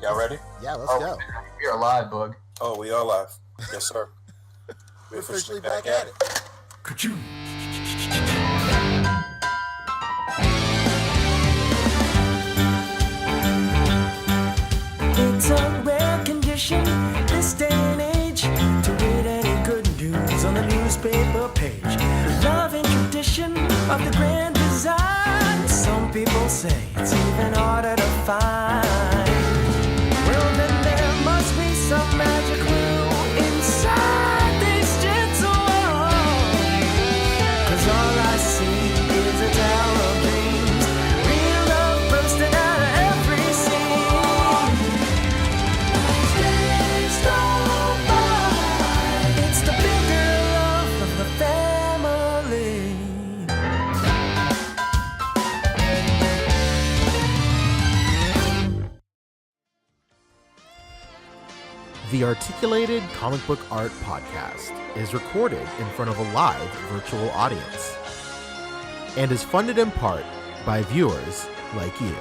Y'all ready? Yeah, let's go. We are live, Boog. Oh, we are live. Yes, sir. We're officially back at it. Ka-choo. It's a rare condition this day and age to read any good news on the newspaper page. Love and tradition of the grand design. Some people say it's even harder to find. Well, then there must be some magic clue inside these gentle walls. 'Cause all I see is a tower of dreams, real love bursting out of every scene. Days go by, it's the bigger love of the family. The Articulated Comic Book Art Podcast is recorded in front of a live virtual audience and is funded in part by viewers like you.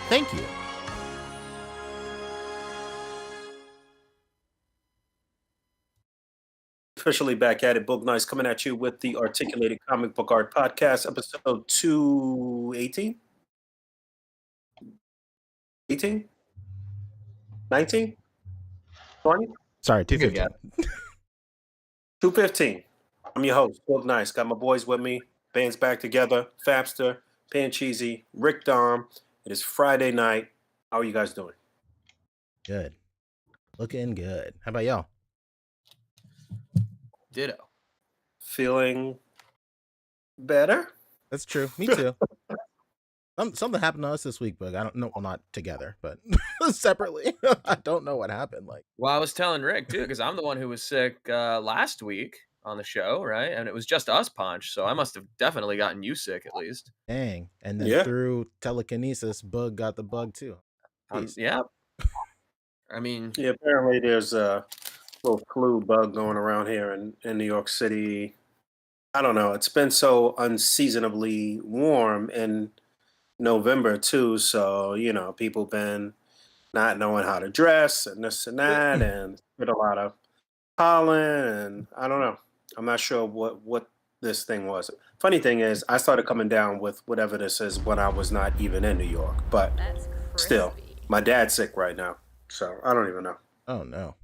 Thank you. Officially back at it. Boog Nice coming at you with the Articulated Comic Book Art Podcast, episode 218? 18? 19? 20? Sorry, You're good, 215. 215. I'm your host, Boog Nice. Got my boys with me. Band's back together. Fapster, Pan Cheesy, Rick Dom. It is Friday night. How are you guys doing? Good. Looking good. How about y'all? Ditto. Feeling better? That's true. Me too. Something happened to us this week, but I don't know. Well, not together, but separately. I don't know what happened. Like, Well, I was telling Rick too, because I'm the one who was sick last week on the show, right? And it was just us, Punch. So I must have definitely gotten you sick at least. dang. And then Yeah. through telekinesis, Bug got the bug too. Yeah. I mean, Yeah, apparently there's a little flu bug going around here in New York City. I don't know. It's been so unseasonably warm in November too, so people been not knowing how to dress and this and that, and get a lot of pollen, and I don't know. I'm not sure what this thing was. Funny thing is, I started coming down with whatever this is when I was not even in New York, but That's still, crispy. my dad's sick right now, so I don't even know. Oh no.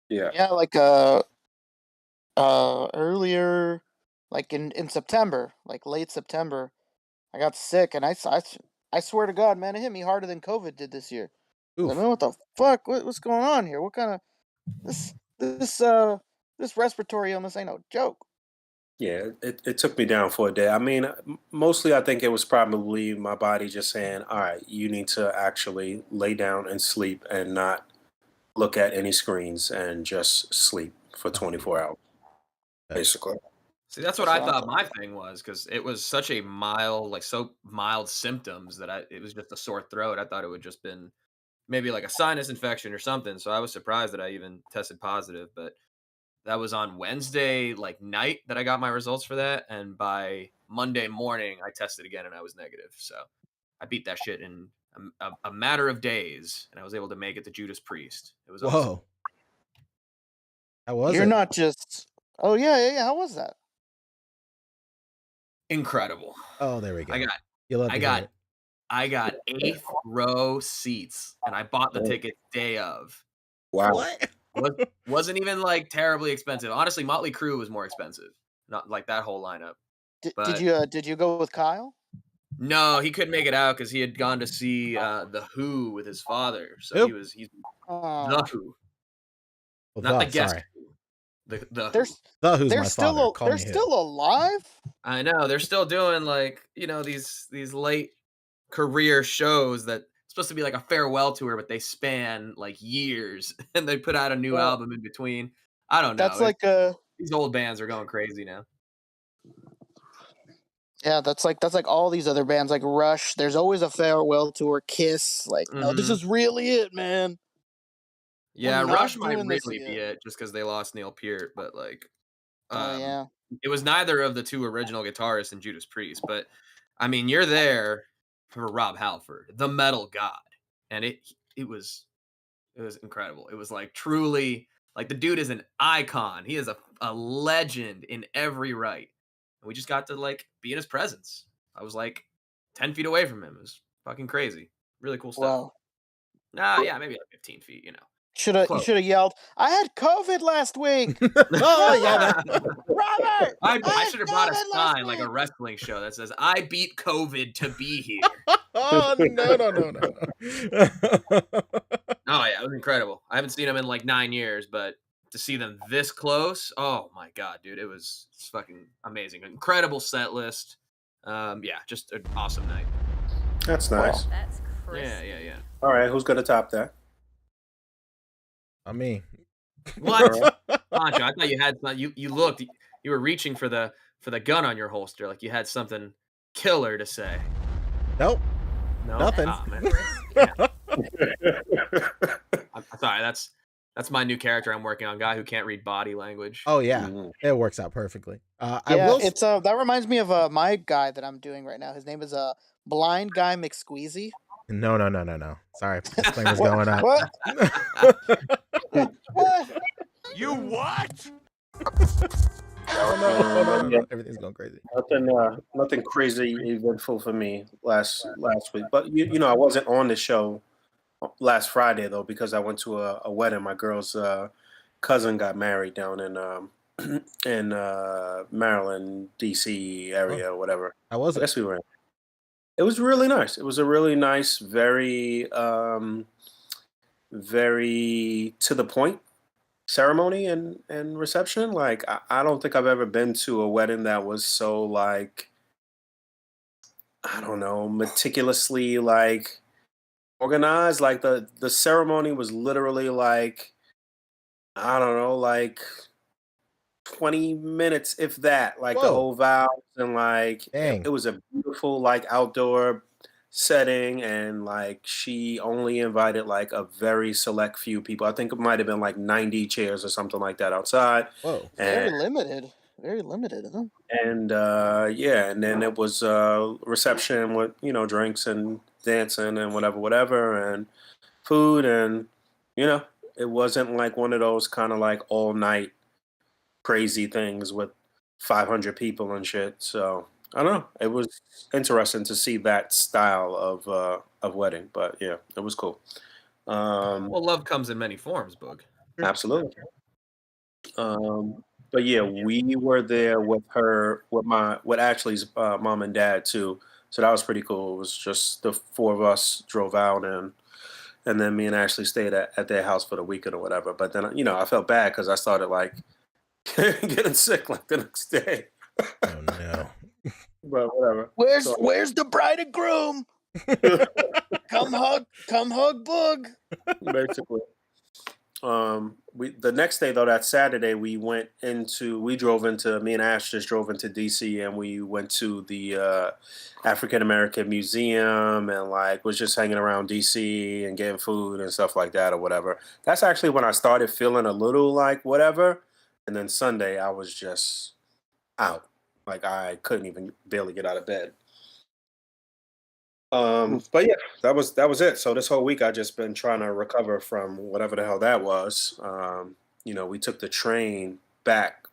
Yeah. Yeah, like earlier, like in September, like late September, I got sick, and I swear to God, man, it hit me harder than COVID did this year. I Oof. mean, what the fuck? What's going on here? What kind of this respiratory illness ain't no joke. Yeah, it took me down for a day. I mean, mostly I think it was probably my body just saying, all right, you need to actually lay down and sleep and not look at any screens and just sleep for 24 hours, basically. see, that's what That's I what I'm thought my thing was, because it was such a mild, so mild symptoms that it was just a sore throat. I thought it would just been maybe like a sinus infection or something. So I was surprised that I even tested positive, but that was on Wednesday, night that I got my results for that. And by Monday morning, I tested again and I was negative. So I beat that shit in a matter of days, and I was able to make it to Judas Priest. It was awesome. Whoa. How was You're it? not just. Oh yeah. How was that? Incredible. Oh, there we go. I You love to hear it. I got 8th row seats, and I bought the ticket day of. Wow. What? Wasn't even terribly expensive. Honestly, Motley Crue was more expensive. Not like that whole lineup. But- Did you go with Kyle? No, he couldn't make it out because he had gone to see the Who with his father. So Who? he's Oh, the Who, Well, not the guest sorry. Who. The Who. The Who's they're my still father. Call they're me Who. still alive. I know they're still doing these late career shows that supposed to be like a farewell tour, but they span years, and they put out a new Well, album in between. I don't know. That's like a These old bands are going crazy now. yeah. That's like all these other bands like Rush. There's always a farewell tour. Kiss. No, this Mhm. is really it, man. Yeah, I'm not Rush might doing this really be again. it, just because they lost Neil Peart, but Oh yeah. it was neither of the two original guitarists in Judas Priest. But I mean, you're there for Rob Halford, the metal god, and it was incredible. It was like truly like the dude is an icon. He is a legend in every right. And we just got to like be in his presence. I was like 10 feet away from him. It was fucking crazy. Really cool stuff. Wow. Nah, yeah, maybe like 15 feet, you know. You Close. should have yelled, "I had COVID last week." Oh yeah. Robert, I should have brought a COVID last sign like a week. wrestling show that says "I beat COVID to be here." Oh no. Oh yeah, it was incredible. I haven't seen them in like 9 years, but to see them this close, oh my god, dude, it's fucking amazing. Incredible set list. Yeah, just an awesome night. That's nice. That's crazy. Yeah. All right, who's gonna top that? I mean, What? Pancho, I thought you had you looked you were reaching for the gun on your holster, like you had something killer to say. nope, No, nothing. Ah, man. Yeah. I'm sorry. That's my new character I'm working on. Guy who can't read body language. Oh yeah, Mhm. it works out perfectly. I Yeah, will. it's that reminds me of my guy that I'm doing right now. His name is Blind Guy McSqueezy. No. Sorry, disclaimer's going up. What? What? You what? Oh, no. Everything's going crazy. Nothing crazy eventful for me last week. But you know, I wasn't on the show last Friday though because I went to a wedding. My girl's cousin got married down in Maryland, DC area, or whatever. How was I it? guess we were. It was really nice. It was a really nice, very very to the point ceremony and reception. Like I don't think I've ever been to a wedding that was so like I don't know, meticulously like organized. Like the ceremony was literally like I don't know, like 20 minutes if that. Like the Whoa. whole vows and like Dang. it was a beautiful like outdoor setting and like she only invited like a very select few people. I think it might have been like 90 chairs or something like that outside. Whoa. Very And limited. Very limited. Huh? and yeah, and then it was reception with you know drinks and dancing and whatever and food and you know it wasn't like one of those kind of like all night crazy things with 500 people and shit. So I don't know. It was interesting to see that style of wedding, but yeah, it was cool. Well, love comes in many forms, Boog. Absolutely. But yeah, we were there with with Ashley's mom and dad too. So that was pretty cool. It was just the four of us drove out and then me and Ashley stayed at their house for the weekend or whatever. But then you know I felt bad because I started like getting sick like the next day. Oh no. But whatever. Where's the bride and groom? Come hug Boog. Basically. The next day though, that Saturday, me and Ash just drove into DC and we went to the African American Museum and like was just hanging around DC and getting food and stuff like that or whatever. That's actually when I started feeling a little like whatever. And then Sunday I was just out. Like I couldn't even barely get out of bed. But yeah, that was it. So this whole week I just been trying to recover from whatever the hell that was. You know, we took the train back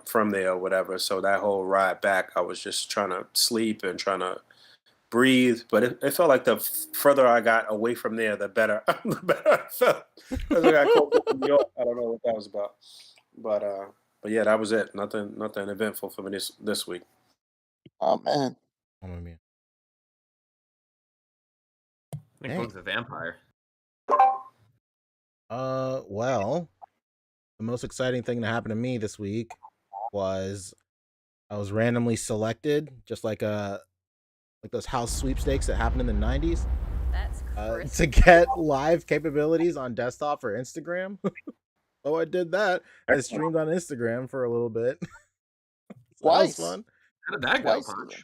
from there or whatever. So that whole ride back, I was just trying to sleep and trying to breathe. But it felt like the further I got away from there, the better the better I felt. Because I got cold in New York. I don't know what that was about. But yeah, that was it. Nothing eventful for me this week. Oh man. Oh, man. I think Dang. Boog's a vampire. Well, the most exciting thing that happened to me this week was I was randomly selected, just like those house sweepstakes that happened in the 90s, That's crazy. to get live capabilities on desktop for Instagram. So I did that. I streamed on Instagram for a little bit. So that was Twice. fun. How did that go, Twice Punch? even.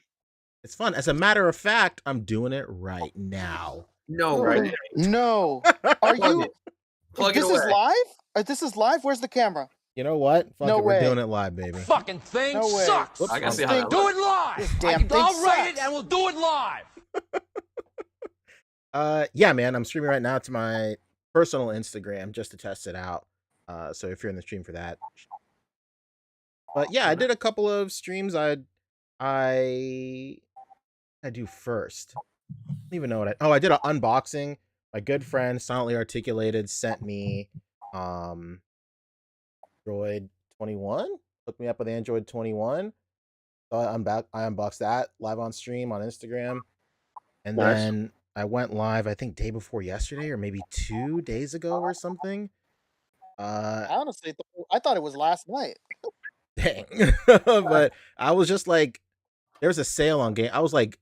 It's fun. As a matter of fact, I'm doing it right now. No, right? No. Are you? Plug it This away. is live? This is live? Where's the camera? You know what? Fuck No it, way. we're doing it live, baby. Fucking thing No way. sucks. Whoops, I gotta see I'm- how that Do looks. it live. This damn thing I'll write it sucks. and we'll do it live. Yeah, man, I'm streaming right now to my personal Instagram just to test it out. So if you're in the stream for that. But yeah, I did a couple of streams. I do first. I don't even know what I did an unboxing. My good friend Silently Articulated sent me Android 21. Hooked me up with Android 21. So I unboxed that live on stream on Instagram. And Nice. then I went live, I think day before yesterday or maybe 2 days ago or something. I honestly I thought it was last night. Dang. But I was just like, there was a sale on game. I was like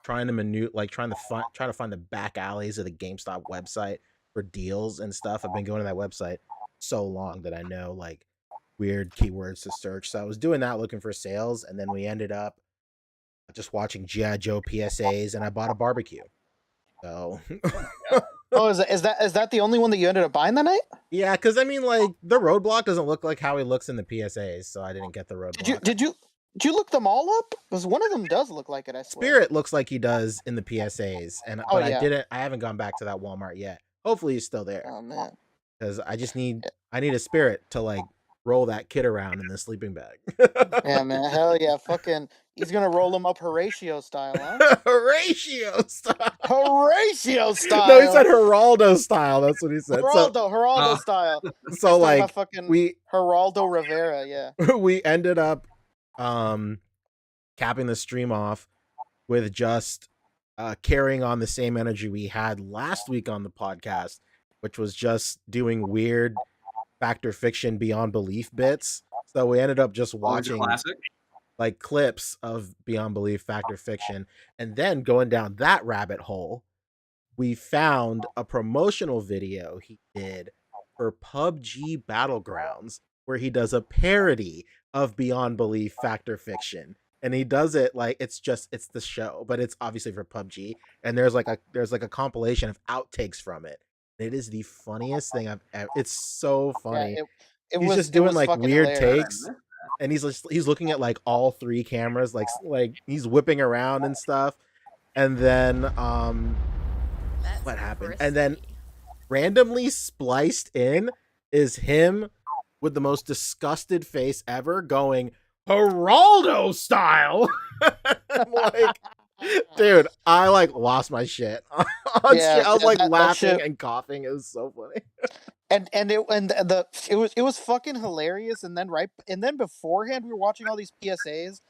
trying to find the back alleys of the GameStop website for deals and stuff. I've been going to that website so long that I know like weird keywords to search. So I was doing that looking for sales, and then we ended up just watching G.I. Joe PSAs, and I bought a barbecue. So Oh, is that the only one that you ended up buying that night? yeah, because I mean, like the roadblock doesn't look like how he looks in the PSAs, so I didn't get the roadblock. Did you look them all up? Because one of them does look like it. I swear. Spirit looks like he does in the PSAs, but yeah. I haven't gone back to that Walmart yet. Hopefully he's still there. Oh man. Because I need a spirit to like roll that kid around in the sleeping bag. Yeah, man. Hell yeah. Fucking, he's gonna roll him up Horatio style, huh? Horatio style. Horatio style. No, he said Geraldo style. That's what he said. Geraldo style. So like fucking Geraldo Rivera, yeah. We ended up capping the stream off with just carrying on the same energy we had last week on the podcast, which was just doing weird Fact or Fiction Beyond Belief bits. So we ended up just watching like clips of Beyond Belief, Fact or Fiction, and then going down that rabbit hole, we found a promotional video he did for PUBG Battlegrounds where he does a parody of Beyond Belief, Fact or Fiction. And he does it like it's the show, but it's obviously for PUBG. And there's like a compilation of outtakes from it. It is the funniest thing I've ever. It's so funny. Yeah, he's just doing like weird takes, and he's looking at like all three cameras, like he's whipping around and stuff. And then what happened? And then randomly spliced in is him with the most disgusted face ever, going Geraldo style. I'm like, dude, I like lost my shit. I was like laughing and coughing. It was so funny. It was fucking hilarious. And then beforehand we were watching all these PSAs,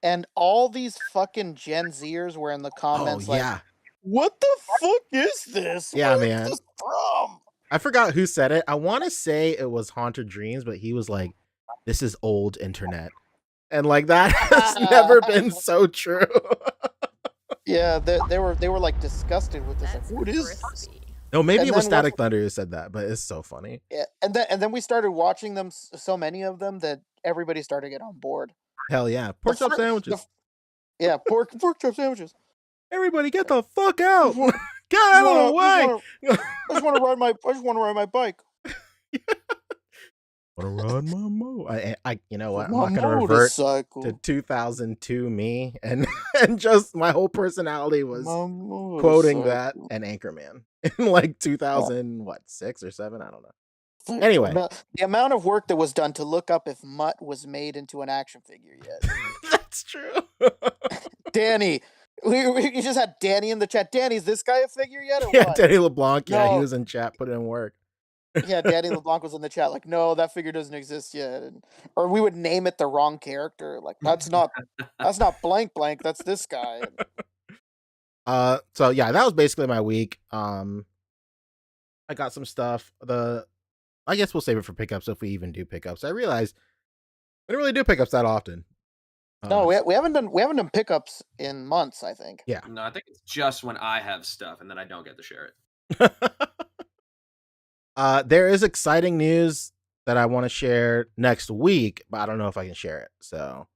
and all these fucking Gen Zers were in the comments like, "What the fuck is this? Yeah, Where man. is this from?" I forgot who said it. I want to say it was Haunted Dreams, but he was like, "This is old internet." And like that has never been so true. Yeah, they were like disgusted with this. Like, what is this? No, maybe it was Static Thunder who said that, but it's so funny. Yeah, and then we started watching them, so many of them, that everybody started to get on board. Hell yeah, pork chop sandwiches. Pork chop sandwiches. Everybody, get the fuck out! Get out of the way! I just want to ride my bike. Want to ride my mo? You know what? I'm not gonna revert to 2002 me, and just my whole personality was quoting that and Anchorman in like 2006 or 7. I don't know. Anyway, the amount of work that was done to look up if Mutt was made into an action figure yet. That's true. Danny. We just had Danny in the chat. Danny, is this guy a figure yet? Or what? Danny LeBlanc. Yeah, he was in chat. Put it in work. Yeah, Danny LeBlanc was in the chat. Like, no, that figure doesn't exist yet. Or we would name it the wrong character. Like, that's not blank. That's this guy. So yeah, that was basically my week. I got some stuff. I guess we'll save it for pickups if we even do pickups. I realize we don't really do pickups that often. No, we haven't done pickups in months, I think. Yeah. No, I think it's just when I have stuff and then I don't get to share it. There is exciting news that I want to share next week, but I don't know if I can share it. So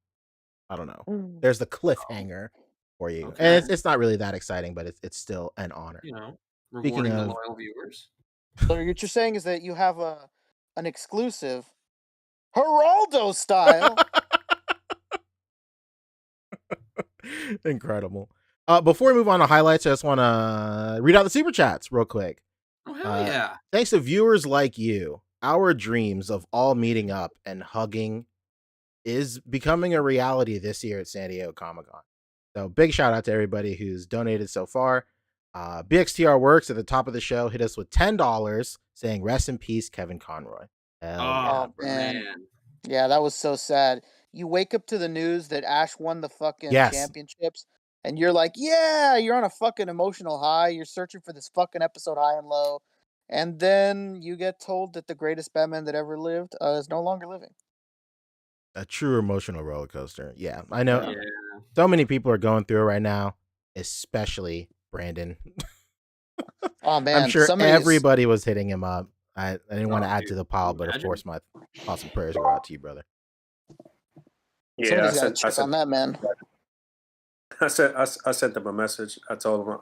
I don't know. There's the cliffhanger for you. Okay. And it's not really that exciting, but it's still an honor. You know, rewarding the loyal viewers. So what you're saying is that you have an exclusive Geraldo style. Incredible. Before we move on to highlights, I just want to read out the super chats real quick. Oh, hell yeah. Thanks to viewers like you, our dreams of all meeting up and hugging is becoming a reality this year at San Diego Comic-Con. So big shout out to everybody who's donated so far. BXTR Works at the top of the show hit us with $10 saying rest in peace, Kevin Conroy. Oh, man. Yeah, that was so sad. You wake up to the news that Ash won the fucking championships, and you're like, yeah, you're on a fucking emotional high. You're searching for this fucking episode high and low. And then you get told that the greatest Batman that ever lived is no longer living. A true emotional roller coaster. Yeah, I know. So many people are going through it right now, especially Brandon. Oh, man. I'm sure everybody was hitting him up. I didn't want to add to the pile, but of course, my thoughts and prayers go out to you, brother. Yeah, I sent on that, man. I sent them a message. I told them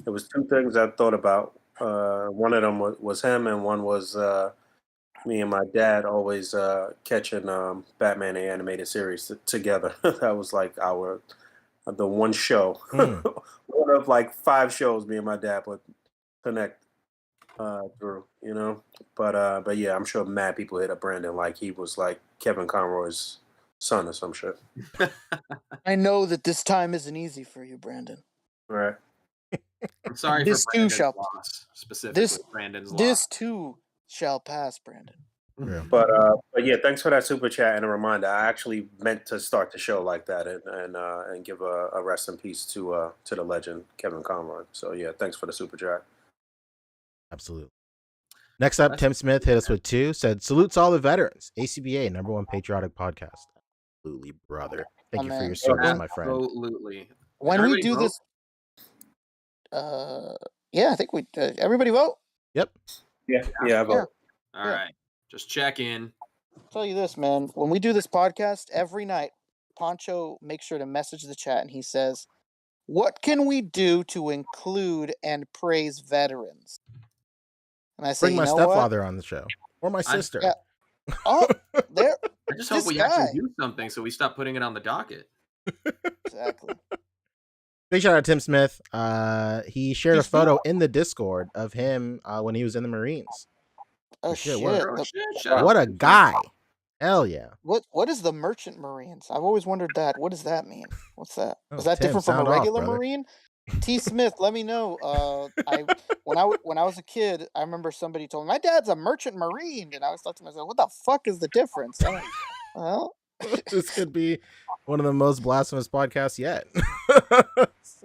there was two things I thought about. One of them was him, and one was me and my dad always catching Batman the animated series together. That was like the one show, one of like 5 shows me and my dad would connect through, you know. But yeah, I'm sure mad people hit up Brandon like he was like Kevin Conroy's son or some shit. I know that this time isn't easy for you, Brandon. Right. I'm sorry this for too Brandon's shall loss, specifically Brandon's loss. This too shall pass, Brandon. Yeah. But yeah, thanks for that super chat and a reminder. I actually meant to start the show like that and give a rest in peace to the legend Kevin Conroy. So yeah, thanks for the super chat. Absolutely. Next up, Tim Smith hit us with 2. Said salutes all the veterans. A.C.B.A. #1 patriotic podcast. Absolutely, brother. Thank you for your service, my friend. Absolutely. When we do this, yeah, I think we everybody vote. Yep. Yeah, I vote. All right. Just check in. I'll tell you this, man. When we do this podcast every night, Poncho makes sure to message the chat and he says, "What can we do to include and praise veterans?" And I say, bring my stepfather on the show or my sister. Oh, there. I just hope we actually do something so we stop putting it on the docket. Exactly. Big shout out to Tim Smith. He shared a photo in the Discord of him when he was in the Marines. Oh shit! What a guy! Hell yeah! What is the Merchant Marines? I've always wondered that. What does that mean? What's that? Is that Tim, different from a regular Marine? T. Smith, let me know. When I was a kid, I remember somebody told me my dad's a Merchant Marine, and I was thought to myself, "What the fuck is the difference?" Well, this could be one of the most blasphemous podcasts yet.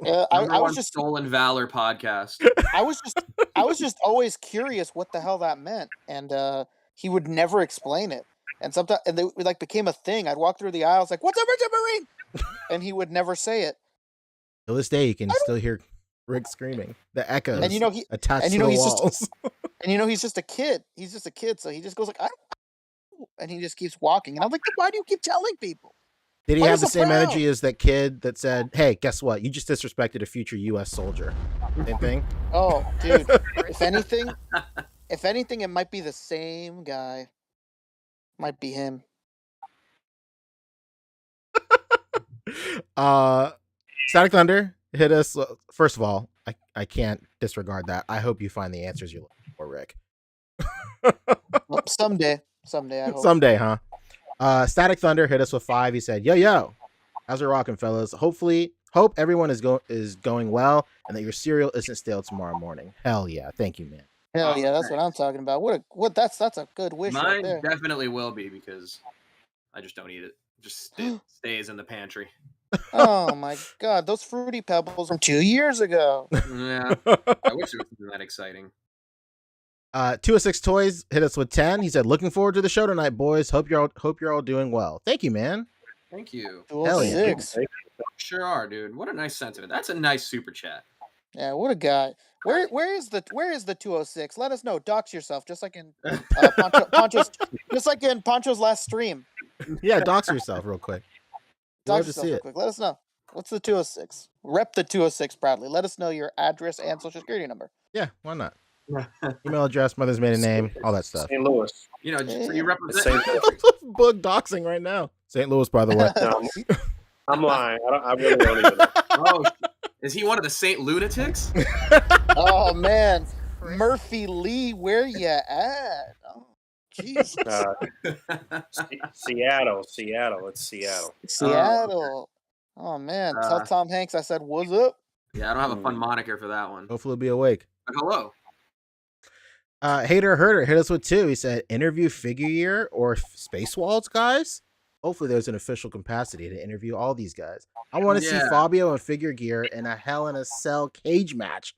I was just Stolen Valor podcast. I was just always curious what the hell that meant, and he would never explain it. And sometimes, and it like became a thing. I'd walk through the aisles like, "What's a Merchant Marine?" and he would never say it. To this day, you can still hear Rick screaming. The echoes, and attached to the walls. And he's just a kid. He's just a kid, so he just goes like, "I don't know," and he just keeps walking. And I'm like, "Why do you keep telling people?" Did he have the same energy as that kid that said, "Hey, guess what? You just disrespected a future U.S. soldier"? Same thing. Oh, dude. if anything, it might be the same guy. Might be him. Static Thunder hit us. First of all, I can't disregard that. I hope you find the answers you're looking for, Rick. Well, someday, I hope. Someday, huh? Static Thunder hit us with 5. He said, "Yo, how's it rocking, fellas? Hope everyone is going well, and that your cereal isn't stale tomorrow morning." Hell yeah, thank you, man. Hell yeah, that's what I'm talking about. That's a good wish. Mine right there. definitely will be because I just don't eat it. Just stays in the pantry. Oh my god, those Fruity Pebbles from 2 years ago. Yeah, I wish it was something that exciting. 206 Toys hit us with 10. He said, "Looking forward to the show tonight, boys. Hope you're all doing well." Thank you, man. Thank you. Hell yeah. Sure are, dude. What a nice sentiment. That's a nice super chat. Yeah, what a guy. Where is the 206? Let us know. Dox yourself, just like in Poncho's last stream. Yeah, dox yourself real quick. Dox yourself real quick. Let us know. What's the 206? Rep the 206 proudly. Let us know your address and social security number. Yeah, why not? Email address, mother's maiden name, all that stuff. St. Louis. You know, just so you represent. Boog doxing right now. St. Louis, by the way. No, I'm lying. I really don't even know. Oh, Is he one of the Saint Lunatics? Oh man, Chris. Murphy Lee, where you at? Oh, Jesus. Seattle. It's Seattle. Seattle. Oh man, tell Tom Hanks I said what's up. Yeah, I don't have a fun moniker for that one. Hopefully, he'll be awake. But hello. Hater Herder hit us with 2. He said, interview Figure Year or Space Waltz guys? Hopefully there's an official capacity to interview all these guys. I want to see Fabio and Figure Gear in a Hell in a Cell cage match.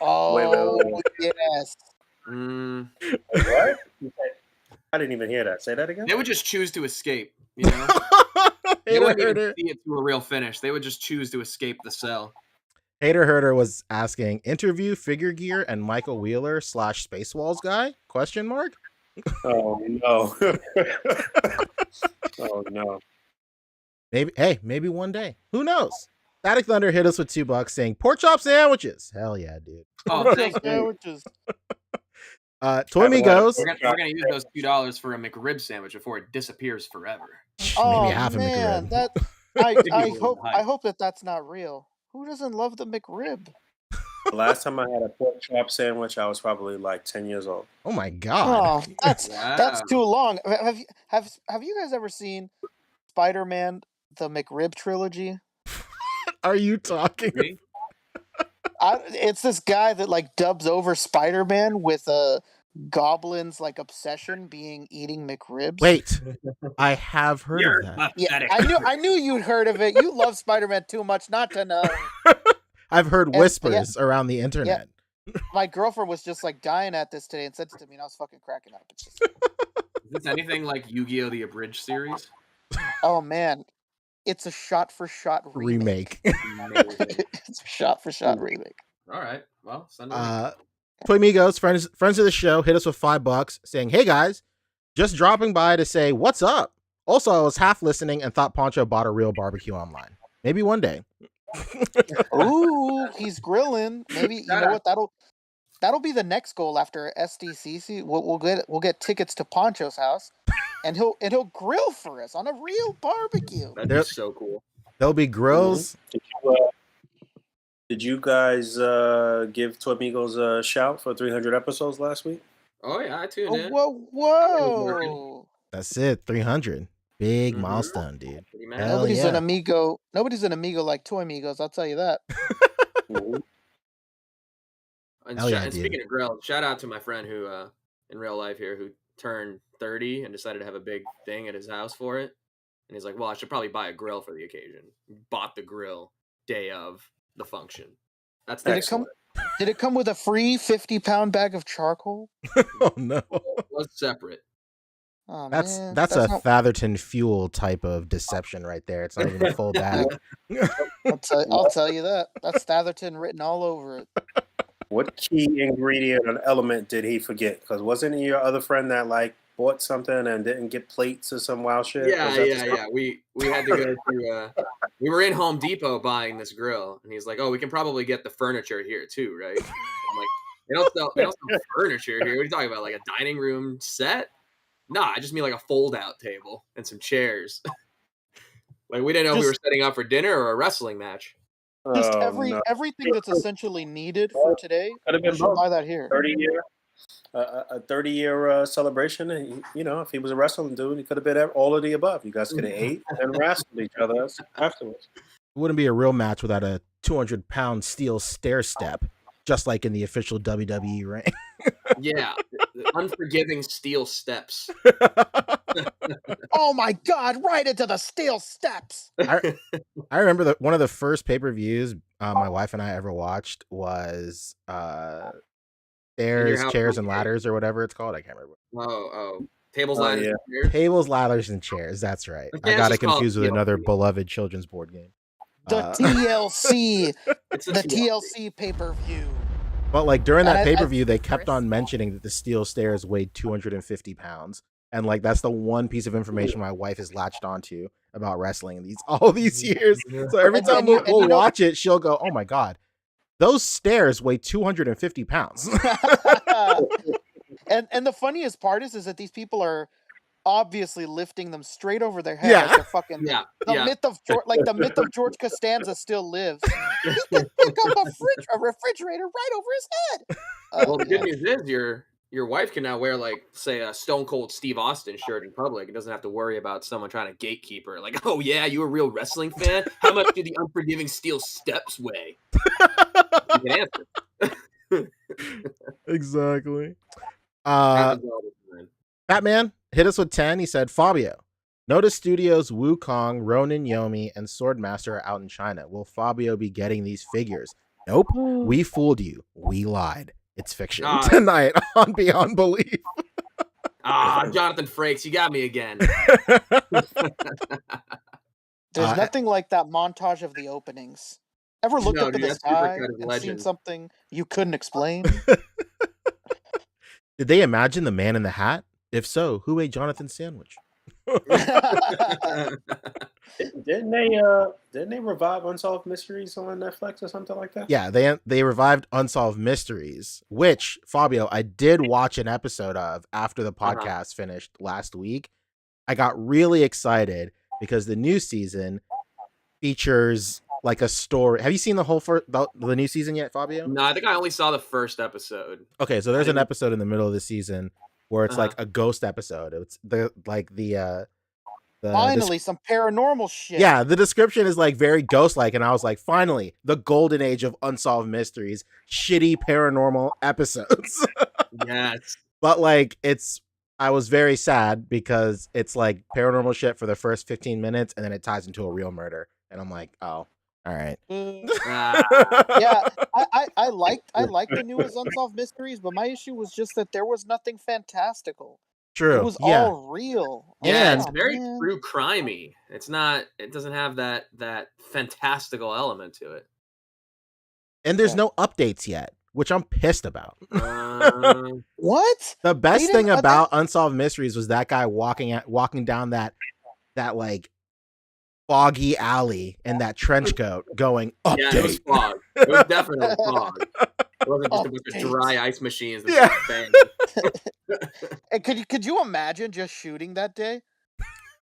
Oh, Wait. yes. What? I didn't even hear that. Say that again? They would just choose to escape, you know? They wouldn't even see it to a real finish. They would just choose to escape the cell. Hater Herder was asking, interview Figure Gear and Michael Wheeler / Space Walls guy? Question mark? Oh, no. Oh, no. Maybe one day. Who knows? Static Thunder hit us with $2 saying, pork chop sandwiches. Hell yeah, dude. Oh, thank you. Sandwiches. Toy Migos. We're gonna use those $2 for a McRib sandwich before it disappears forever. Oh Maybe half a man, McRib. I hope that's not real. Who doesn't love the McRib? The last time I had a pork chop sandwich, I was probably like 10 years old. Oh my god. Oh, that's too long. Have you guys ever seen Spider-Man the McRib trilogy? Are you talking? It's this guy that like dubs over Spider-Man with a goblin's like obsession being eating McRibs. Wait, I have heard of that. Yeah, I knew you'd heard of it. You love Spider-Man too much not to know. I've heard whispers around the internet. Yeah, my girlfriend was just like dying at this today and said it to me, and I was fucking cracking up. It's just... Is this anything like Yu-Gi-Oh! The Abridged series? Oh man, it's a shot-for-shot remake. It's a shot-for-shot remake. All right, well, send it. Toy Migos, friends of the show, hit us with $5 saying, hey guys, just dropping by to say what's up. Also, I was half listening and thought Poncho bought a real barbecue online. Maybe one day. Ooh, he's grilling. Maybe you know what, that'll be the next goal after SDCC. We'll get tickets to Poncho's house, and he'll grill for us on a real barbecue. That'd be so cool. There'll be grills. Did you guys give Toy Migos a shout for 300 episodes last week? Oh yeah, I tuned in. Whoa! That's it, 300. Big milestone, dude. Nobody's an amigo. Nobody's an amigo like Toy Migos. I'll tell you that. And speaking of grill, shout out to my friend who, in real life here, who turned 30 and decided to have a big thing at his house for it. And he's like, well, I should probably buy a grill for the occasion. Bought the grill day of the function. That's excellent. Did it come with a free 50-pound bag of charcoal? Oh no. It was separate. Oh, that's man. a Fatherton Fuel type of deception right there. It's not even a full bag. I'll tell you that. That's Fatherton written all over it. What key ingredient or element did he forget? Because wasn't he your other friend that like bought something and didn't get plates or some wild shit? Yeah. We had to go to. We were in Home Depot buying this grill, and he's like, "Oh, we can probably get the furniture here too, right?" I'm like, "They don't sell furniture here. What are you talking about? Like a dining room set? Nah, I just mean like a fold-out table and some chairs. Like we didn't know if we were setting up for dinner or a wrestling match." Just everything that's essentially needed for today. You should buy that here. 30-year celebration. And, you know, if he was a wrestling dude, he could have been all of the above. You guys could have ate and wrestled each other afterwards. It wouldn't be a real match without a 200-pound steel stair step, just like in the official WWE ring. Yeah, the unforgiving steel steps. Oh my God! Right into the steel steps. I remember that one of the first pay-per-views my wife and I ever watched was Stairs, Chairs, and Ladders, or whatever it's called. I can't remember. Oh, tables, ladders, and chairs. Tables, ladders, and chairs. That's right. I got it confused with another beloved children's board game. The TLC, the TLC pay-per-view. But like during that pay-per-view, they kept on mentioning that the steel stairs weighed 250 pounds. And like that's the one piece of information my wife has latched onto about wrestling all these years. So every time we'll watch it, she'll go, "Oh my God, those stairs weigh 250 pounds." And the funniest part is that these people are obviously lifting them straight over their head like they're fucking the myth of George, like the myth of George Costanza still lives. He can pick up a refrigerator right over his head. Well, the good news is your wife can now wear, like, say, a Stone Cold Steve Austin shirt in public. It doesn't have to worry about someone trying to gatekeep her. Like, oh yeah, you a real wrestling fan? How much do the unforgiving steel steps weigh? You can answer. Exactly. Happens all the time. Batman hit us with 10. He said, Fabio, notice Studios Wukong, Ronin Yomi, and Swordmaster are out in China. Will Fabio be getting these figures? Nope. We fooled you. We lied. It's fiction. Tonight on Beyond Belief. Jonathan Frakes, you got me again. There's nothing like that montage of the openings. Ever looked up in the sky and seen something you couldn't explain? Did they imagine the man in the hat? If so, who ate Jonathan's sandwich? Didn't they revive Unsolved Mysteries on Netflix or something like that? Yeah, they revived Unsolved Mysteries, which, Fabio, I did watch an episode of after the podcast finished last week. I got really excited because the new season features like a story. Have you seen the new season yet, Fabio? No, I think I only saw the first episode. Okay, so there's an episode in the middle of the season where it's like a ghost episode. It's finally some paranormal shit. Yeah, the description is like very ghost-like, and I was like, finally, the golden age of Unsolved Mysteries, shitty paranormal episodes. Yes. But like I was very sad because it's like paranormal shit for the first 15 minutes and then it ties into a real murder. And I'm like, oh, all right. Yeah, I liked the newest Unsolved Mysteries, but my issue was just that there was nothing fantastical. True. It was all real. Yeah, it's very true crimey. It doesn't have that fantastical element to it. And there's no updates yet, which I'm pissed about. What? The best thing about Unsolved Mysteries was that guy walking down that like foggy alley in that trench coat going, update. Yeah, it was fog. It was definitely fog. It wasn't just a bunch of dry ice machines. And could you imagine just shooting that day?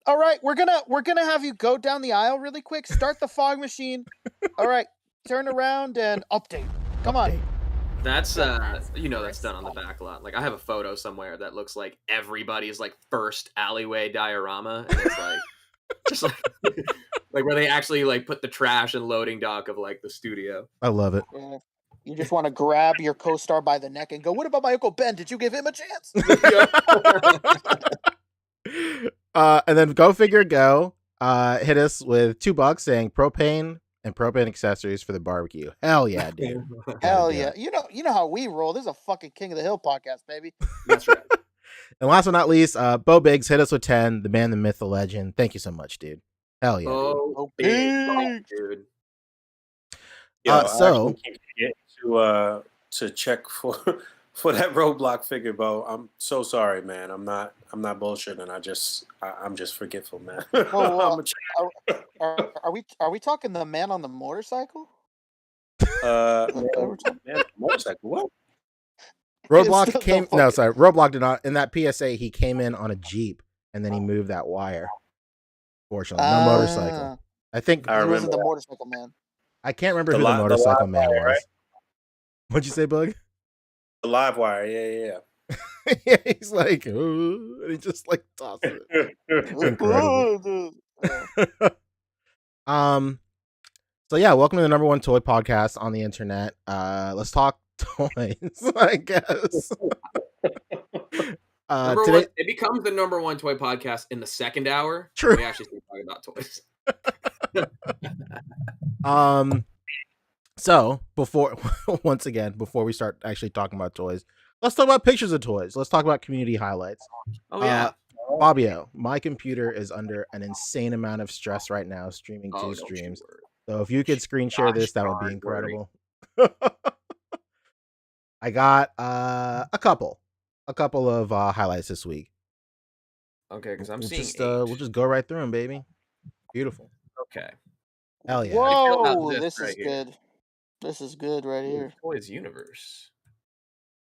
All right, we're gonna have you go down the aisle really quick. Start the fog machine. All right, turn around and update. Come on. That's that's done on the back lot. Like I have a photo somewhere that looks like everybody's like first alleyway diorama, and it's like just like like where they actually like put the trash and loading dock of like the studio. I love it. Yeah. You just want to grab your co-star by the neck and go, "What about my Uncle Ben? Did you give him a chance?" And then Go Figure Go hit us with $2 saying propane and propane accessories for the barbecue. Hell yeah, dude. Hell yeah. You know how we roll. This is a fucking King of the Hill podcast, baby. That's right. And last but not least, Bo Biggs hit us with 10. The man, the myth, the legend. Thank you so much, dude. Hell yeah. Oh, big, dude. Yo, I can't get to check for that Roadblock figure, Bo. I'm so sorry, man. I'm not bullshitting. I'm just forgetful, man. Well, are we talking the man on the motorcycle? Man, motorcycle. What? Roadblock came. No, sorry. Roadblock did not. In that PSA, he came in on a Jeep and then he moved that wire. Fortunately, no motorcycle. I think he wasn't the motorcycle man. I can't remember who the motorcycle man was. Right? What'd you say, Boog? The live wire, yeah. Yeah, he's like, ooh, and he just like tosses it. Incredible. So yeah, welcome to the number one toy podcast on the internet. Let's talk toys, I guess. Today, it becomes the number one toy podcast in the second hour. True. We actually start talking about toys. So before we start actually talking about toys, let's talk about pictures of toys. Let's talk about community highlights. Oh yeah. Fabio, my computer is under an insane amount of stress right now, streaming 2 streams. So if you could screen share this, that would be incredible. I got a couple of highlights this week. Okay, because I'm seeing we'll just go right through them, baby. Beautiful. Okay. Hell yeah. Whoa, this is good. This is good right here. Toys Universe.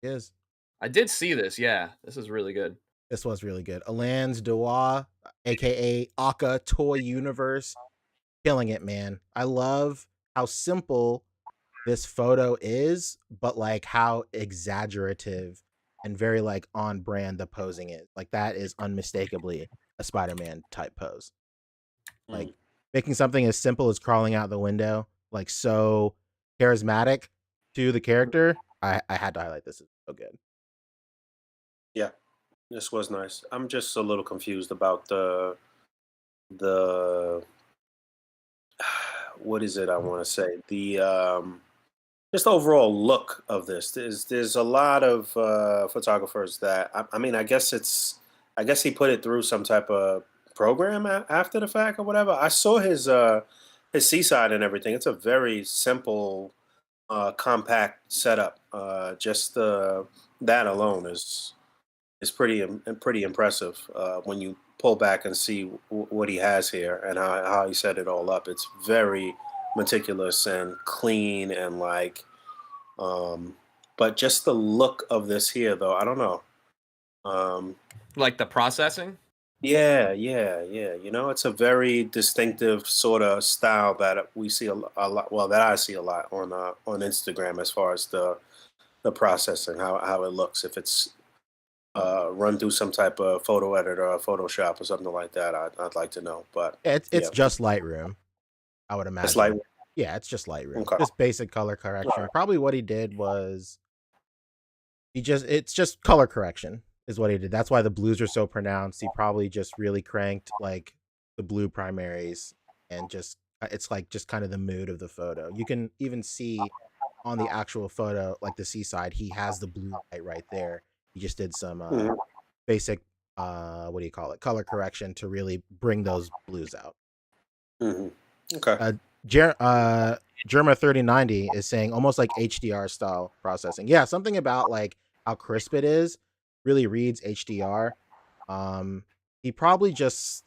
Yes. I did see this. Yeah, this is really good. This was really good. Alans Dewa, aka Aka Toy Universe, killing it, man. I love how simple this photo is, but like how exaggerative and very like on brand the posing is. Like that is unmistakably a Spider-Man type pose. Like making something as simple as crawling out the window, like so charismatic to the character. I had to highlight this. It's so good. Yeah, this was nice. I'm just a little confused about the what is it I want to say? The just overall look of this. There's a lot of photographers that I mean, I guess he put it through some type of program after the fact or whatever. I saw his seaside and everything. It's a very simple, compact setup. Just that alone is pretty impressive when you pull back and see what he has here and how he set it all up. It's very meticulous and clean and like, but just the look of this here, though, I don't know. Like the processing. Yeah. You know, it's a very distinctive sort of style that we see a lot. Well, that I see a lot on Instagram as far as the processing, how it looks. If it's run through some type of photo editor or Photoshop or something like that, I'd like to know. But It's yeah, just Lightroom, I would it's like imagine. Yeah, it's just Lightroom. okay. Just basic color correction. Probably what he did was it's just color correction is what he did. That's why the blues are so pronounced. He probably just really cranked like the blue primaries and just it's like just kind of the mood of the photo. You can even see on the actual photo, like the seaside, he has the blue light right there. He just did some basic what do you call it? Color correction to really bring those blues out. Okay. Germa 3090 is saying almost like HDR style processing. Yeah, something about like how crisp it is really reads HDR. He probably just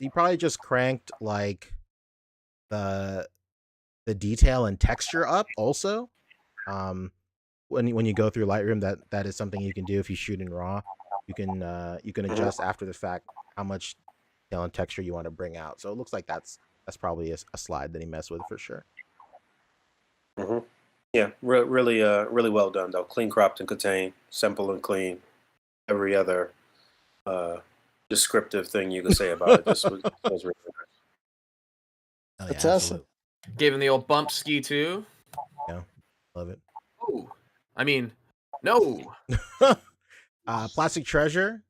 cranked like the detail and texture up also. When you go through Lightroom, that is something you can do if you shoot in RAW. You can adjust after the fact how much detail and texture you want to bring out. So it looks like that's probably a slide that he messed with for sure. Yeah, really well done though. Clean cropped and contained, simple and clean. Every other descriptive thing you could say about it. This was really nice. Oh, yeah, Fantastic. absolutely. Gave him the old bump ski too. Yeah, love it. Oh, I mean, no. Plastic Treasure,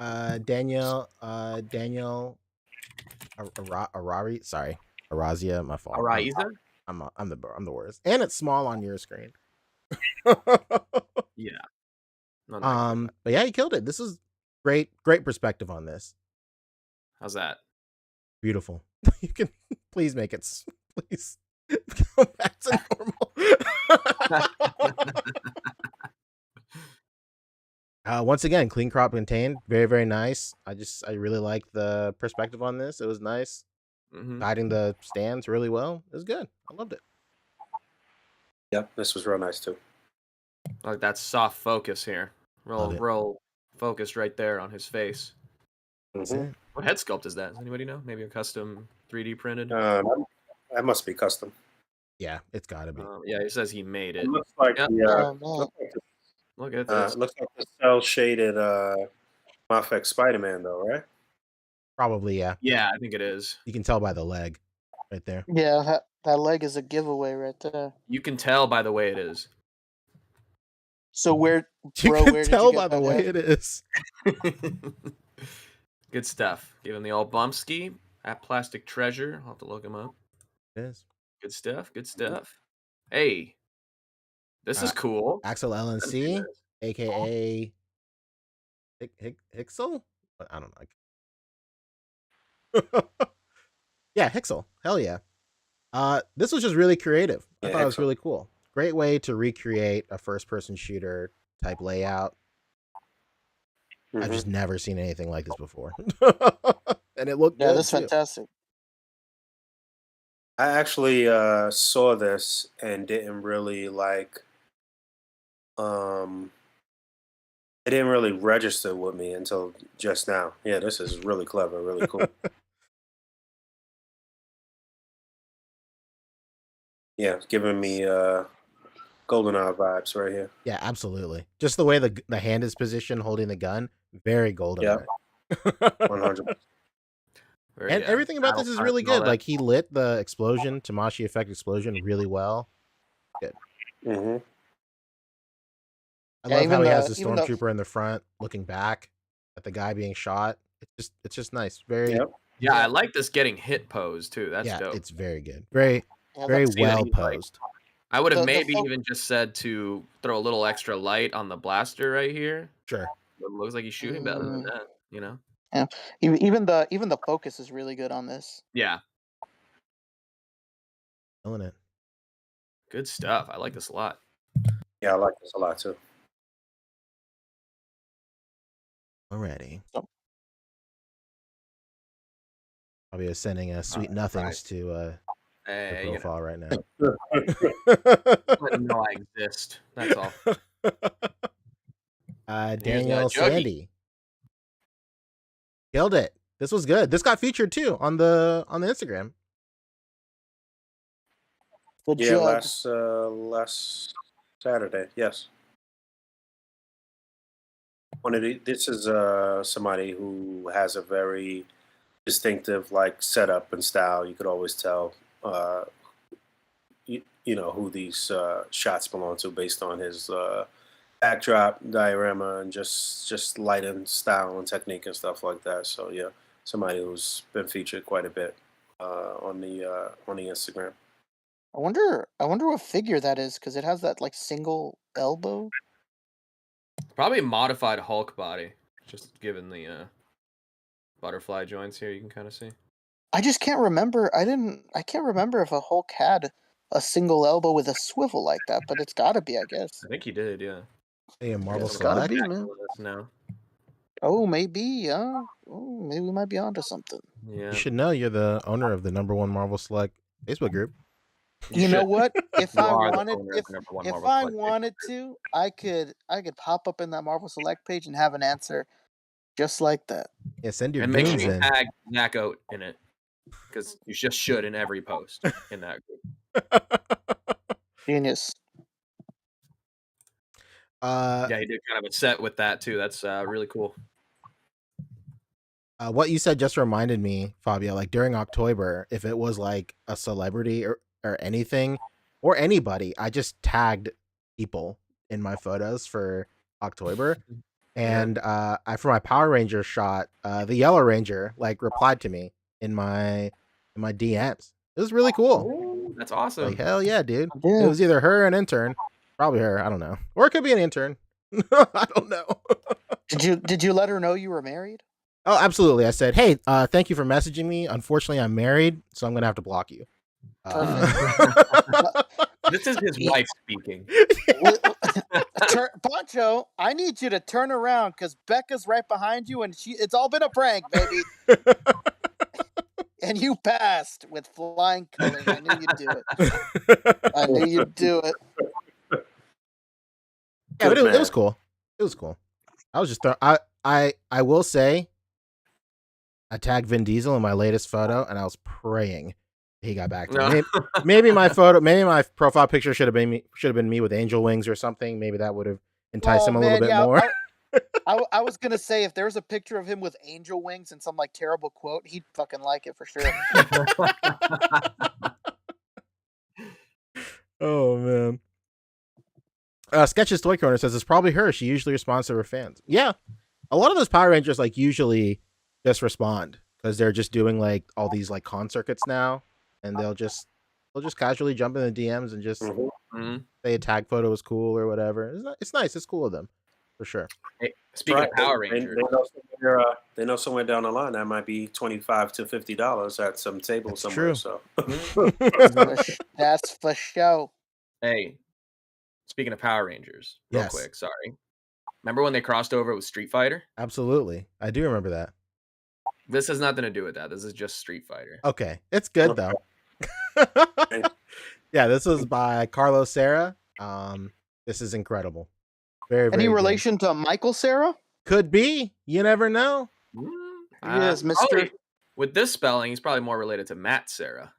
Daniel Arari. Sorry, Arazia. My fault. Araiza? I'm the worst, and it's small on your screen. Yeah. No, but yeah, he killed it. This is great perspective on this. how's that? Beautiful. You can please make it. Please go back to normal. Once again, clean crop contained. Very, very nice. I really like the perspective on this. It was nice. Guiding the stands really well. It was good. I loved it. Yep, this was real nice too. Like that soft focus here. Real focused right there on his face. That's it. What head sculpt is that? Does anybody know? Maybe a custom 3D printed? That must be custom. Yeah, it's gotta be. Yeah, he says he made it. It looks like Look at this. looks like the cell shaded Mafex Spider-Man though, right? Probably, yeah. Yeah, I think it is. You can tell by the leg right there. Yeah, that leg is a giveaway right there. You can tell by the way it is. So where You can tell by the way it is. Good stuff. Give him the old bump ski at Plastic Treasure. I'll have to look him up. It is. Good stuff. Good stuff. Hey, this is cool. Axel LNC, aka Hixel? I don't know. Yeah, Hixel. Hell yeah. This was just really creative. I thought it was really cool. Great way to recreate a first-person shooter type layout. I've just never seen anything like this before. And it looked good. That's fantastic. I actually saw this and didn't really like It didn't really register with me until just now. Yeah, this is really clever, really cool. Yeah, it's giving me GoldenEye vibes right here. Yeah, absolutely. Just the way the hand is positioned holding the gun, very GoldenEye. Yeah, 100. And everything about this is really good. Like he lit the explosion, Tamashi effect explosion, really well. Good. Mm-hmm. I love how he has the stormtrooper in the front, looking back at the guy being shot. It's just nice. Very. Yep. Yeah, I like this getting hit pose too. That's dope. It's very good. Very well posed. I would have maybe even just said to throw a little extra light on the blaster right here. Sure. It looks like he's shooting better than that, you know? Yeah. Even the focus is really good on this. Yeah. Killing it. Good stuff. I like this a lot. Yeah, I like this a lot too. Alrighty. Probably sending sweet nothings to the profile right now. Let him know I exist. That's all. Daniel Sandy. Killed it. This was good. This got featured too on the Instagram. Yeah, last Saturday. Yes. This is somebody who has a very distinctive like setup and style. You could always tell you know who these shots belong to based on his backdrop diorama and just lighting style and technique and stuff like that. So yeah, somebody who's been featured quite a bit on the Instagram. I wonder what figure that is because it has that like single elbow. Probably a modified Hulk body, just given the butterfly joints here. You can kind of see. I just can't remember. I can't remember if a Hulk had a single elbow with a swivel like that, but it's got to be, I guess. I think he did, yeah. Hey, a Marvel It's gotta be, man. No. Oh, maybe. Oh, maybe we might be onto something. Yeah. You should know you're the owner of the #1 Marvel Select Facebook group. You know what? If I wanted to, I could pop up in that Marvel Select page and have an answer just like that. Yeah, send your and make sure goons you in. tag Zach Oat in it, because you just should in every post in that group. Genius. Yeah, he did kind of a set with that too. That's really cool. What you said just reminded me, Fabio, like during October, if it was like a celebrity or anything or anybody, I just tagged people in my photos for October. And for my Power Ranger shot, the Yellow Ranger like replied to me in my DMs. It was really cool. Ooh, that's awesome. Like hell yeah, dude. Yeah. It was either her or an intern. Probably her, I don't know. Or it could be an intern. I don't know. Did you let her know you were married? Oh, absolutely. I said, "Hey, thank you for messaging me. Unfortunately, I'm married, so I'm gonna have to block you." This is his wife speaking. Poncho, I need you to turn around because Becca's right behind you, and it's all been a prank, baby. And you passed with flying colors. I knew you'd do it. I knew you'd do it. Yeah, but it was cool. It was cool. I was just I will say, I tagged Vin Diesel in my latest photo, and I was praying he got back to me. Maybe my profile picture should have been me with angel wings or something. Maybe that would have enticed him a little bit more. I was gonna say if there was a picture of him with angel wings and some like terrible quote, he'd fucking like it for sure. Oh man. Sketches Toy Corner says it's probably her. She usually responds to her fans. Yeah, a lot of those Power Rangers like usually just respond because they're just doing like all these like con circuits now, and they'll just casually jump in the DMs and just say a tag photo is cool or whatever. It's nice. It's cool of them for sure. Hey, speaking of Power Rangers, they know somewhere down the line that might be $25 to $50 at some table That's somewhere. True. So That's for show. Hey, speaking of Power Rangers, real Yes. quick, sorry. Remember when they crossed over with Street Fighter? Absolutely, I do remember that. This has nothing to do with that. This is just Street Fighter. Okay, it's good though. Yeah, this was by Carlos Serra. This is incredible. Very, very Any good. relation to Michael Cera? Could be. You never know. He is Mr. Probably, with this spelling, he's probably more related to Matt Serra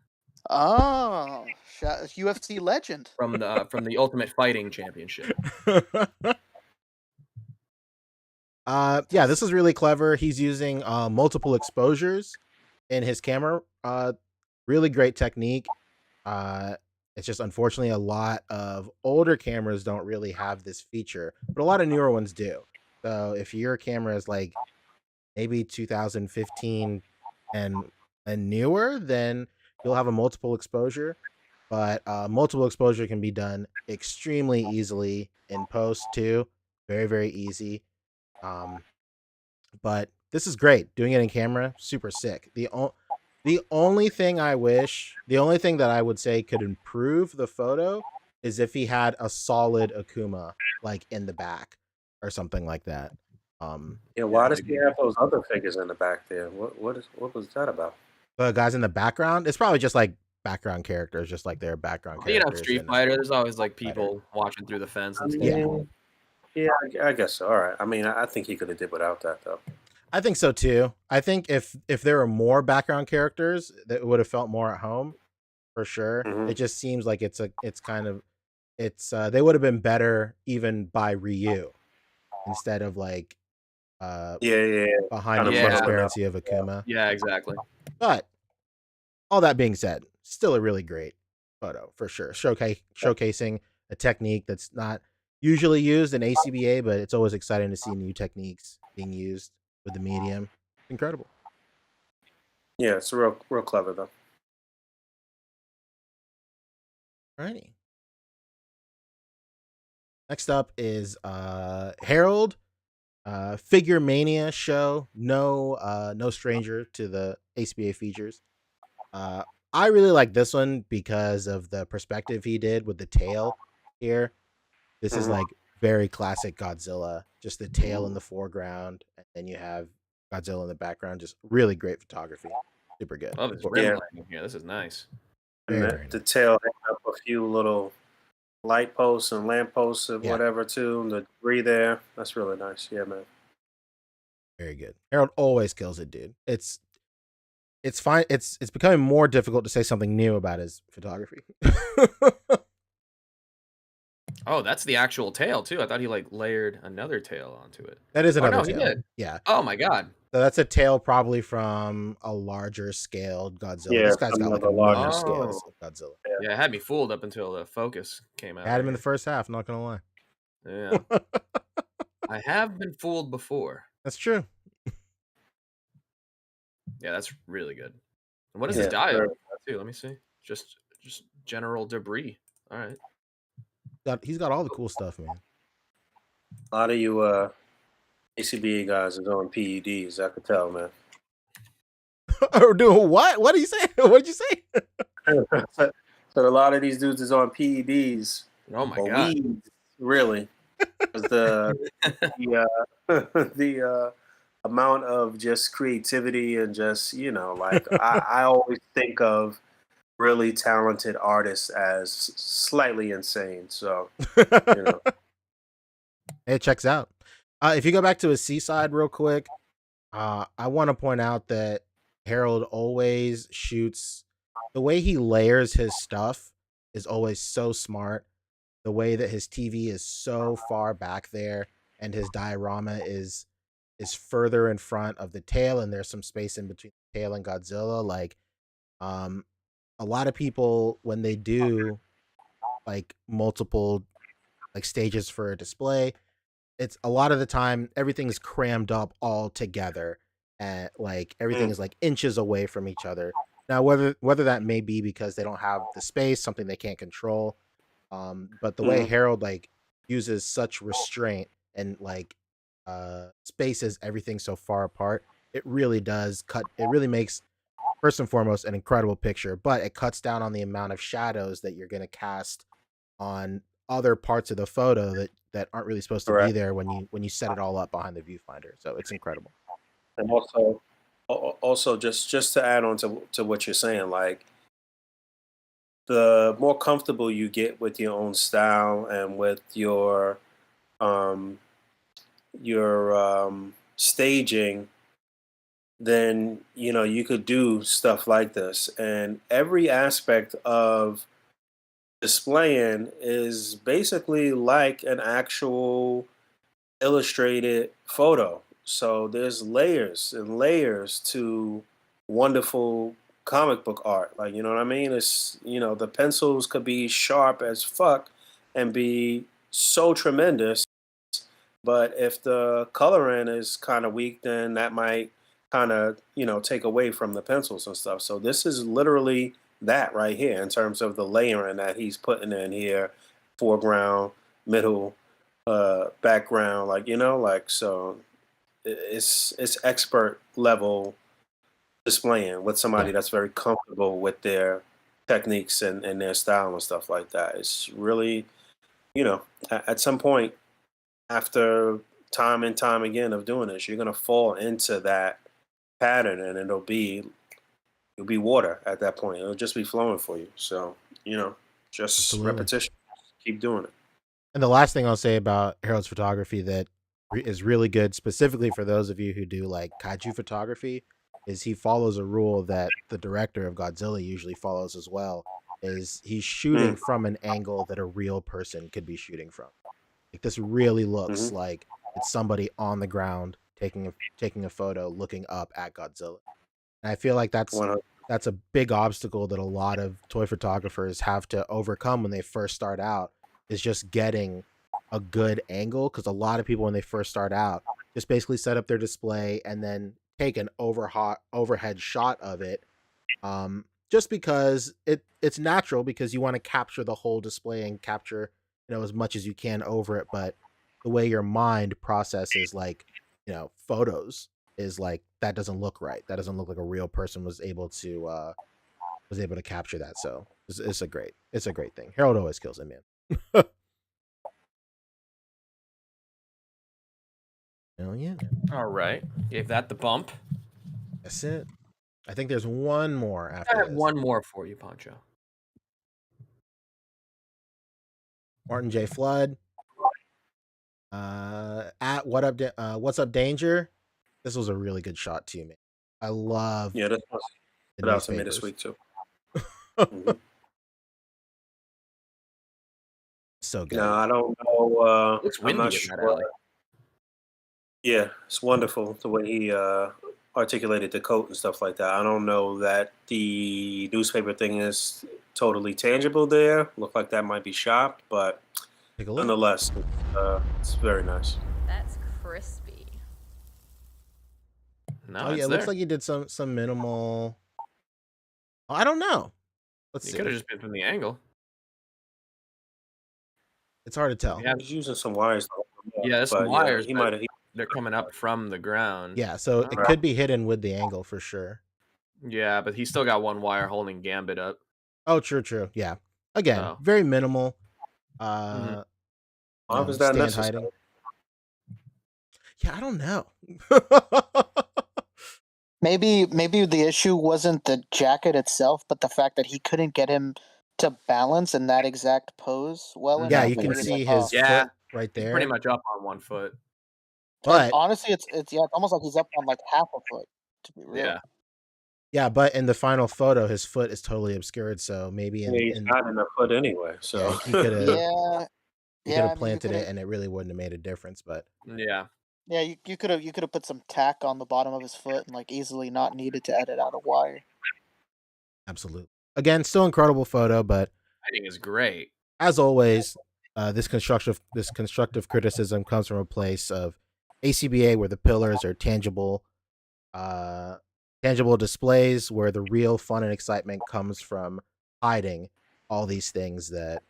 Oh, UFC legend. from the Ultimate Fighting Championship. Yeah, this is really clever. He's using multiple exposures in his camera. Really great technique. It's just unfortunately a lot of older cameras don't really have this feature, but a lot of newer ones do. So if your camera is like maybe 2015 and newer, then you'll have a multiple exposure. But multiple exposure can be done extremely easily in post too. Very, very easy. But this is great. Doing it in camera, super sick. The only thing that I would say could improve the photo is if he had a solid Akuma like in the back or something like that. Yeah, why does he have those other figures in the back there? What was that about? The guys in the background, it's probably just like background characters, just like their background characters. Street Fighter, there's always like people watching through the fence and stuff. Yeah, I guess so. All right. I mean, I think he could have did without that though. I think so too. I think if there were more background characters, that would have felt more at home, for sure. It just seems like they would have been better even by Ryu instead of like behind the transparency of Akuma. Yeah, exactly. But all that being said, still a really great photo for sure. Showcasing a technique that's not usually used in A.C.B.A, but it's always exciting to see new techniques being used with the medium. Incredible. Yeah, it's real clever though. Alrighty. Next up is Harold. Figure Mania show. No stranger to the A.C.B.A features. I really like this one because of the perspective he did with the tail here. This is like very classic Godzilla. Just the tail in the foreground, and then you have Godzilla in the background. Just really great photography. Super good. Oh, this rim lighting here. This is nice. And the tail had up a few little light posts and lamp posts and whatever too. The debris there. That's really nice. Yeah, man. Very good. Harold always kills it, dude. It's fine. It's becoming more difficult to say something new about his photography. Oh, that's the actual tail too. I thought he like layered another tail onto it. That is another tail. He did. Yeah. Oh my god. So that's a tail probably from a larger scaled Godzilla. Yeah, this guy's got like a larger scale Godzilla. Yeah, it had me fooled up until the focus came out. I had him in the first half, not gonna lie. Yeah. I have been fooled before. That's true. Yeah, that's really good. And what is his diode too? Let me see. Just general debris. All right. He's got all the cool stuff, man. A lot of you A.C.B.A guys are doing PEDs. I could tell, man. Or doing what? What did you say? What did you say? So a lot of these dudes is on PEDs. Oh my god! Weeds, really? Because the amount of just creativity and just like I always think of really talented artists as slightly insane. So it checks out. If you go back to his Seaside real quick, I want to point out that Harold always shoots. The way he layers his stuff is always so smart. The way that his TV is so far back there and his diorama is further in front of the tail, and there's some space in between the tail and Godzilla. Like, a lot of people, when they do like multiple like stages for a display, it's a lot of the time everything is crammed up all together, and like everything is like inches away from each other. Now, whether that may be because they don't have the space, something they can't control, but the way Harold like uses such restraint and like spaces everything so far apart, it really does cut. It really makes, first and foremost, an incredible picture, but it cuts down on the amount of shadows that you're going to cast on other parts of the photo that aren't really supposed to be there when you set it all up behind the viewfinder. So it's incredible. And also just to add on to what you're saying, like the more comfortable you get with your own style and with your um, your staging, then you could do stuff like this. And every aspect of displaying is basically like an actual illustrated photo. So there's layers and layers to wonderful comic book art. Like, you know what I mean? It's, the pencils could be sharp as fuck and be so tremendous. But if the coloring is kind of weak, then that might kind of, take away from the pencils and stuff. So this is literally that right here in terms of the layering that he's putting in here, foreground, middle, background, like, like, so it's expert level displaying with somebody that's very comfortable with their techniques and their style and stuff like that. It's really, at some point after time and time again of doing this, you're gonna fall into that pattern, and it'll be water at that point. It'll just be flowing for you. So just Absolutely. repetition. Keep doing it. And the last thing I'll say about Harold's photography that is really good, specifically for those of you who do like kaiju photography, is he follows a rule that the director of Godzilla usually follows as well. Is he's shooting Mm. from an angle that a real person could be shooting from. Like this really looks Hmm. like it's somebody on the ground taking a photo looking up at Godzilla. And I feel like that's a big obstacle that a lot of toy photographers have to overcome when they first start out, is just getting a good angle, because a lot of people when they first start out just basically set up their display and then take an overhead shot of it, just because it's natural, because you want to capture the whole display and capture as much as you can over it. But the way your mind processes like photos is like, that doesn't look right, that doesn't look like a real person was able to capture that. So it's a great thing. Harold always kills it, man. Hell yeah. All right. Gave that the bump. That's it. I think there's one more I after have this. one more for you, Poncho. Martin J. Flood. At What's Up Danger. This was a really good shot too, man. I love That's the stood out to me this newspapers. week too. Mhm. So good. No, I don't know. It's I'm not windy in that sure. alley. Yeah, it's wonderful the way he articulated the coat and stuff like that. I don't know that the newspaper thing is totally tangible there. Look like that might be shopped, but Take a look. nonetheless, it's very nice. That's crispy. No, Oh yeah, it's it looks there. like he did some minimal. Oh, I don't know. Let's You see. could have just been from the angle. It's hard to tell. Yeah, He's using some wires, yeah, there's some but yeah, wires, he but might have. they're coming up from the ground. Yeah, so it could be hidden with the angle for sure. Yeah, but he's still got one wire holding Gambit up. Oh, true. Yeah. Again, So. very minimal. Mhm. Why was that Stand necessary? hiding. Yeah, I don't know. Maybe the issue wasn't the jacket itself, but the fact that he couldn't get him to balance in that exact pose well enough. Yeah, you and can he was see like, his Yeah, foot right he's pretty there. much up on one foot. And But honestly, it's almost like he's up on like half a foot. To be real. Yeah. yeah, but in the final photo, his foot is totally obscured. So maybe Yeah, he's in not in the foot anyway. So he could have Yeah, he yeah. could I have mean, planted it, and it really wouldn't have made a difference. But Yeah. yeah, you could have put some tack on the bottom of his foot and like easily not needed to edit out a wire. absolutely, again, still incredible photo. But Lighting is great. as always, this constructive criticism comes from a place of A.C.B.A, where the pillars are tangible displays, where the real fun and excitement comes from hiding all these things that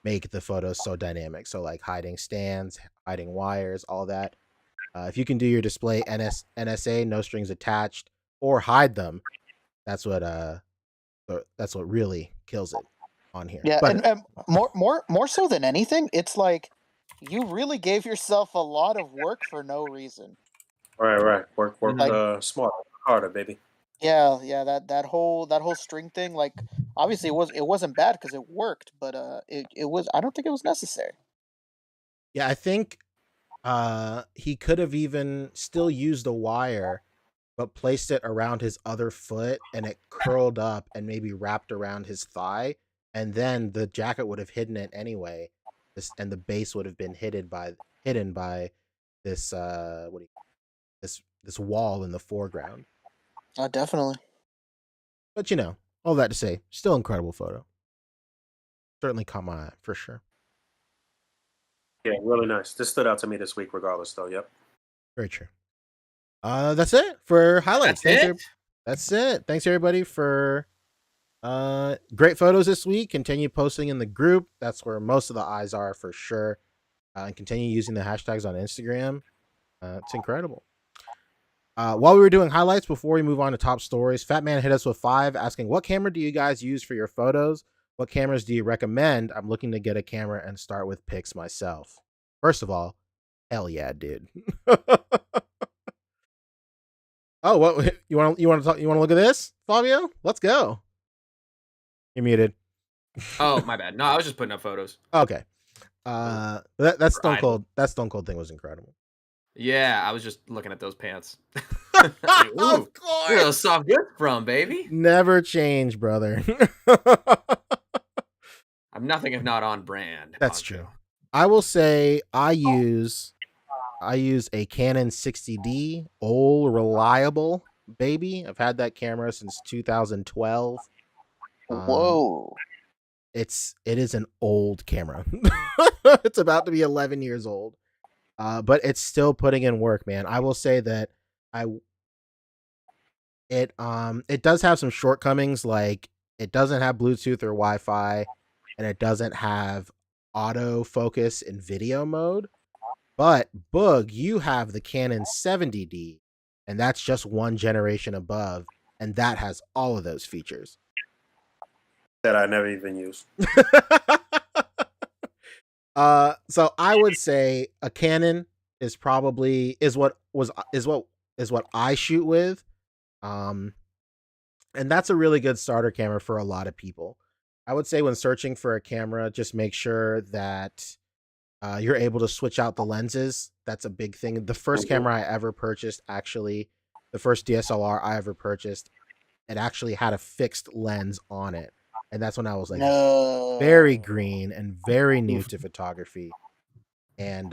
make the photos so dynamic. So like hiding stands, hiding wires, all that. If you can do your display NSA, no strings attached, or hide them, that's what really kills it on here. Yeah, But and more so than anything, it's like you really gave yourself a lot of work for no reason. right. Work Mhm. smart, harder, baby. Yeah, that whole string thing, like obviously it wasn't bad because it worked, but it was, I don't think it was necessary. Yeah, I think he could have even still used a wire, but placed it around his other foot and it curled up and maybe wrapped around his thigh, and then the jacket would have hidden it anyway. And the base would have been hidden by this this wall in the foreground. Definitely. But all that to say, still incredible photo. Certainly caught my eye for sure. Yeah, really nice. This stood out to me this week, regardless, though. Yep. Very true. That's it for highlights. That's it? That's it. Thanks everybody for great photos this week. Continue posting in the group. That's where most of the eyes are for sure. And continue using the hashtags on Instagram. It's incredible. While we were doing highlights, before we move on to top stories, Fat Man hit us with 5 asking, what camera do you guys use for your photos? What cameras do you recommend? I'm looking to get a camera and start with pics myself. First of all, hell yeah, dude. Oh, what you want to talk? You want to look at this, Fabio? Let's go. You're muted. Oh, my bad. No, I was just putting up photos. Okay. That Stone Cold. That Stone Cold thing was incredible. Yeah, I was just looking at those pants. Of course. Where those soft goods from, baby? Never change, brother. I'm nothing if not on brand. That's true. I will say I use a Canon 60D, old reliable baby. I've had that camera since 2012. Whoa. It is an old camera. It's about to be 11 years old. But it's still putting in work, man. I will say that it does have some shortcomings, like it doesn't have Bluetooth or Wi-Fi, and it doesn't have autofocus in video mode. But Boog, you have the Canon 70D, and that's just one generation above, and that has all of those features that I never even used. So I would say a Canon is what I shoot with. And that's a really good starter camera for a lot of people. I would say when searching for a camera, just make sure that you're able to switch out the lenses. That's a big thing. The first camera I ever purchased, actually, the first DSLR I ever purchased, it actually had a fixed lens on it. And that's when I was like very green and very new to photography. And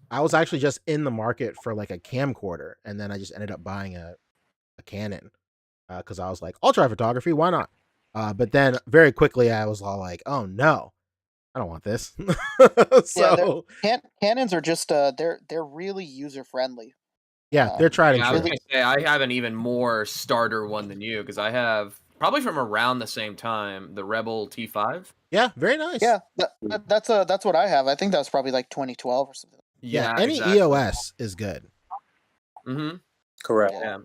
I was actually just in the market for like a camcorder. And then I just ended up buying a Canon because I was like, ultra photography, why not? But then very quickly I was all like, oh no, I don't want this. So yeah, Canons are just they're really user friendly. Yeah, they're tried and true. I was gonna say I have an even more starter one than you because I have probably from around the same time the Rebel T5. Yeah, very nice. Yeah, that's what I have. I think that was probably like 2012 or something. Yeah, any exactly. EOS is good. Mm-hmm. Correct. Yeah.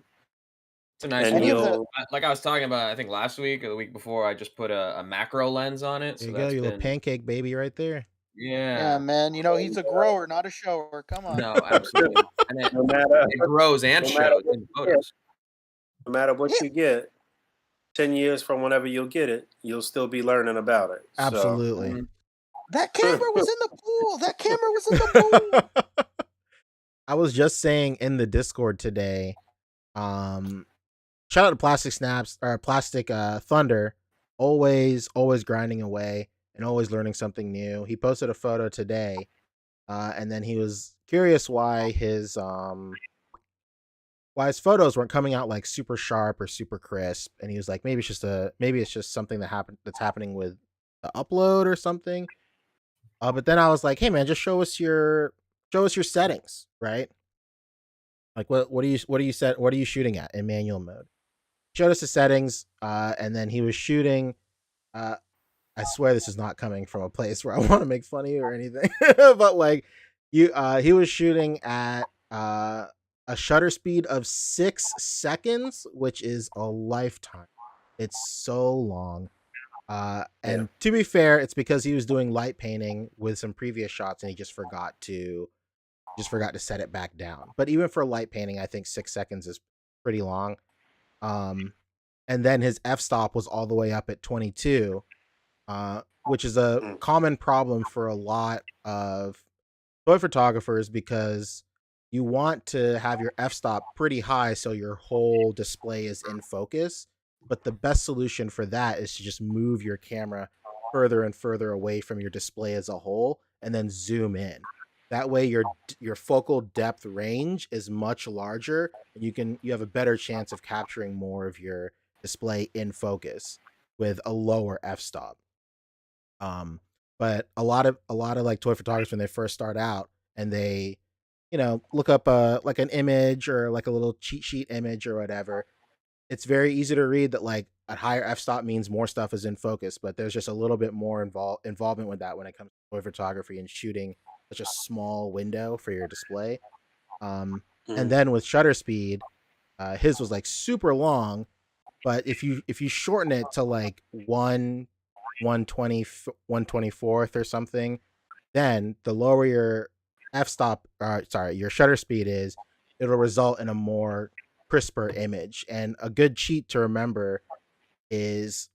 It's a nice one. Like I was talking about, I think last week or the week before, I just put a macro lens on it. There you go, your little pancake baby right there. Yeah. Yeah, man. He's a grower, not a shower. Come on. No, absolutely. And it grows and shows in photos. No matter what you get, 10 years from whenever you'll get it, you'll still be learning about it. Absolutely. So. That camera was in the pool. That camera was in the pool. I was just saying in the Discord today, shout out to Plastic Snaps or Plastic Thunder, always grinding away and always learning something new. He posted a photo today, and then he was curious why his photos weren't coming out like super sharp or super crisp, and he was like, maybe it's just something that's happening with the upload or something. But then I was like, hey man, just show us your settings, right? Like what are you shooting at in manual mode? Showed us the settings, and then he was shooting. I swear this is not coming from a place where I want to make fun of you or anything, but like he was shooting at a shutter speed of 6 seconds, which is a lifetime. It's so long. And to be fair, it's because he was doing light painting with some previous shots and he just forgot to set it back down. But even for light painting, I think 6 seconds is pretty long. And then his f-stop was all the way up at 22, which is a common problem for a lot of toy photographers because you want to have your f-stop pretty high so your whole display is in focus. But the best solution for that is to just move your camera further and further away from your display as a whole and then zoom in. That way your focal depth range is much larger and you have a better chance of capturing more of your display in focus with a lower f-stop. But a lot of like toy photographers when they first start out and they, look up like an image or like a little cheat sheet image or whatever, it's very easy to read that like a higher f-stop means more stuff is in focus, but there's just a little bit more involvement with that when it comes to toy photography and shooting such a small window for your display. And then with shutter speed, his was like super long, but if you shorten it to like 1/24th or something, then the lower your your shutter speed is, it'll result in a more crisper image. And a good cheat to remember is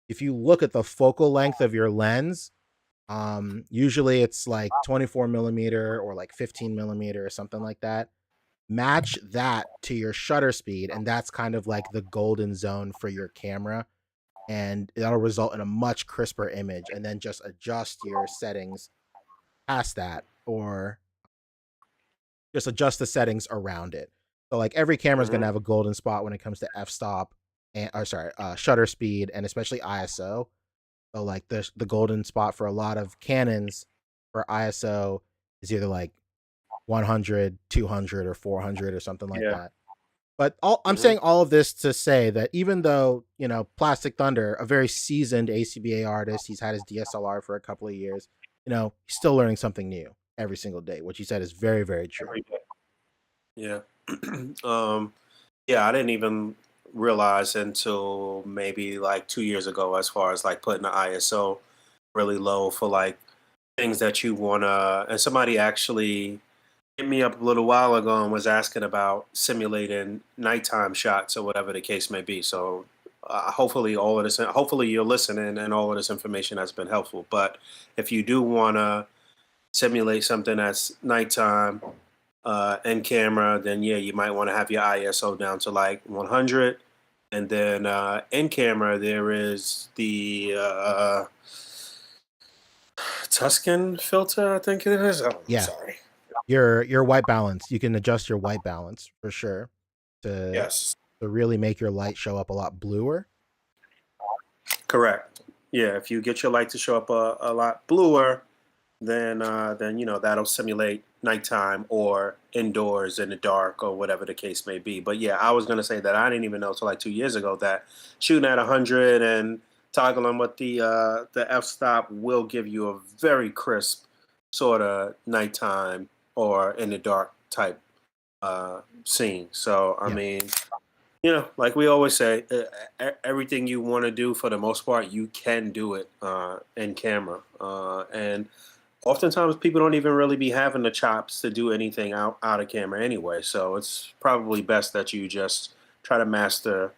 if you look at the focal length of your lens, usually it's like 24 millimeter or like 15 millimeter or something like that. Match that to your shutter speed, and that's kind of like the golden zone for your camera, and that'll result in a much crisper image. And then just adjust your settings past that, or just adjust the settings around it. So like every camera is going to have a golden spot when it comes to f-stop and shutter speed, and especially ISO. So like the golden spot for a lot of Canons for ISO is either like 100, 200, or 400 or something like that. But I'm saying all of this to say that even though, Plastic Thunder, a very seasoned A.C.B.A artist, he's had his DSLR for a couple of years, he's still learning something new every single day, which he said is very, very true. Yeah. Yeah, I didn't even realize until maybe like 2 years ago, as far as like putting the ISO really low for like things that you want to, and somebody actually hit me up a little while ago and was asking about simulating nighttime shots or whatever the case may be. So hopefully you're listening and all of this information has been helpful. But if you do want to simulate something that's nighttime in camera, then yeah, you might want to have your ISO down to like 100. And then in camera, there is the Tuscan filter, I think it is. Oh, Yeah. sorry. Your white balance. You can adjust your white balance for sure to really make your light show up a lot bluer. Correct. Yeah, if you get your light to show up a lot bluer, then that'll simulate nighttime or indoors in the dark or whatever the case may be. But yeah, I was gonna say that I didn't even know till like 2 years ago that shooting at 100 and toggling with the f-stop will give you a very crisp sort of nighttime or in the dark type scene. So I mean, like we always say, everything you want to do for the most part, you can do it in camera. And oftentimes people don't even really be having the chops to do anything out of camera anyway. So it's probably best that you just try to master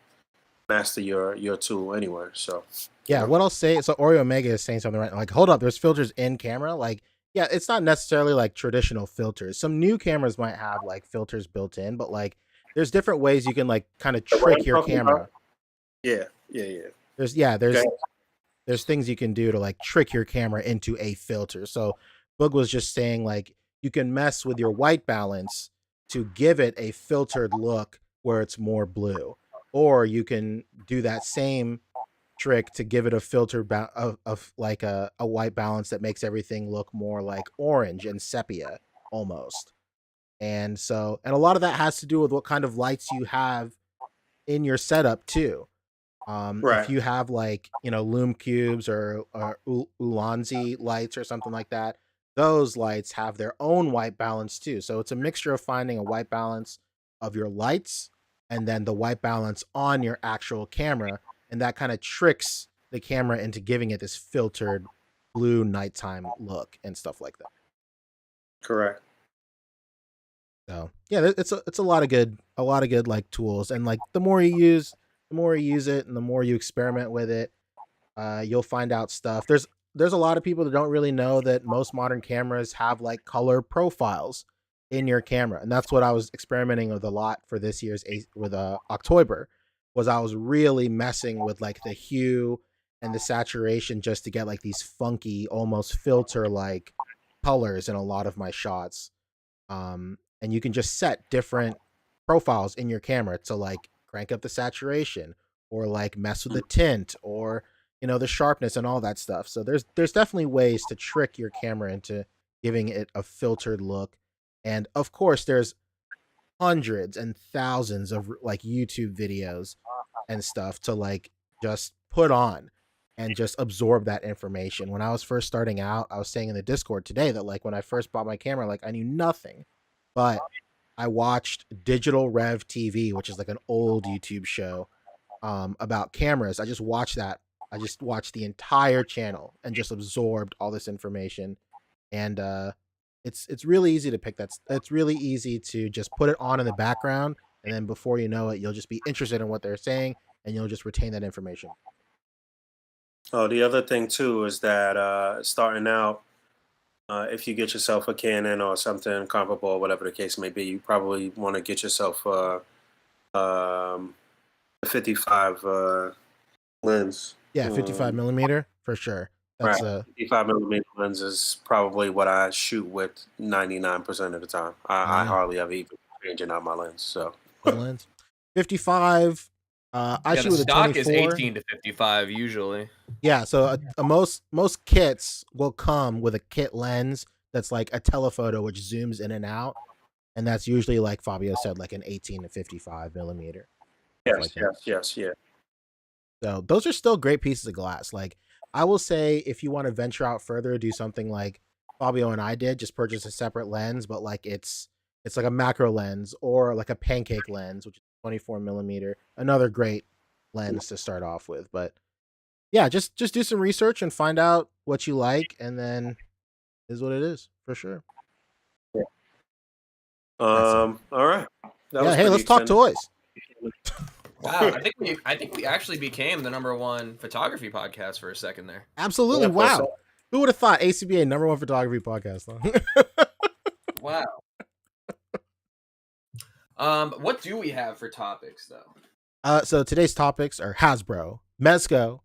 your tool anyway. So yeah, what I'll say, so Oreo Omega is saying something right. Like, hold up, there's filters in camera. Like, yeah, it's not necessarily like traditional filters. Some new cameras might have like filters built in, but like there's different ways you can like kind of trick your camera. Yeah. There's things you can do to like trick your camera into a filter. So Boog was just saying like you can mess with your white balance to give it a filtered look where it's more blue, or you can do that same trick to give it a filter of like a white balance that makes everything look more like orange and sepia almost. And a lot of that has to do with what kind of lights you have in your setup too. If you have like, Lume Cubes or Ulanzi lights or something like that, those lights have their own white balance too. So it's a mixture of finding a white balance of your lights and then the white balance on your actual camera. And that kind of tricks the camera into giving it this filtered blue nighttime look and stuff like that. Correct. So yeah, it's a lot of good like tools. And like the more you use it and the more you experiment with it, you'll find out stuff. There's there's a lot of people that don't really know that most modern cameras have like color profiles in your camera, and that's what I was experimenting with a lot for this year's with October. Was I was really messing with like the hue and the saturation just to get like these funky, almost filter like colors in a lot of my shots. And you can just set different profiles in your camera to like crank up the saturation or like mess with the tint or the sharpness and all that stuff. So there's definitely ways to trick your camera into giving it a filtered look. And of course there's hundreds and thousands of like YouTube videos and stuff to like just put on and just absorb that information. When I was first starting out, I was saying in the Discord today that like when I first bought my camera, like I knew nothing, but I watched Digital Rev TV, which is like an old YouTube show about cameras. I just watched that. I just watched the entire channel and just absorbed all this information. And it's really easy to pick that. It's really easy to just put it on in the background, and then before you know it, you'll just be interested in what they're saying, and you'll just retain that information. Oh, the other thing too is that starting out, if you get yourself a Canon or something comparable, or whatever the case may be, you probably want to get yourself a 55 lens. Yeah, 55 millimeter for sure. That's right. 55 millimeter lens is probably what I shoot with 99% of the time. I hardly ever even changing out my lens. So lens 55. I shoot with a 24. Is 18 to 55 usually. Yeah, so most kits will come with a kit lens that's like a telephoto which zooms in and out, and that's usually like Fabio said, like an 18 to 55 millimeter. Yes. So those are still great pieces of glass. Like I will say, if you want to venture out further, do something like Fabio and I did, just purchase a separate lens, but like it's like a macro lens or like a pancake lens, which is 24 millimeter, another great lens to start off with. But yeah, just do some research and find out what you like, and then is what it is for sure. Yeah. All right. Hey, let's talk toys. Wow, I think we actually became the #1 photography podcast for a second there. Absolutely. Wow. Who would have thought A.C.B.A. #1 photography podcast? Huh? Wow. What do we have for topics though? So today's topics are Hasbro, Mezco,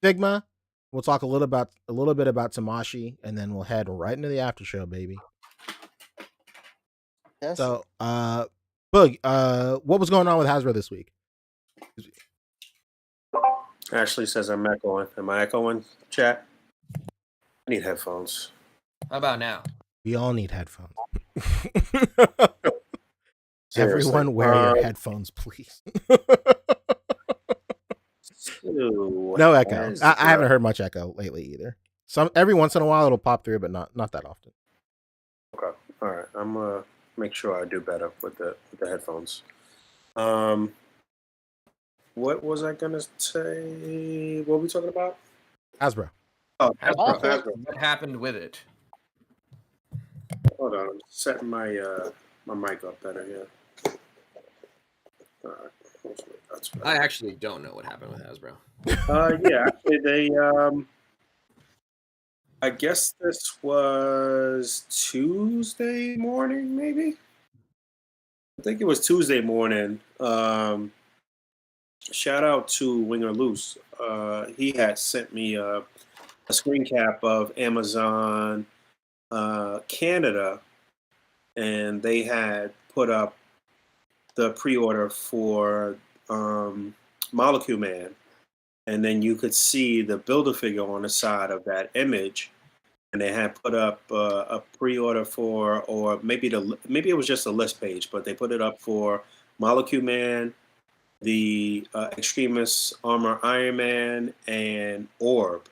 Figma. We'll talk a little bit about Tamashii, and then we'll head right into the after show, baby. Yes. So, Boog, what was going on with Hasbro this week? Ashley says I'm echoing. Am I echoing, chat? I need headphones. How about now? We all need headphones. Everyone wear your headphones, please. No echo. I haven't heard much echo lately either. Every once in a while it'll pop through, but not that often. Okay. All right. I'm gonna make sure I do better with the headphones. What was I gonna say? What were we talking about? Hasbro. Oh, Hasbro. What happened with it? Hold on, I'm setting my my mic up better here. All right. I actually don't know what happened with Hasbro. Yeah, actually they I guess this was Tuesday morning, maybe. I think it was Tuesday morning. Shout out to Winger Loose. He had sent me a screen cap of Amazon Canada, and they had put up the pre-order for Molecule Man, and then you could see the Build-A-Figure on the side of that image, and they had put up a pre-order for, or maybe it was just a list page, but they put it up for Molecule Man, the Extremis Armor Iron Man, and Orb.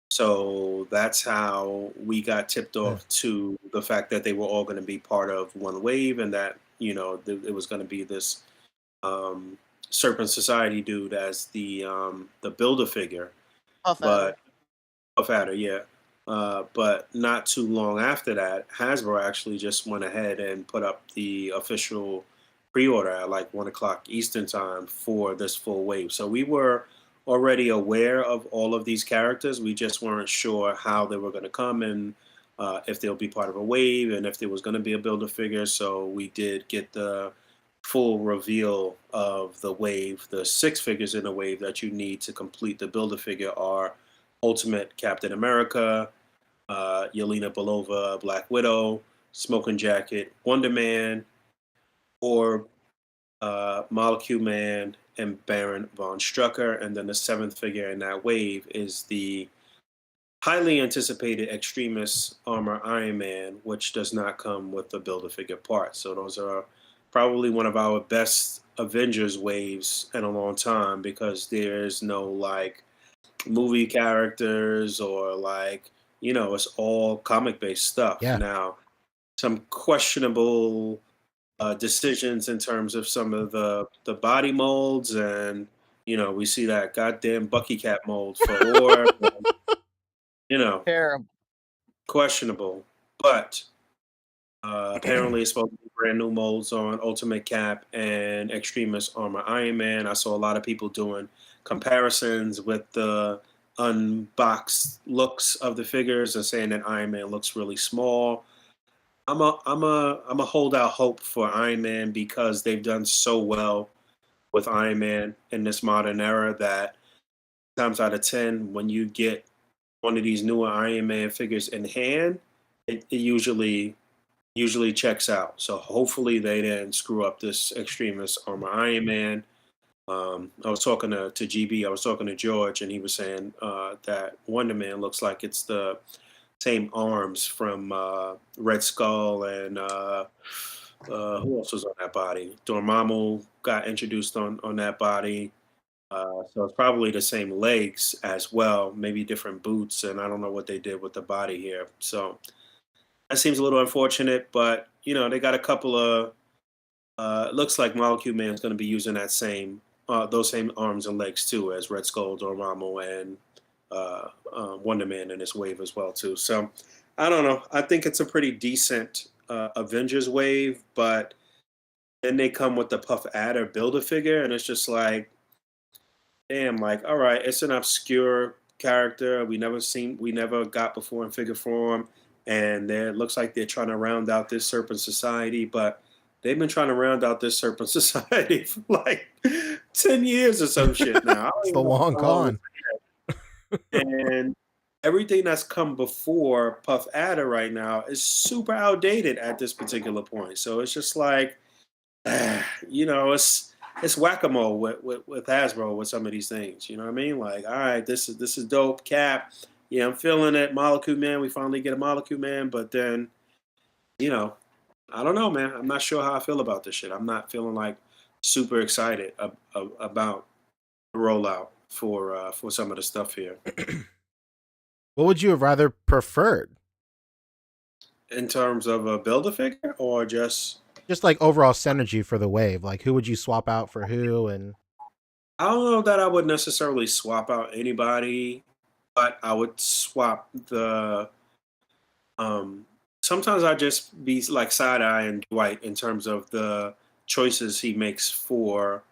So that's how we got tipped off to the fact that they were all going to be part of one wave, and that it was going to be this Serpent Society dude as the Build-A-Figure, but Adder, yeah. But not too long after that, Hasbro actually just went ahead and put up the official pre-order at like 1:00 Eastern time for this full wave. So we were already aware of all of these characters. We just weren't sure how they were going to come and if they'll be part of a wave and if there was going to be a Build-A-Figure. So we did get the full reveal of the wave. The 6 figures in the wave that you need to complete the Build-A-Figure are Ultimate Captain America, Yelena Belova, Black Widow, Smoking Jacket, Wonder Man, or Molecule Man, and Baron von Strucker. And then the 7th figure in that wave is the highly anticipated Extremis Armor Iron Man, which does not come with the Build-A-Figure part. So those are probably one of our best Avengers waves in a long time because there's no like movie characters or like, it's all comic based stuff. Yeah. Now, some questionable decisions in terms of some of the body molds, and we see that goddamn Bucky Cat mold for War. Terrible. Questionable, but apparently it's supposed to be brand new molds on Ultimate Cap and Extremis Armor Iron Man. I saw a lot of people doing comparisons with the unboxed looks of the figures and saying that Iron Man looks really small. I'm a hold out hope for Iron Man because they've done so well with Iron Man in this modern era that times out of 10, when you get one of these newer Iron Man figures in hand, it usually checks out. So hopefully they didn't screw up this Extremis Armor Iron Man. I was talking to GB, I was talking to George, and he was saying that Wonder Man looks like it's the same arms from Red Skull and who else was on that body? Dormammu got introduced on that body. So it's probably the same legs as well, maybe different boots, and I don't know what they did with the body here. So that seems a little unfortunate, but they got a couple of. It looks like Molecule Man is going to be using those same arms and legs too as Red Skull, Dormammu, and Wonder Man in this wave as well too. So I don't know. I think it's a pretty decent Avengers wave, but then they come with the Puff Adder Build-A-Figure, and it's just like, damn, like, all right, it's an obscure character we never got before in figure form, and it looks like they're trying to round out this Serpent Society, but they've been trying to round out this Serpent Society for like 10 years or some shit now. It's the long con. And everything that's come before Puff Adder right now is super outdated at this particular point. So it's just like, it's whack-a-mole with Hasbro with some of these things. You know what I mean? Like, all right, this is dope. Cap, yeah, I'm feeling it. Molecule Man, we finally get a Molecule Man, but then, I don't know, man. I'm not sure how I feel about this shit. I'm not feeling like super excited about the rollout for some of the stuff here. What would you have rather preferred? In terms of a Build-A-Figure or just like overall synergy for the wave? Like, who would you swap out for who? And I don't know that I would necessarily swap out anybody, but I would swap the. Sometimes I just be like side-eyeing Dwight in terms of the choices he makes for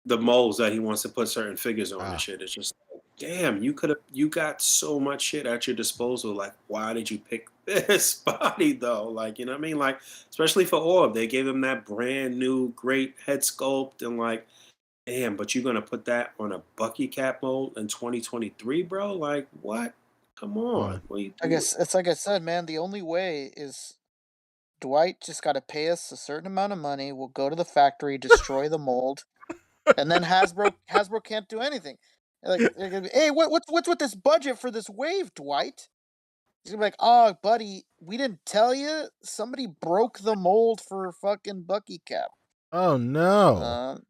the molds that he wants to put certain figures on and shit. It's just like, damn, you got so much shit at your disposal. Like, why did you pick this body though? Like, you know what I mean? Like, especially for Orb, they gave him that brand new great head sculpt and like, damn, but you're gonna put that on a Bucky Cap mold in 2023, bro? Like, what? Come on. What are you I doing? guess it's like I said, man. The only way is Dwight just got to pay us a certain amount of money. We'll go to the factory, destroy the mold, and then Hasbro can't do anything. Like, they're gonna be, hey, what's with this budget for this wave, Dwight? He's gonna be like, oh, buddy, we didn't tell you. Somebody broke the mold for fucking Bucky Cap. Oh no!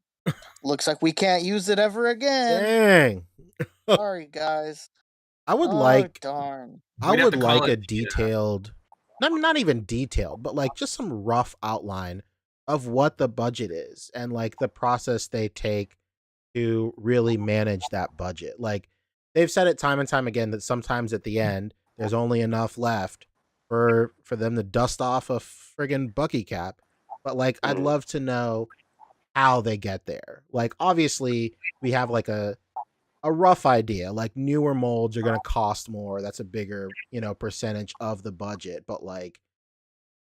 Looks like we can't use it ever again. Dang. Sorry, guys. I would like. Darn. I We'd have would to call like a it, detailed, not even detailed, but like just some rough outline of what the budget is and like the process they take to really manage that budget. Like, they've said it time and time again that sometimes at the end there's only enough left for them to dust off a friggin' Bucky Cap. But like, I'd love to know how they get there. Like, obviously, we have like a rough idea. Like, newer molds are going to cost more. That's a bigger, percentage of the budget. But like,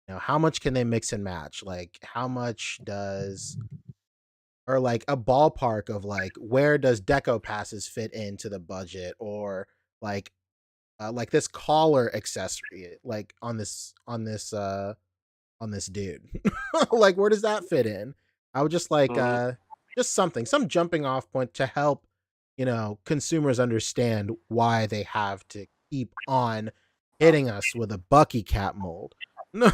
how much can they mix and match? Like, how much does, or like a ballpark of like, where does deco passes fit into the budget, or like this collar accessory, like on this dude, like where does that fit in? I would just like just some jumping off point to help consumers understand why they have to keep on hitting us with a Bucky Cat mold. Yeah,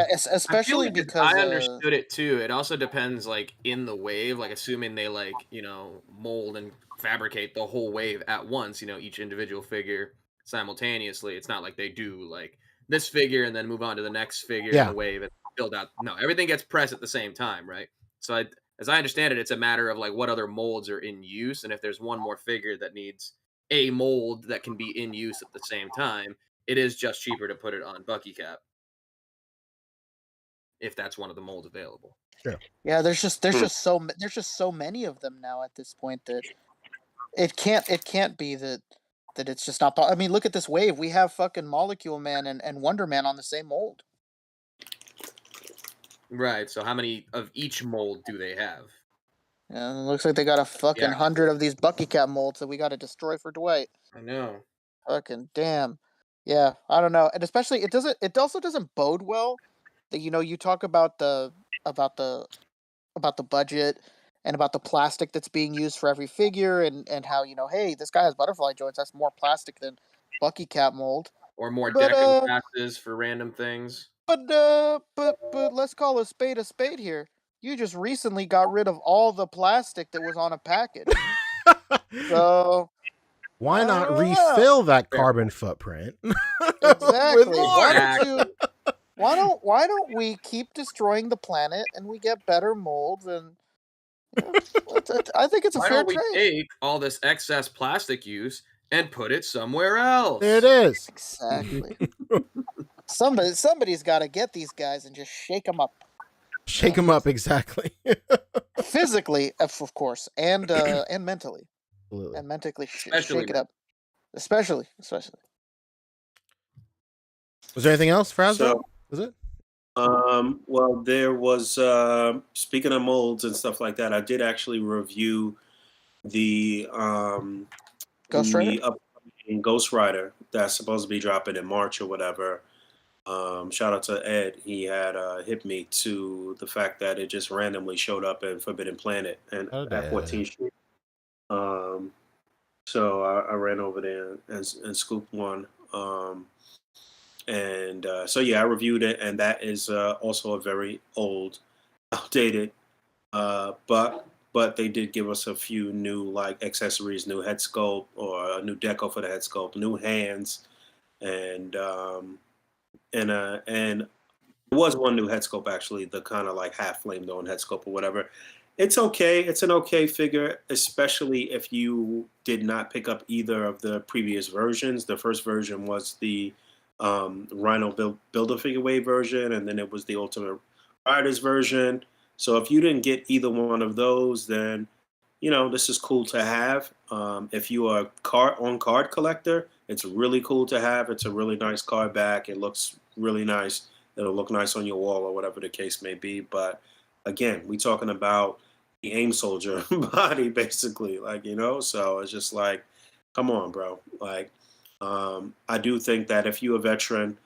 I feel especially like because I understood it too. It also depends, like in the wave, like assuming they mold and fabricate the whole wave at once. Each individual figure simultaneously. It's not like they do like this figure and then move on to the next figure in Yeah, the wave and build out. No, everything gets pressed at the same time, right? So as I understand it, it's a matter of like what other molds are in use, and if there's one more figure that needs a mold that can be in use at the same time, it is just cheaper to put it on Bucky Cap if that's one of the molds available. true. yeah, there's just so many of them now at this point that it can't be that it's just not. I mean, look at this wave. We have fucking Molecule Man and Wonder Man on the same mold. Right. So how many of each mold do they have? And it looks like they got a fucking Yeah. 100 of these Bucky Cat molds that we got to destroy for Dwight. I know. Fucking damn. Yeah, I don't know. And especially it also doesn't bode well that you talk about the about the budget and about the plastic that's being used for every figure and how, hey, this guy has butterfly joints, that's more plastic than Bucky Cat mold. Or more But deco passes for random things. but let's call a spade here. You just recently got rid of all the plastic that was on a package. So Why I not don't know. refill that carbon footprint? Exactly. With Why don't we keep destroying the planet and we get better molds and I think it's a Why fair don't we trade. take all this excess plastic use and put it somewhere else? There it is. Exactly. Somebody's got to get these guys and just shake them up. Shake them up, exactly. Physically, of course, and mentally. Absolutely. And mentally Especially shake it up. Especially. Was there anything else for Hasbro? So, Was it? well, there was, speaking of molds and stuff like that, I did actually review the Ghost Rider? upcoming Ghost Rider that's supposed to be dropping in March or whatever. Shout out to Ed. He had hit me to the fact that it just randomly showed up in Forbidden Planet and at 14th Street. So I ran over there and scooped one. So yeah, I reviewed it, and that is also a very old, outdated, but they did give us a few new like accessories, new head sculpt or a new deco for the head sculpt, new hands, and there was one new head sculpt actually, the kind of like half flamed on head sculpt or whatever. It's okay. It's an okay figure, especially if you did not pick up either of the previous versions. The first version was the Rhino Build-A-Figure Wave version, and then it was the Ultimate Riders version. So if you didn't get either one of those, then this is cool to have. If you are a card collector, it's really cool to have. It's a really nice card back. It looks really nice. It'll look nice on your wall or whatever the case may be. But again, we talking about the AIM soldier body, basically, so it's just like, come on, bro. Like, I do think that if you're a veteran,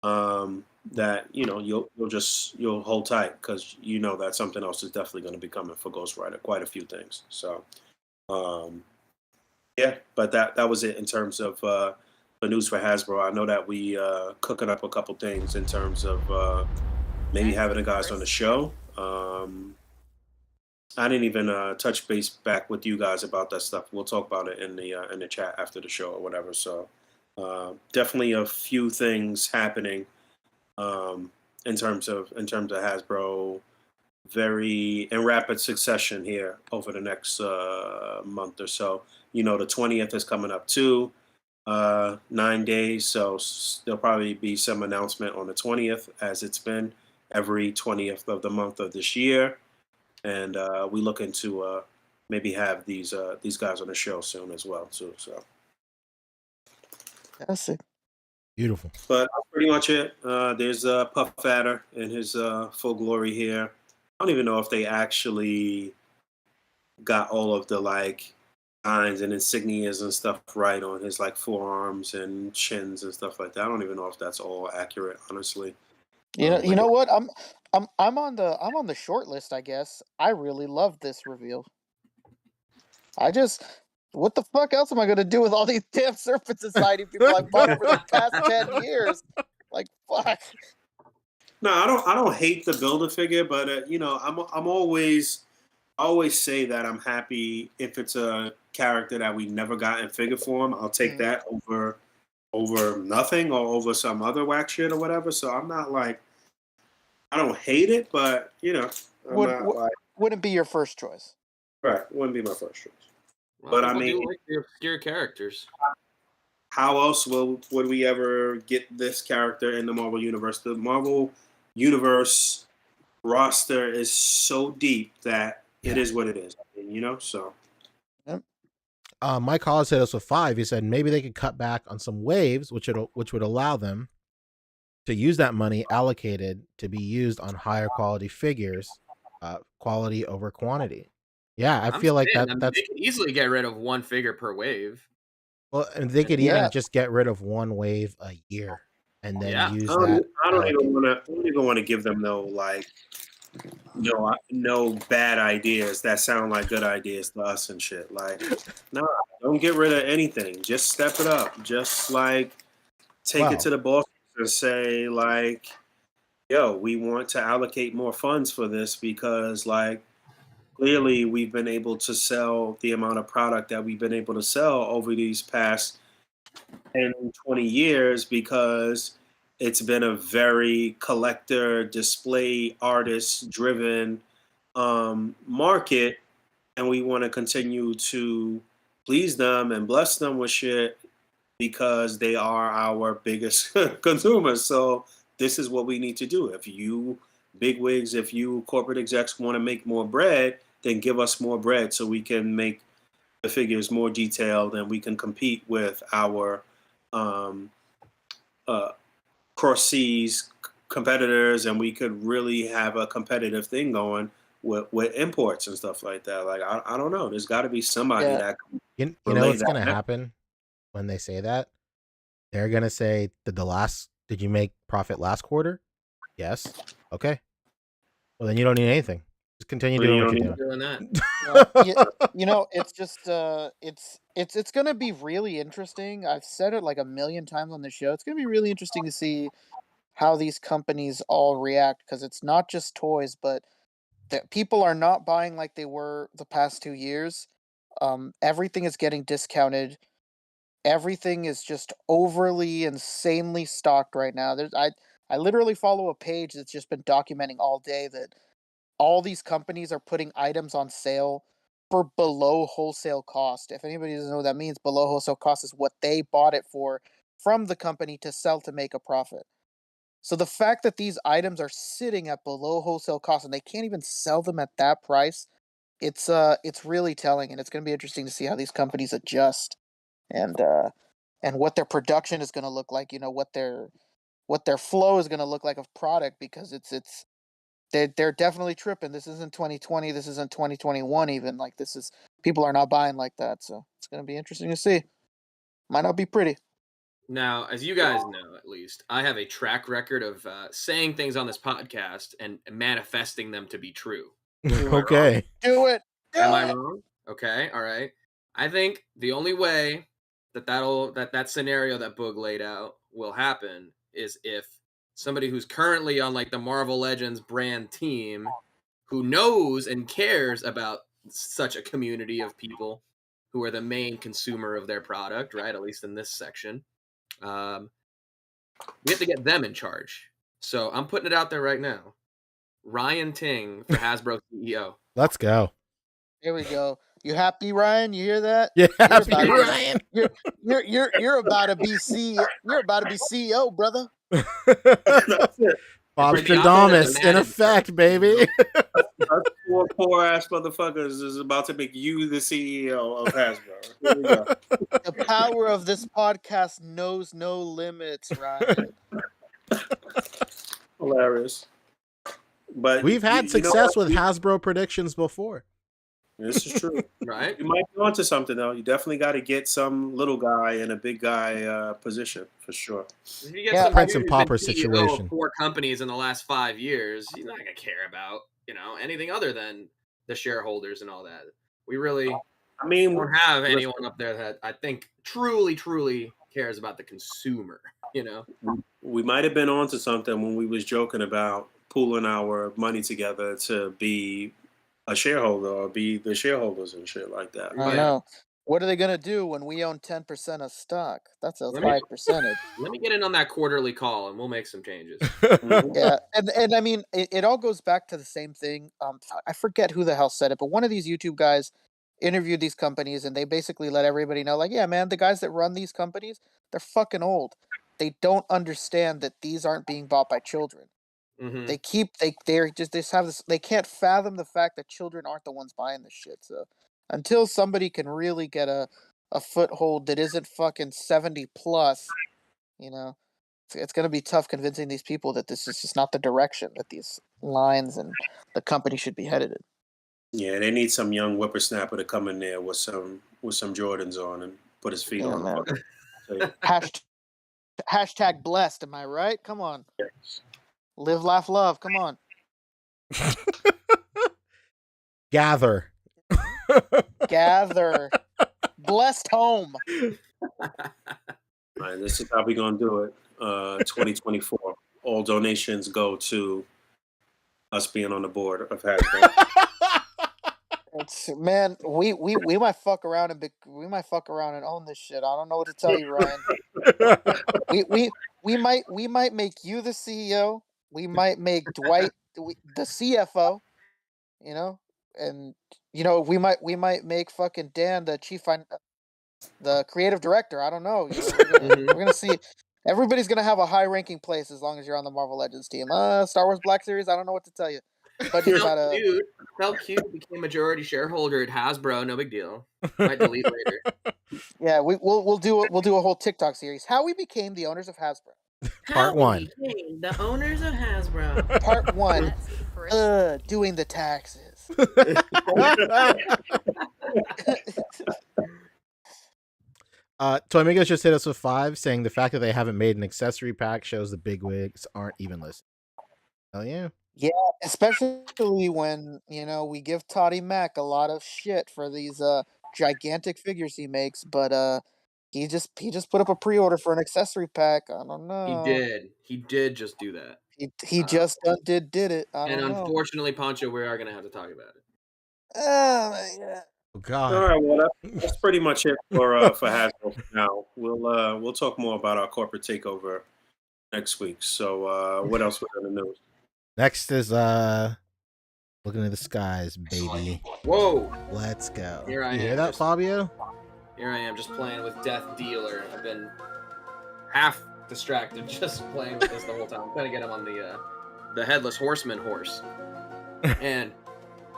that you'll hold tight because that something else is definitely going to be coming for Ghost Rider. Quite a few things. So, yeah, but that was it in terms of the news for Hasbro. I know that we cooking up a couple things in terms of maybe having the guys on the show. I didn't even touch base back with you guys about that stuff. We'll talk about it in the chat after the show or whatever. So definitely a few things happening in terms of Hasbro, very in rapid succession here over the next month or so. The 20th is coming up too. 9 days, so there'll probably be some announcement on the 20th, as it's been every 20th of the month of this year. and we looking to maybe have these guys on the show soon as well too. So. That's it. Beautiful. But that's pretty much it. There's Puff Adder in his full glory here. I don't even know if they actually got all of the like signs and insignias and stuff right on his like forearms and chins and stuff like that. I don't even know if that's all accurate, honestly. You know what? I'm on the short list, I guess. I really love this reveal. What the fuck else am I gonna do with all these damn Serpent Society people I've bought for the past 10 years? Like, fuck. No, I don't hate the Builder figure, but you know, I'm always say that I'm happy if it's a character that we never got in figure form. I'll take that over nothing or over some other whack shit or whatever. So I'm not like, I don't hate it, but you know, Wouldn't be your first choice. Right, wouldn't be my first choice. Well, but I mean, do like the obscure characters. How else would we ever get this character in the Marvel Universe? The Marvel Universe roster is so deep that it is what it is. You know, so. Yep. Mike Hollis hit us with 5. He said maybe they could cut back on some waves, which would allow them to use that money allocated to be used on higher quality figures, quality over quantity. Yeah, I feel like that's. They could easily get rid of one figure per wave. Well, and they could even just get rid of one wave a year and then use that. I don't even want to give them no bad ideas that sound like good ideas to us and shit. Like, no, don't get rid of anything. Just step it up. Just like take it to the boss and say like, yo, we want to allocate more funds for this because like clearly we've been able to sell the amount of product that we've been able to sell over these past 10, 20 years because it's been a very collector, display, artist-driven market, and we want to continue to please them and bless them with shit because they are our biggest consumers. So this is what we need to do. If you bigwigs, if you corporate execs want to make more bread, then give us more bread so we can make the figures more detailed and we can compete with our cross-seas competitors, and we could really have a competitive thing going with imports and stuff like that. Like, I don't know. There's got to be somebody that you know what's going to happen when they say that? They're going to say, did you make profit last quarter? Yes. Okay. Well, then you don't need anything. Just continue doing what you're doing. You know, it's just it's going to be really interesting. I've said it like a million times on the show. It's going to be really interesting to see how these companies all react because it's not just toys, but people are not buying like they were the past 2 years. Everything is getting discounted. Everything is just overly, insanely stocked right now. I literally follow a page that's just been documenting all day that all these companies are putting items on sale for below wholesale cost. If anybody doesn't know what that means, below wholesale cost is what they bought it for from the company to sell to make a profit. So the fact that these items are sitting at below wholesale cost and they can't even sell them at that price, it's really telling, and it's going to be interesting to see how these companies adjust and what their production is going to look like. You know, what their flow is going to look like of product, because they're definitely tripping. This isn't 2020. This isn't 2021 even. Like, people are not buying like that. So it's going to be interesting to see. Might not be pretty. Now, as you guys know, at least, I have a track record of saying things on this podcast and manifesting them to be true. Okay. Do it. Am I wrong? Okay. All right. I think the only way that scenario that Boog laid out will happen is if somebody who's currently on like the Marvel Legends brand team, who knows and cares about such a community of people who are the main consumer of their product, right? At least in this section. We have to get them in charge. So I'm putting it out there right now. Ryan Ting for Hasbro CEO. Let's go. Here we go. You happy, Ryan? You hear that? Yeah, happy, Ryan. You're about to be CEO. You're about to be CEO, brother. Bob Stradamus in effect, baby. Us four poor ass motherfuckers is about to make you the CEO of Hasbro. Here we go. The power of this podcast knows no limits, Ryan. Hilarious. But We've had success with Hasbro predictions before. This is true. Right? You might be onto something though. You definitely got to get some little guy in a big guy position for sure. If you get Yeah, some Prince dude and who's Pauper been CEO situation. of 4 companies in the last 5 years, he's not gonna care about anything other than the shareholders and all that. We really don't have anyone up there that I think truly cares about the consumer. We might have been onto something when we was joking about pooling our money together to be a shareholder or be the shareholders and shit like that. I know. What are they gonna do when we own 10% of stock? That's a 5%. Let me get in on that quarterly call and we'll make some changes. Yeah, and I mean, it all goes back to the same thing. I forget who the hell said it, but one of these YouTube guys interviewed these companies, and they basically let everybody know, like, yeah, man, the guys that run these companies, they're fucking old. They don't understand that these aren't being bought by children. Mhm. They just have this. They can't fathom the fact that children aren't the ones buying this shit. So until somebody can really get a foothold that isn't fucking 70 plus, it's going to be tough convincing these people that this is just not the direction that these lines and the company should be headed in. Yeah, they need some young whippersnapper to come in there with some Jordans on and put his feet on the fucking hashtag blessed. Am I right? Come on. Yes. Live, laugh, love. Come on. Gather. Blessed home. All right, this is how we're going to do it. 2024. All donations go to us being on the board of Hasbro. Man, we might fuck around and own this shit. I don't know what to tell you, Ryan. we might make you the CEO. We might make Dwight the CFO. And we might make fucking Dan the the creative director. I don't know. We're gonna see. Everybody's gonna have a high-ranking place as long as you're on the Marvel Legends team. Star Wars Black Series. I don't know what to tell you. But Felt cute. Became majority shareholder at Hasbro. No big deal. Might delete later. Yeah, we'll do a whole TikTok series. How we became the owners of Hasbro. Part 1. The owners of Hasbro. Part 1. That's doing the taxes. Toy Amigos just hit us with 5, saying the fact that they haven't made an accessory pack shows the bigwigs aren't even listening. Hell yeah. Yeah, especially when, we give Toddy Mac a lot of shit for these gigantic figures he makes, but he just put up a pre-order for an accessory pack. I don't know. He did just do that. He just did it. I don't know. Unfortunately, Poncho, we are going to have to talk about it. Oh my God. Oh God. All right, well that's pretty much it for Hasbro for now. We'll talk more about our corporate takeover next week. So what else was in the news? Next is looking at the skies, baby. Whoa! Let's go. Here I am. You hear that, Fabio? Here I am, just playing with Death Dealer. I've been half distracted just playing with this the whole time. I'm trying to get him on the Headless Horseman horse. And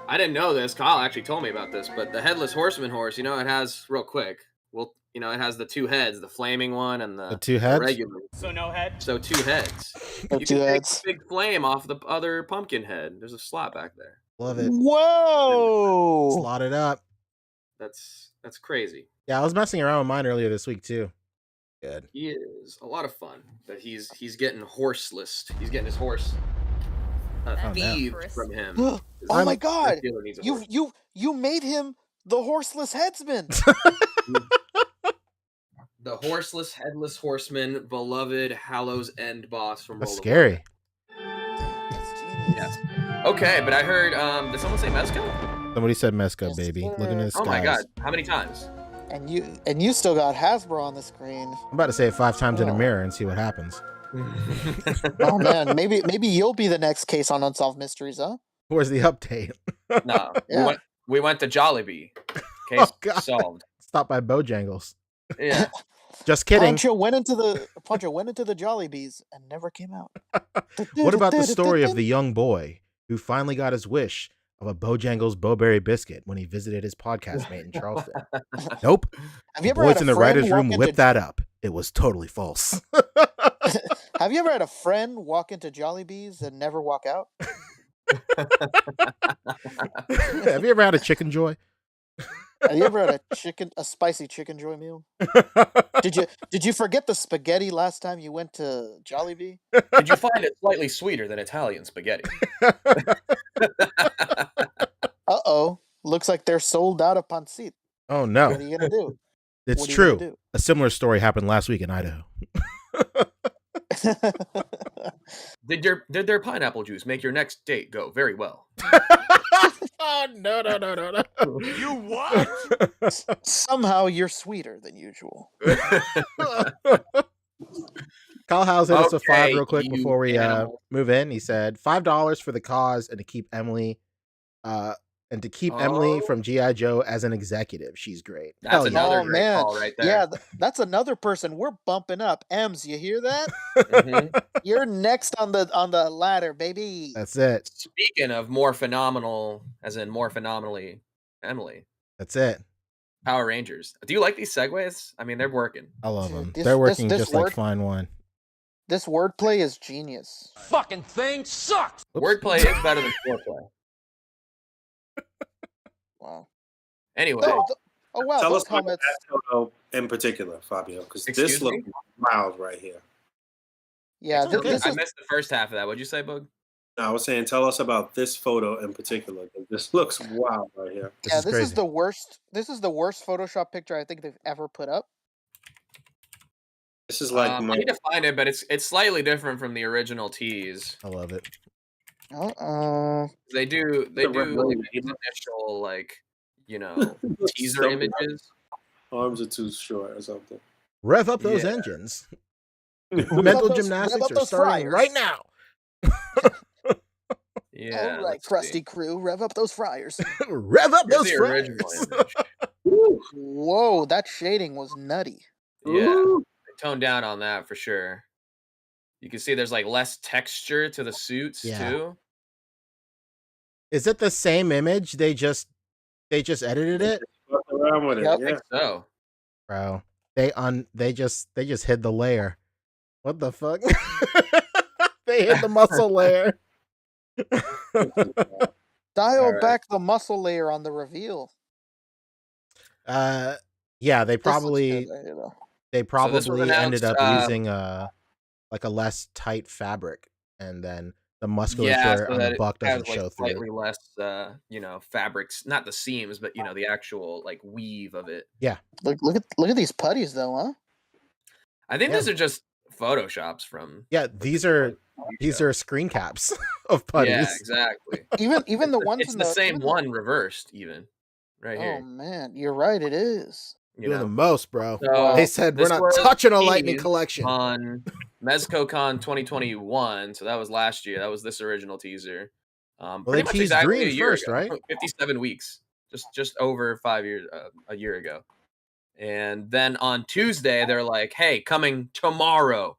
I didn't know this. Kyle actually told me about this, but the Headless Horseman horse, it has real quick. Well, it has the 2 heads, the flaming one and the 2 heads. Regular. So no head. So 2 heads. You You can can take take the big flame off the other pumpkin head. There's a slot back there. Love it. Whoa! Slot it up. That's crazy. Yeah, I was messing around with mine earlier this week too. Good. He is a lot of fun. But he's getting horseless. He's getting his horse thieved from him. Oh my God! You You made him the horseless headsman. The horseless, headless horseman, beloved Hallows End boss from That's Roll of scary. That's genius. Yes. Okay, but I heard. Did someone say Mezco? Somebody said Mezco, Yes, baby. sir. Looking at the skies. Oh my God! How many times? And you still got Hasbro on the screen. I'm about to say it 5 times in a mirror and see what happens. Oh man, maybe you'll be the next case on Unsolved Mysteries, huh? Where's the update? No, Yeah. we went to Jollibee. Case God. solved. Stop by Bojangles. Yeah. Just kidding. Poncho went into the Jollibees and never came out. What about the story of the young boy who finally got his wish of a Bojangles Bowberry biscuit when he visited his podcast mate in Charleston. Nope. Have you The ever had boys a in the friend writer's room walk whipped into? that up. It was totally false. Have you ever had a friend walk into Jollibee's and never walk out? Have you ever had a Chicken Joy? Have you ever had a spicy chicken joy meal? Did you forget the spaghetti last time you went to Jollibee? Did you find it slightly sweeter than Italian spaghetti? Uh-oh. Looks like they're sold out of pancit. Oh no. What are you gonna do? It's What are you gonna true. A similar story happened last week in Idaho. Did their pineapple juice make your next date go very well? Oh no. You what? Somehow you're sweeter than usual. Kyle House hit us with $5 real quick you before we animal. move in. He said $5 for the cause and to keep Emily from G.I. Joe as an executive. She's great. That's Hell yeah. another Oh great man, call right there. yeah, that's another person we're bumping up. Ems, you hear that? Mhm. You're next on the ladder, baby. That's it. Speaking of more phenomenal, as in more phenomenally, Emily. That's it. Power Rangers. Do you like these segues? I mean, they're working. I love them. This- They're working this just like word- Fine Wine. This wordplay is genius. Fucking thing sucks. Oops. Wordplay is better than foreplay. Wow. Anyway, Oh wow, Tell those us about comments. that photo in particular, Fabio, because Excuse this me? looks wild right here. Yeah, It's okay. this I is missed the first half of that. What'd you say, Boog? No, I was saying, tell us about this photo in particular. 'Cause this looks wild right here. This yeah, is this crazy. is the worst. This is the worst Photoshop picture I think they've ever put up. This is like I need to find it, but it's slightly different from the original tease. I love it. They do The like, rebellion. these initial like teaser So- images. arms are too short or something. Rev up those Yeah. engines. Rev Mental up gymnastics are those starting fryers. right now. Yeah. All right, let's crusty see. crew, rev up those fryers. Rev up Here's those the original fryers. image. Whoa, that shading was nutty. Yeah, Ooh. they toned down on that for sure. You can see there's like less texture to the suits Yeah. too. Is it the same image? They just edited it, Fuck around with it. Yep. I Yeah. think so. bro. They just hid the layer. What the fuck? They hid the muscle layer. Dial Alright. back the muscle layer on the reveal. Yeah, they This looks probably good, you know. So this was ended up announced, using like a less tight fabric, and then the musculature Yeah, so on that the it buck has doesn't like show through. slightly less, fabrics, not the seams, but the actual like weave of it. Look at these putties though, huh? I think Yeah. these are just photoshops from. Yeah, these are screen caps of putties. Yeah, exactly. Even the ones It's in the same even one reversed, even right Oh here. man, you're right. It is. You Doing the know, most, bro. So, They said we're this not was touching a lightning teased collection. on MezcoCon 2021. So that was last year. That was this original teaser. Well, Pretty they much teased exactly green a year first, ago, right? 57 weeks, just over 5 years, a year ago. And then on Tuesday, they're like, "Hey, coming tomorrow,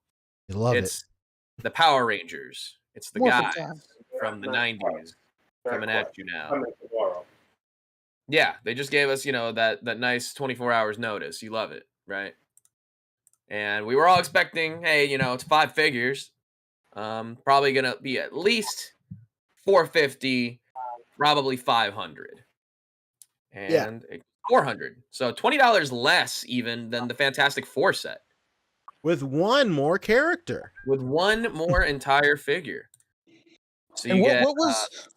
You love it's the Power Rangers. It's the Morphin' guys time. from the 90s coming at you now." Coming tomorrow. Yeah, they just gave us, that nice 24 hours notice. You love it, right? And we were all expecting, hey, it's 5 figures. Probably gonna be at least 450, probably 500. And 400. So $20 less even than the Fantastic Four set. with one more character. With one more entire figure. So And you get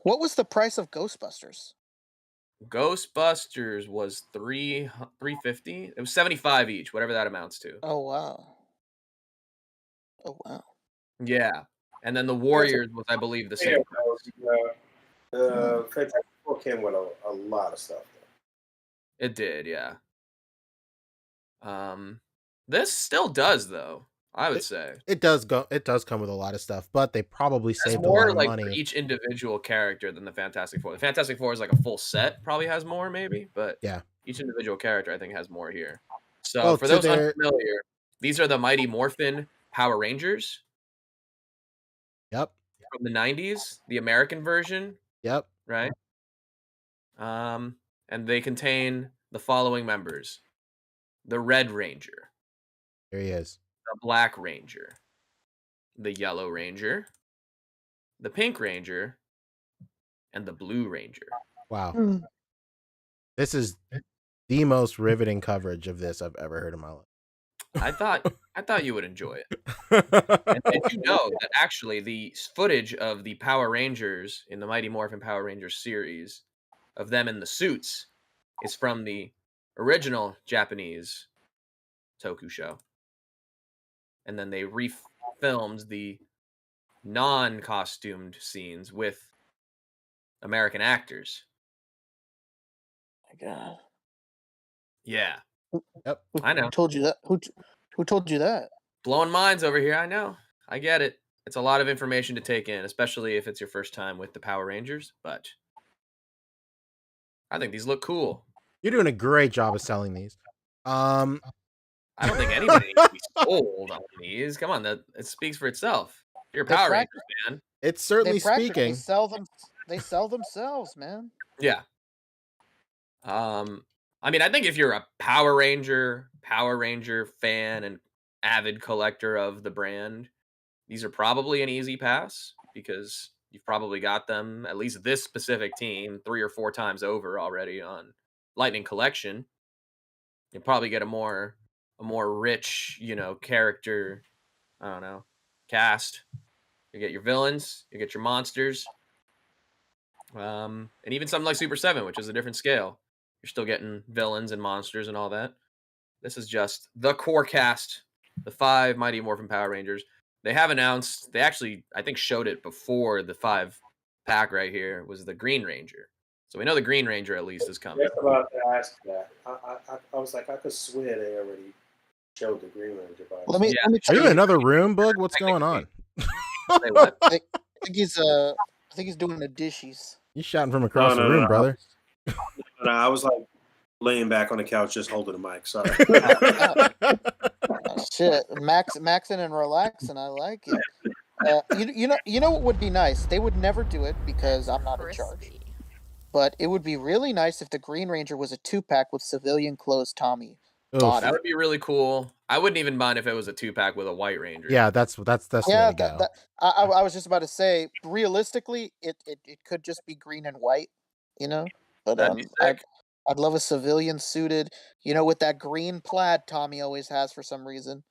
what was the price of Ghostbusters? Ghostbusters was $350. It was 75 each, whatever that amounts to. Oh wow. Oh wow. Yeah. And then the Warriors was, I believe, the same. Fantastic Four came with a lot of stuff. It did, yeah. This still does, though. I would say It does come with a lot of stuff, but they probably it's saved a more lot of like money. for each individual character than the Fantastic Four. The Fantastic Four is like a full set, probably has more, maybe, but Yeah. each individual character I think has more here. So Well, for to those their- unfamiliar, these are the Mighty Morphin Power Rangers Yep. from the 90s, the American version, Yep. right? And they contain the following members: the Red Ranger, There he is. the Black Ranger, the Yellow Ranger, the Pink Ranger, and the Blue Ranger. Wow. This is the most riveting coverage of this I've ever heard in my life. I thought you would enjoy it. And did you know that actually the footage of the Power Rangers in the Mighty Morphin Power Rangers series of them in the suits is from the original Japanese Toku show. And then they refilmed the non-costumed scenes with American actors. My God. Yeah. Yep. I know. Who told you that? Who told you that? Blowing minds over here. I know. I get it. It's a lot of information to take in, especially if it's your first time with the Power Rangers, but I think these look cool. You're doing a great job of selling these. I don't think anybody needs to be sold on these. Come on, it speaks for itself. If you're a Power Rangers fan. It's certainly speaking. They sell themselves, man. Yeah. I mean, I think if you're a Power Ranger fan and avid collector of the brand, these are probably an easy pass because you've probably got them, at least this specific team, 3 or 4 times over already on Lightning Collection. You'll probably get a more rich, character, I don't know, cast. You get your villains, you get your monsters, and even something like Super 7, which is a different scale. You're still getting villains and monsters and all that. This is just the core cast, the 5 Mighty Morphin Power Rangers. They have announced, they actually, I think, showed it before the 5-pack right here, was the Green Ranger. So we know the Green Ranger at least is coming. Just about to ask that. I was like, I could swear they already showed the Green Ranger. Let me Are you in another room, Boog? What's going on? Say what? I think he's doing the dishes. You shouting from across the room, brother. No, I was like laying back on the couch just holding the mic. Sorry. Shit, maxing and relaxing. I like it. You know what would be nice? They would never do it because I'm not in charge. Crispy. But it would be really nice if the Green Ranger was a 2-pack with civilian clothes Tommy. Oof. That would be really cool. I wouldn't even mind if it was a 2-pack with a White Ranger. Yeah, that's the way to go. I was just about to say, realistically, it could just be green and white, But That'd be sick. I'd love a civilian suited, with that green plaid Tommy always has for some reason.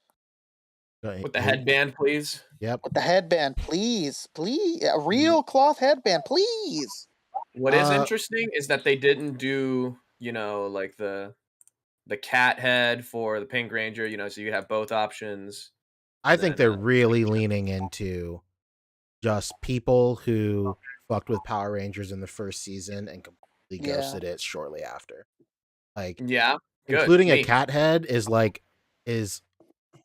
With the headband, please. Yep. With the headband, please, a real cloth headband, please. What is interesting is that they didn't do, like the cat head for the Pink Ranger, so you have both options. I think they're really leaning into just people who fucked with Power Rangers in the first season and completely ghosted it shortly after. Like, yeah, including a cat head is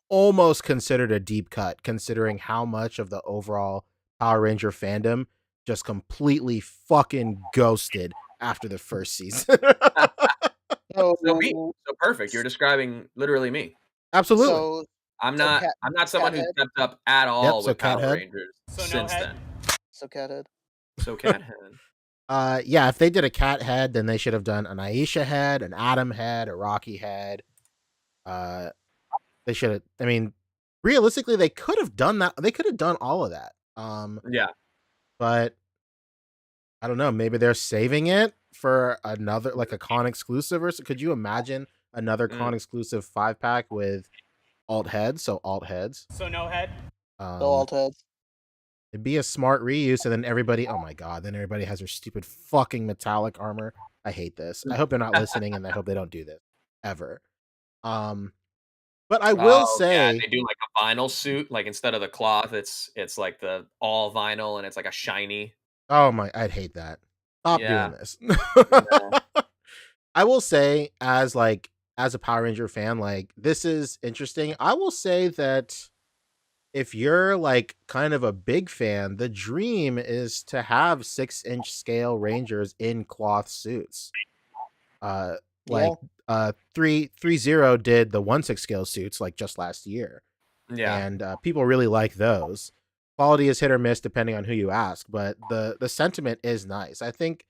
almost considered a deep cut, considering how much of the overall Power Ranger fandom just completely fucking ghosted after the first season. So perfect. You're describing literally me. Absolutely. So, I'm not someone who's stepped up at all with Power Rangers since then. So Cathead. So Cathead. Yeah, if they did a cat head, then they should have done an Aisha head, an Adam head, a Rocky head. They should have. I mean, realistically, they could have done that. They could have done all of that. Yeah. But I don't know. Maybe they're saving it for another, like a con exclusive. Or could you imagine another con exclusive 5-pack with alt heads? So alt heads. So no head. So alt heads. It'd be a smart reuse, and then everybody. Oh my god! Then everybody has their stupid fucking metallic armor. I hate this. I hope they're not listening, and I hope they don't do this ever. But I will say they do like a vinyl suit, like instead of the cloth, it's like the all vinyl, and it's like a shiny. Oh my! I'd hate that. Stop doing this. I will say, as a Power Ranger fan, like, this is interesting. I will say that if you're like kind of a big fan, the dream is to have 6-inch scale Rangers in cloth suits. 330 did the 1/6 scale suits like just last year. Yeah. And people really like those. Quality is hit or miss depending on who you ask, but the sentiment is nice. I think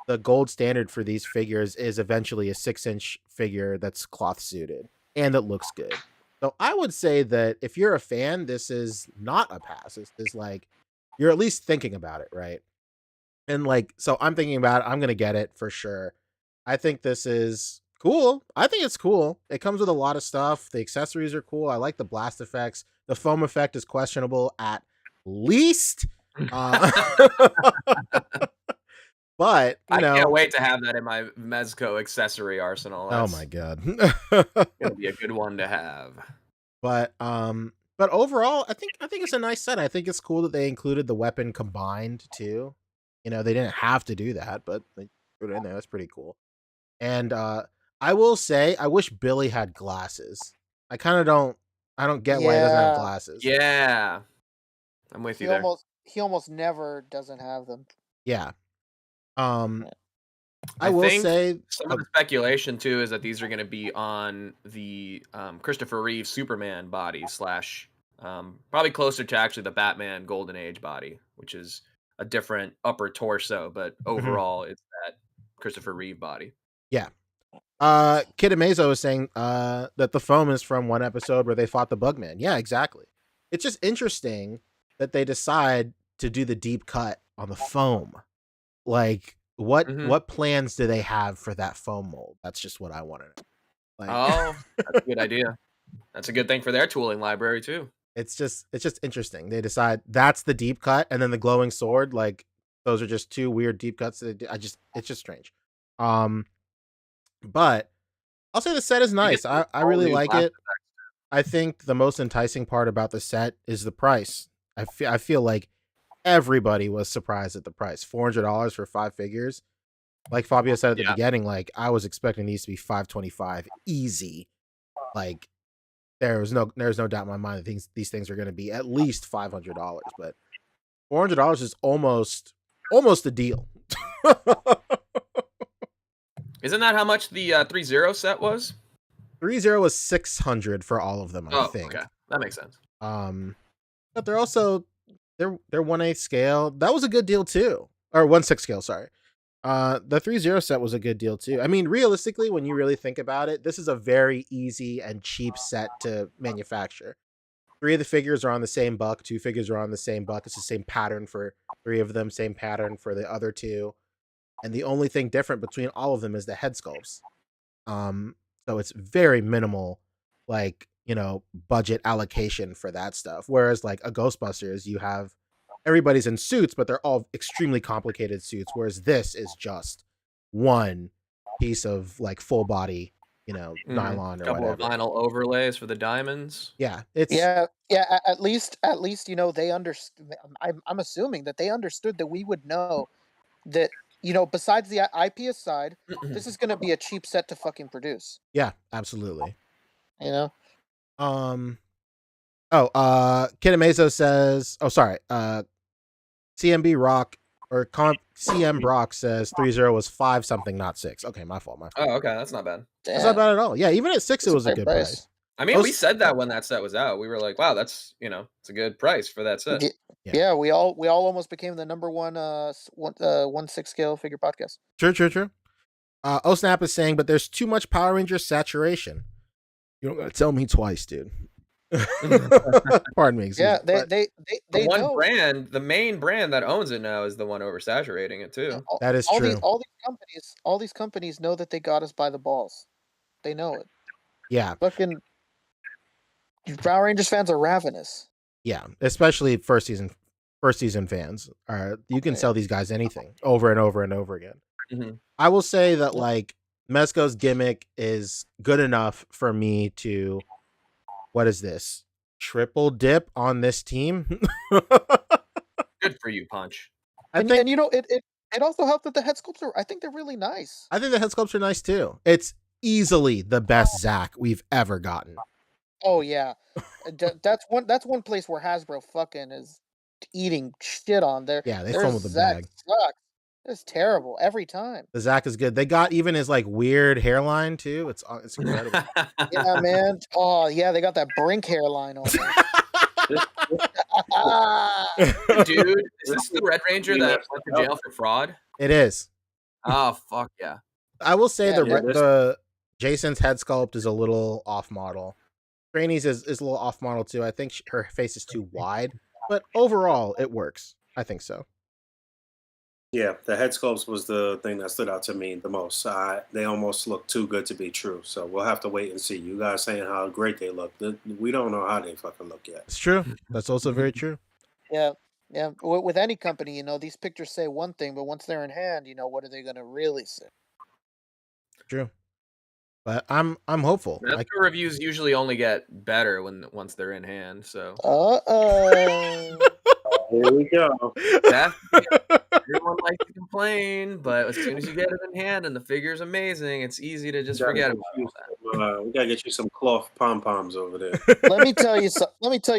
the gold standard for these figures is eventually a 6-inch figure that's cloth suited and that looks good. So I would say that if you're a fan, this is not a pass. This is like, you're at least thinking about it, right? And like, so I'm thinking about it. I'm going to get it for sure. I think this is cool. I think it's cool. It comes with a lot of stuff. The accessories are cool. I like the blast effects. The foam effect is questionable at least. But, I can't wait to have that in my Mezco accessory arsenal. Oh my God. It'll be a good one to have. But overall, I think it's a nice set. I think it's cool that they included the weapon combined too. You know, they didn't have to do that, but they put it in there. That's pretty cool. And I will say, I wish Billy had glasses. I don't get why he doesn't have glasses. Yeah. I'm with you there. He almost never doesn't have them. Yeah. I will say some of the speculation too is that these are going to be on the Christopher Reeve Superman body / probably closer to actually the Batman Golden Age body, which is a different upper torso, but overall it's that Christopher Reeve body. Yeah. Kid Amazo is saying that the foam is from one episode where they fought the Bugman. Yeah, exactly. It's just interesting that they decide to do the deep cut on the foam. Like, what plans do they have for that foam mold? That's just what I want to know. Like, that's a good idea. That's a good thing for their tooling library too. It's just interesting. They decide that's the deep cut, and then the glowing sword. Like, those are just two weird deep cuts. That it's just strange. But I'll say the set is nice. I really like it. I think the most enticing part about the set is the price. I feel like everybody was surprised at the price. $400 for 5 figures. Like Fabio said at the beginning, like, I was expecting these to be $525 easy. Like, there's no doubt in my mind that these things are going to be at least $500, but $400 is almost a deal. Isn't that how much the 3-0 set was? 3-0 was $600 for all of them, I think. Okay. That makes sense. But they're also they're 1/8 scale. That was a good deal too. Or 1/6 scale, sorry. The 3-0 set was a good deal too. I mean, realistically, when you really think about it, this is a very easy and cheap set to manufacture. 3 of the figures are on the same buck, 2 figures are on the same buck. It's the same pattern for 3 of them, same pattern for the other 2. And the only thing different between all of them is the head sculpts. So it's very minimal, like, you know, budget allocation for that stuff. Whereas like a Ghostbusters, you have everybody's in suits, but they're all extremely complicated suits. Whereas this is just one piece of like full body, you know, nylon or couple whatever. Of vinyl overlays for the diamonds. Yeah, it's at least you know they understood. I'm assuming that they understood that we would know that, you know, besides the IP aside, this is going to be a cheap set to fucking produce. Yeah, absolutely. You know. Kid Amazo says, CMB Rock or CM Brock says 3-0 was 5 something, not 6. Okay, my fault. Oh, okay, that's not bad. That's not bad at all. Yeah, even at 6, it was a good price. I mean, we said that when that set was out. We were like, wow, that's, you know, it's a good price for that set. Yeah, we all almost became the number one 1/6 scale figure podcast. True. Osnap is saying, but there's too much Power Ranger saturation. You don't gotta tell me twice, dude. Pardon me. Yeah, they one brand, the main brand that owns it now is the one oversaturating it too. That is true. All these companies know that they got us by the balls. They know it. Yeah. Fucking Power Rangers fans are ravenous. Yeah, especially first season fans. You can sell these guys anything over and over and over again. I will say that like Mezco's gimmick is good enough for me to, what is this? Triple dip on this team? Good for you, Punch. And you know, it also helped that the head sculpts I think they're really nice. I think the head sculpts are nice too. It's easily the best Zach we've ever gotten. Oh yeah. That's one place where Hasbro fucking is eating shit on there. Yeah, they fumbled the bag. Sucks. It's terrible every time. The Zach is good. They got even his like weird hairline too. It's incredible. Yeah, man. Oh yeah, they got that Brink hairline on there. Dude, is this the Red Ranger that went to jail for fraud? It is. Oh fuck yeah! I will say Yeah, the Jason's head sculpt is a little off model. Trainee's is a little off model too. I think her face is too wide, but overall it works. I think so. Yeah, the head sculpts was the thing that stood out to me the most. They almost look too good to be true. So we'll have to wait and see. You guys saying how great they look. We don't know how they fucking look yet. It's true. That's also very true. yeah. With any company, these pictures say one thing, but once they're in hand, what are they going to really say? True. But I'm hopeful. Mezco reviews usually only get better once they're in hand. So. Uh-oh. Here we go. Everyone likes to complain, but as soon as you get it in hand and the figure's amazing, it's easy to just forget about that. We gotta get you some cloth pom poms over there. Let me tell you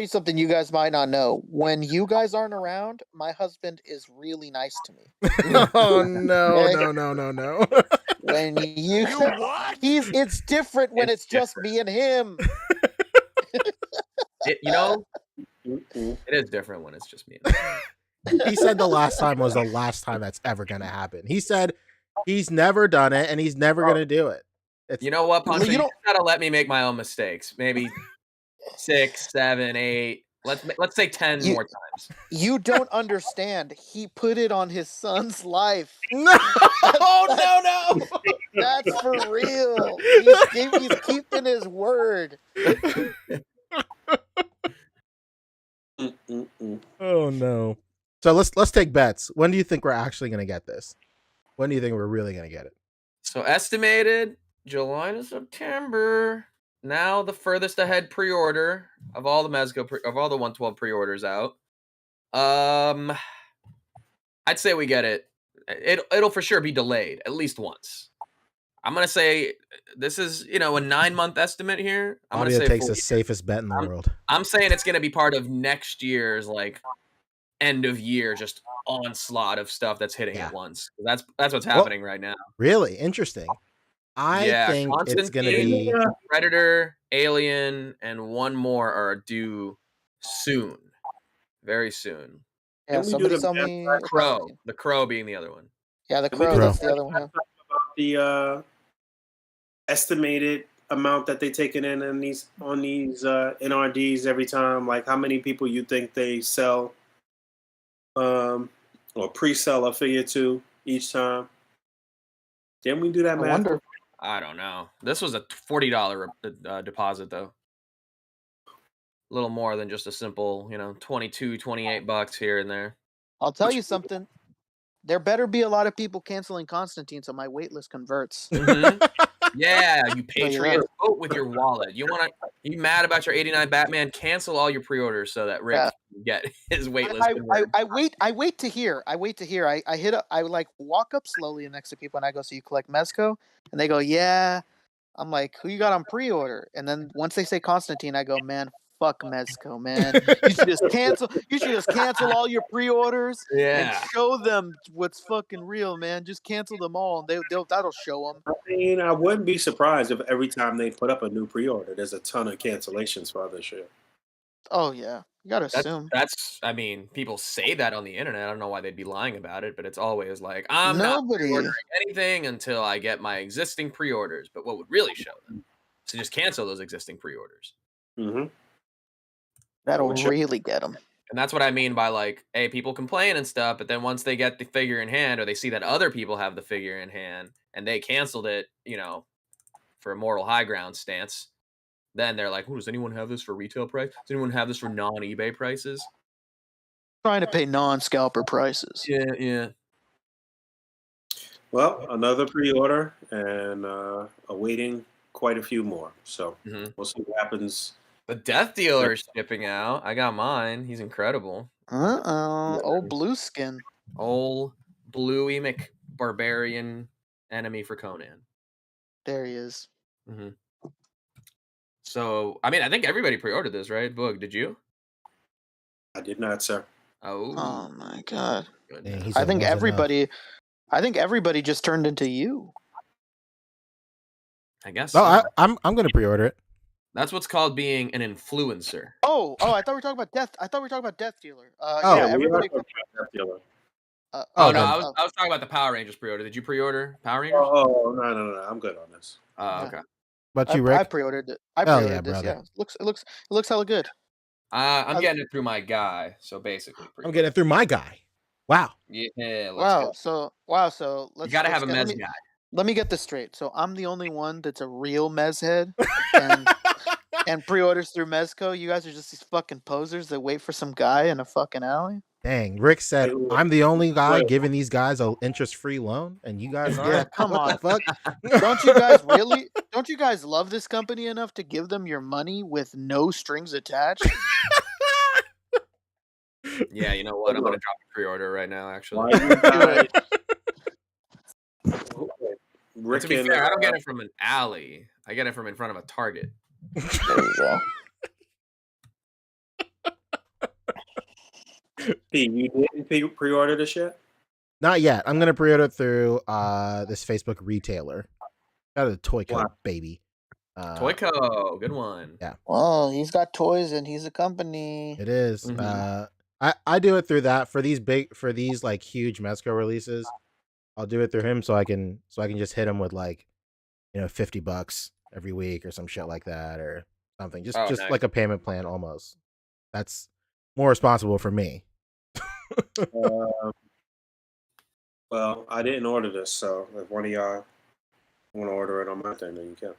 something you guys might not know. When you guys aren't around, my husband is really nice to me. Oh no. When you what? It's different when it's just me and him. It is different when it's just me. He said the last time was the last time that's ever going to happen. He said he's never done it and he's never going to do it. You know what, Poncho? You just gotta let me make my own mistakes. Maybe 6, 7, 8. Let's say 10 more times. You don't understand. He put it on his son's life. No! No! That's for real. He's keeping his word. Oh no. So let's take bets. When do you think we're actually going to get this? When do you think we're really going to get it? So estimated July to September. Now the furthest ahead pre-order of all the Mezco of all the 112 pre-orders out. I'd say we get it. It'll for sure be delayed at least once. I'm gonna say this is a 9-month estimate here. I'm Audio gonna say takes the safest bet in the world. I'm saying it's gonna be part of next year's end of year just onslaught of stuff that's hitting at once. That's what's happening right now. Really interesting. I think it's gonna be Predator, Alien, and one more are due soon, very soon. Yeah, somebody tell me The Crow being the other one. Yeah, the Crow. That's the other one. About the estimated amount that they taking in on these NRDs every time. Like how many people you think they sell, or pre-sell a figure to each time? Didn't we do that math? I don't know. This was a $40 deposit though. A little more than just a simple, $22, $28 here and there. I'll tell you something. There better be a lot of people canceling Constantine so my waitlist converts. Mm-hmm. Yeah, you patriot, vote with your wallet. You mad about your 89 Batman? Cancel all your pre-orders so that Rick can get his waitlist. I wait to hear. I walk up slowly next to people and I go, so you collect Mezco? And they go, yeah. I'm like, who you got on pre-order? And then once they say Constantine, I go, man, fuck Mezco, man. You should just cancel all your pre-orders and show them what's fucking real, man. Just cancel them all. That'll show them. I mean, I wouldn't be surprised if every time they put up a new pre-order, there's a ton of cancellations for other shit. Oh yeah, you gotta assume. I mean, people say that on the internet. I don't know why they'd be lying about it, but it's always like, I'm not pre-ordering anything until I get my existing pre-orders. But what would really show them? So just cancel those existing pre-orders. Mm-hmm. That'll really get them. And that's what I mean by hey, people complain and stuff, but then once they get the figure in hand or they see that other people have the figure in hand and they canceled it, for a moral high ground stance, then they're like, does anyone have this for retail price? Does anyone have this for non-eBay prices? Trying to pay non-scalper prices. Yeah. Well, another pre-order and awaiting quite a few more. So we'll see what happens. The Death Dealer is shipping out. I got mine. He's incredible. Old blue skin. Old Bluey McBarbarian enemy for Conan. There he is. Mm-hmm. So, I mean, I think everybody pre-ordered this, right? Boog, did you? I did not, sir. Oh my god. Yeah, I think everybody just turned into you. I guess. Oh, I'm gonna pre-order it. That's what's called being an influencer. Oh! I thought we were talking about Death. I thought we were talking about Death Dealer. Yeah, everybody. Death Dealer. Oh no, then- I was talking about the Power Rangers pre-order. Did you pre-order Power Rangers? Oh no, I'm good on this. Oh, Yeah. okay. But you, I Rick? pre-ordered it. I Hell pre-ordered yeah, this. brother. Yeah, it looks hella good. I'm getting it through my guy, so basically, I'm getting it through my guy. Wow. Yeah, let's Wow. go. So You let's. gotta let's have a get, Mez guy. let me get this straight. So I'm the only one that's a real Mez head, and pre-orders through Mezco. You guys are just these fucking posers that wait for some guy in a fucking alley. Dang, Rick said, Wait, I'm the only guy wait. giving these guys a interest-free loan, and you guys aren't? Yeah, come What on. the fuck? Don't you guys really? Don't you guys love this company enough to give them your money with no strings attached? Yeah, you know what? I'm gonna drop a pre-order right now. Actually, Why you guys? and Rick to be and, fair, I don't get it from an alley. I get it from in front of a Target. There you go. P, you didn't pre-order this yet? Not yet. I'm gonna pre-order through this Facebook retailer. Got a toy code, Wow. baby. Toyco, good one. Yeah. Well, he's got toys and he's a company. It is. Mhm. I do it through that for these like huge Mezco releases. I'll do it through him so I can just hit him with like, $50 every week or some shit like that or something. Just nice. like a payment plan almost. That's more responsible for me. Well, I didn't order this, so if one of y'all want to order it on my thing, then you can.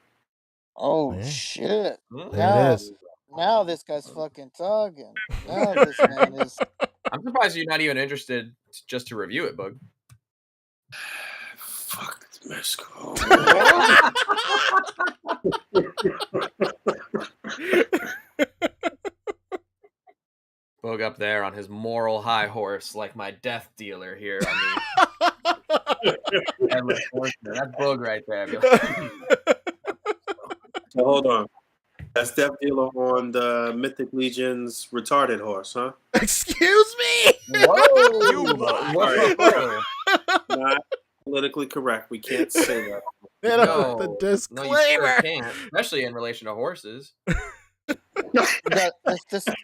Oh Yeah. shit! Mm. There it is. Now this guy's fucking talking. Now this man is. I'm surprised you're not even interested just to review it, Boog. Fuck Mezco. Boog up there on his moral high horse, like my death dealer here. Headless Horseman. That's Boog right there. So hold on. That's Death Dealer on the Mythic Legion's retarded horse, huh? Excuse me. Whoa! You Whoa. Not politically correct. We can't say that. The No, you disclaimer. sure can't, especially in relation to horses.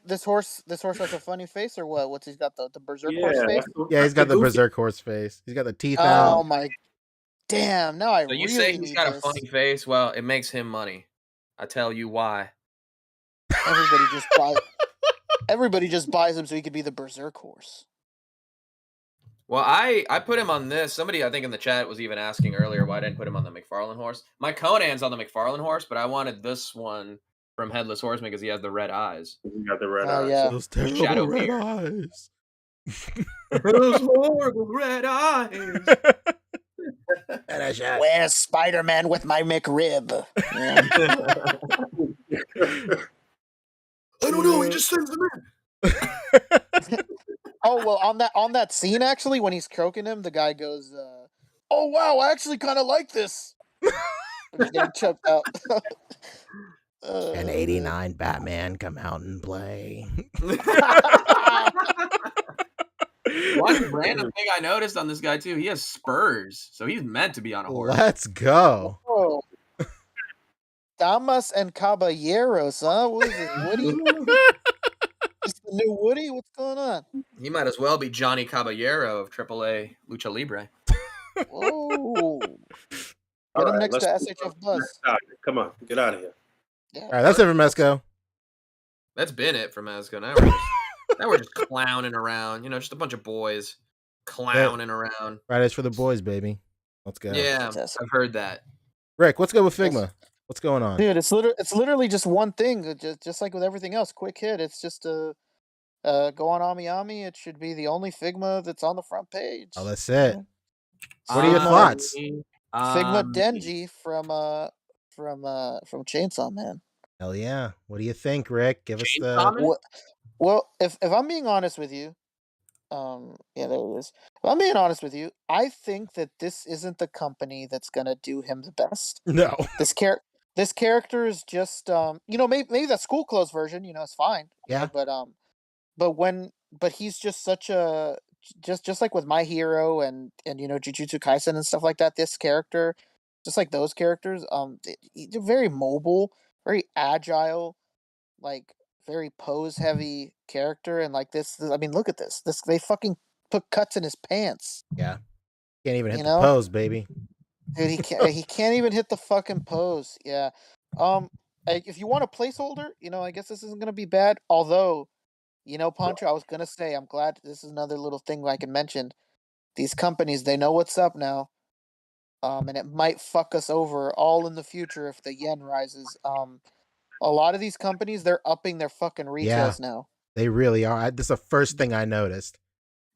This horse has a funny face or what? What's he's got the berserk Yeah, horse face? Yeah, he's got the goofy. berserk horse face. He's got the teeth Oh out. my, damn! Now I So you really say he's need got this. a funny face? Well, it makes him money. I tell you why. Everybody just buys him so he could be the berserk horse. Well, I put him on this. Somebody I think in the chat was even asking earlier why I didn't put him on the McFarlane horse. My Conan's on the McFarlane horse, but I wanted this one from Headless Horseman because he has the red eyes. You got the red Oh eyes. yeah. Those terrible Shadow red beard. eyes. Those horrible red eyes. Where's Spider-Man with my McRib? Yeah. I don't know. He just sends them in. Oh well, on that scene actually, when he's croaking him, the guy goes, "Oh wow, I actually kind of like this." He's getting choked out. An 89 Batman come out and play. One random thing I noticed on this guy too, he has spurs, so he's meant to be on a horse. Let's go. Oh. Damas and Caballeros, huh? What is this, Woody? Is the new Woody? What's going on? He might as well be Johnny Caballero of AAA Lucha Libre. Whoa! Get All him right, next to let's- SHF Buzz. Come on, get out of here. Yeah. All right, that's it for Mezco. That's been it for Mezco. Now we're just clowning around. Just a bunch of boys clowning around. Fridays for the boys, baby. Let's go. Yeah, Fantastic. I've heard that. Rick, what's good with Figma? What's going on? Dude, it's literally just one thing, just like with everything else. Quick hit. It's just go on Ami. It should be the only Figma that's on the front page. Oh, that's it. What are your thoughts? Figma Denji from Chainsaw Man. Hell yeah. What do you think, Rick? Give us Chainsaw the. Man? Well, if I'm being honest with you, yeah, there it is. If I'm being honest with you, I think that this isn't the company that's gonna do him the best. No. This character is just maybe the school clothes version, is fine. Yeah. But he's just such a just like with My Hero and Jujutsu Kaisen and stuff like that. This character, just like those characters, they're very mobile, very agile, like very pose heavy character, and like this. I mean, look at this. They fucking put cuts in his pants. Yeah. Can't even hit You the know? pose, baby. Dude, he can't even hit the fucking pose. Yeah. If you want a placeholder, I guess this isn't gonna be bad. Although, Pancho, I was gonna say I'm glad this is another little thing I can mention. These companies, they know what's up now. And it might fuck us over all in the future if the yen rises. A lot of these companies, they're upping their fucking Yeah, retails now. they really are. This is the first thing I noticed.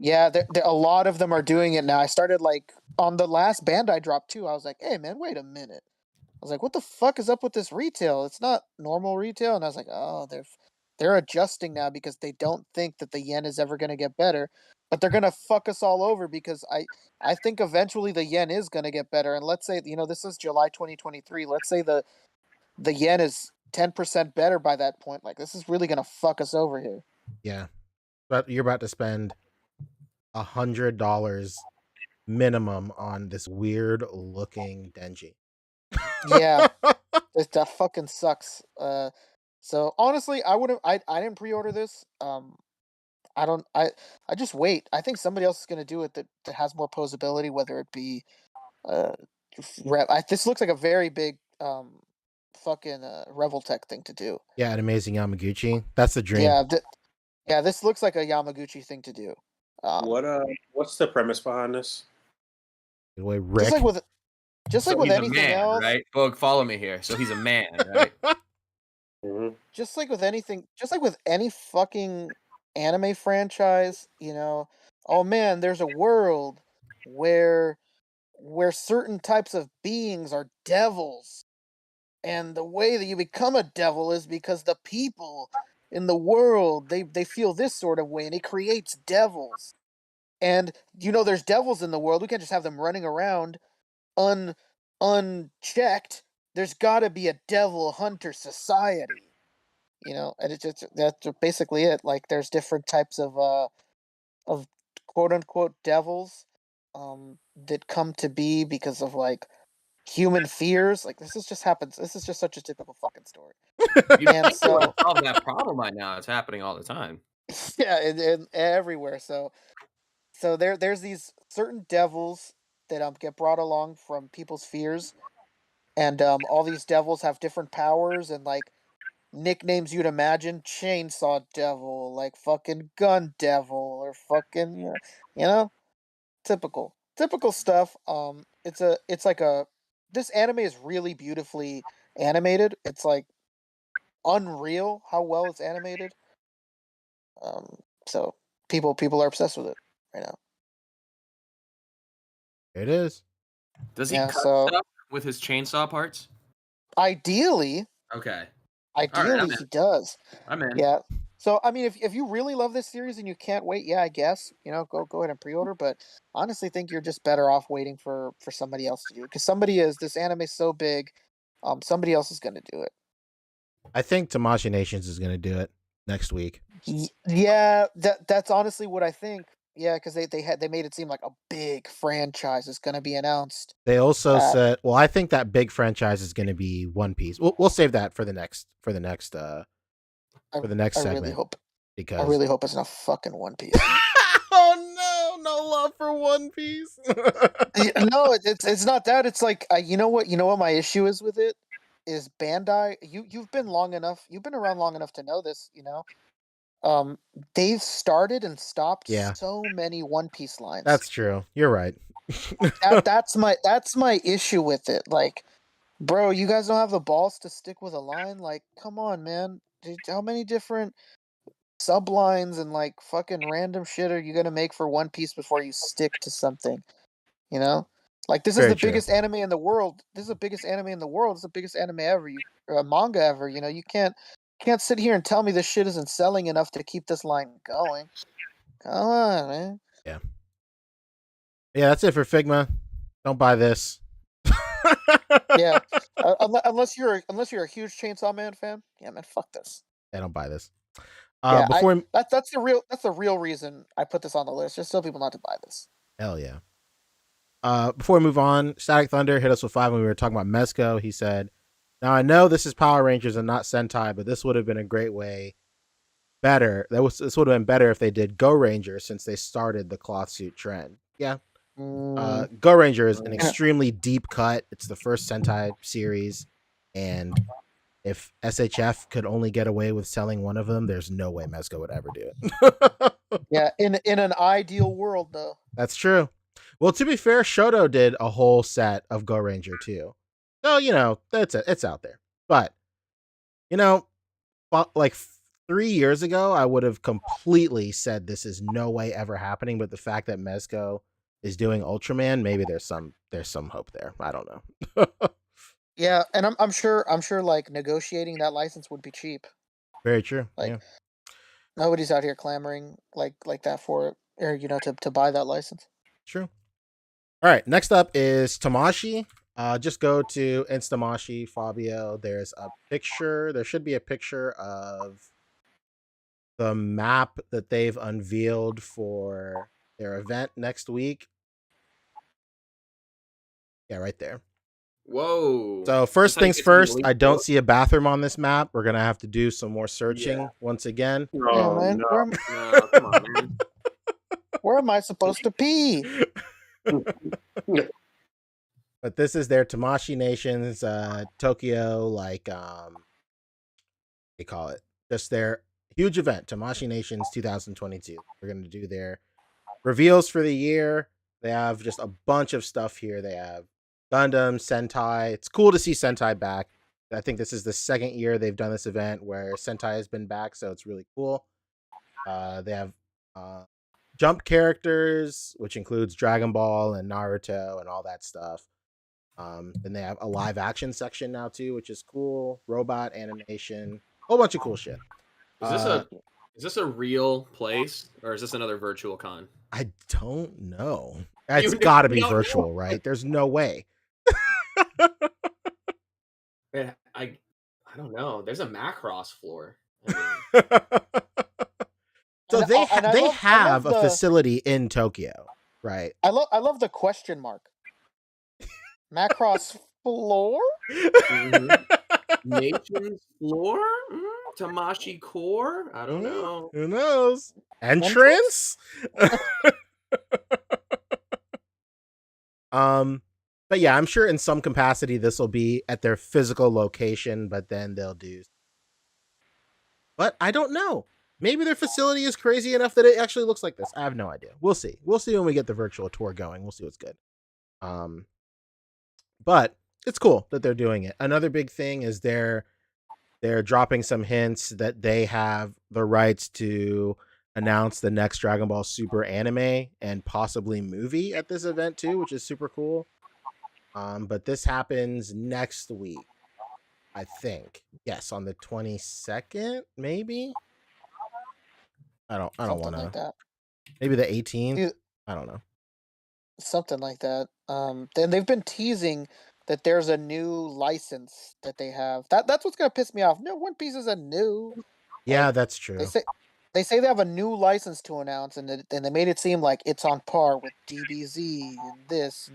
Yeah, a lot of them are doing it now. I started like on the last Bandai drop too. I was like, hey man, wait a minute. I was like, what the fuck is up with this retail? It's not normal retail. And I was like, oh, they're adjusting now because they don't think that the yen is ever gonna get better. But they're gonna fuck us all over because I think eventually the yen is gonna get better. And let's say, this is July 2023. Let's say the yen is 10% better by that point. Like this is really gonna fuck us over here. Yeah. But you're about to spend $100 minimum on this weird looking Denji. Yeah. That fucking sucks. So honestly, I didn't pre-order this. I don't I just wait. I think somebody else is gonna do it that has more posability, whether it be uh this looks like a very big fucking Revoltech thing to do. Yeah, an amazing Yamaguchi. That's the dream. Yeah, yeah, this looks like a Yamaguchi thing to do. What's the premise behind this? The way Rick. Just So like with he's anything a man, else, right? Boog, follow me here. So he's a man, right? Mm-hmm. just like with anything, just like with any fucking anime franchise, oh man, there's a world where certain types of beings are devils. And the way that you become a devil is because the people in the world, they feel this sort of way and it creates devils. And there's devils in the world. We can't just have them running around unchecked. There's got to be a devil hunter society. And that's basically it. Like there's different types of quote unquote devils that come to be because of like human fears. Like this is just happens. This is just such a typical fucking story. And so solve that problem by now. It's happening all the time. yeah, and everywhere. So there's these certain devils that get brought along from people's fears, and all these devils have different powers and like nicknames you'd imagine: chainsaw devil, like fucking gun devil, or fucking typical stuff. It's like this anime is really beautifully animated. It's like unreal how well it's animated. So people are obsessed with it right now. It is. Does he Yeah, cut so stuff with his chainsaw parts? ideally Okay. Ideally, he does. I'm in. Yeah. So I mean, if you really love this series and you can't wait, yeah, I guess go ahead and pre-order. But honestly, think you're just better off waiting for somebody else to do it because this anime is so big, somebody else is going to do it. I think Tamashii Nations is going to do it next week. Yeah, that's honestly what I think. Yeah, because they made it seem like a big franchise is going to be announced. They also said, well, I think that big franchise is going to be One Piece. We'll save that for the next segment. I really hope it's not fucking One Piece. Oh no love for One Piece. No, it's not that. It's like you know what my issue is with it is Bandai. You've been around long enough to know this. They've started and stopped so many One Piece lines. That's true. You're right. That's my issue with it. Like, bro, you guys don't have the balls to stick with a line. Like, come on, man. How many different sublines and like fucking random shit are you gonna make for One Piece before you stick to something? Like this is the biggest anime in the world. This is the biggest anime in the world. It's the biggest anime ever. Manga ever. You can't sit here and tell me this shit isn't selling enough to keep this line going. Come on, man. Yeah. Yeah, that's it for Figma. Don't buy this. Yeah, unless you're a huge Chainsaw Man fan. Yeah, man, fuck this. Yeah, don't buy this. Yeah, that's the real reason I put this on the list. Just tell people not to buy this. Hell yeah. Before we move on, Static Thunder hit us with 5 when we were talking about Mezco. He said, "Now I know this is Power Rangers and not Sentai, but this would have been a great way better. This would have been better if they did Go Ranger, since they started the cloth suit trend. Yeah. Go Ranger is an extremely deep cut. It's the first Sentai series, and if SHF could only get away with selling one of them, there's no way Mezco would ever do it. Yeah, in an ideal world, though. That's true. Well, to be fair, Shoto did a whole set of Go Ranger too. So, it's out there. But, like 3 years ago, I would have completely said this is no way ever happening. But the fact that Mezco is doing Ultraman, maybe there's some hope there. I don't know. Yeah, and I'm sure like negotiating that license would be cheap. Very true. Like, yeah. Nobody's out here clamoring like that for it, or to buy that license. True. All right, next up is Tamashii. Just go to Instamashi, Fabio. There's a picture. There should be a picture of the map that they've unveiled for their event next week. Yeah, right there. Whoa. So first things first, I don't see a bathroom on this map. We're going to have to do some more searching once again. Oh, man. No, come on, man. Where am I supposed to pee? But this is their Tamashii Nations Tokyo, like they call it, just their huge event, Tamashii Nations 2022. We're going to do their reveals for the year. They have just a bunch of stuff here. They have Gundam, Sentai. It's cool to see Sentai back. I think this is the second year they've done this event where Sentai has been back, so it's really cool. They have Jump characters, which includes Dragon Ball and Naruto and all that stuff. Then they have a live action section now too, which is cool. Robot animation, whole bunch of cool shit. Is this a real place, or is this another virtual con? I don't know. It's got to be virtual, right? There's no way. I don't know. There's a Macross floor. So they have a facility in Tokyo, right? I love the question mark. Macross floor? Nation's floor? Tamashii core? I don't know. Who knows? Entrance? But yeah, I'm sure in some capacity this will be at their physical location, but then they'll do. But I don't know. Maybe their facility is crazy enough that it actually looks like this. I have no idea. We'll see. We'll see when we get the virtual tour going. We'll see what's good. But it's cool that they're doing it. Another big thing is they're dropping some hints that they have the rights to announce the next Dragon Ball Super anime and possibly movie at this event too, which is super cool. But this happens next week, I think. Yes, on the 22nd, maybe. I don't want to. Like that. Maybe the 18th. I don't know. Something like that. Then they've been teasing that there's a new license that they have. That's what's gonna piss me off. No, One Piece is a new. Yeah, that's true. They say they have a new license to announce, and they made it seem like it's on par with DBZ and this,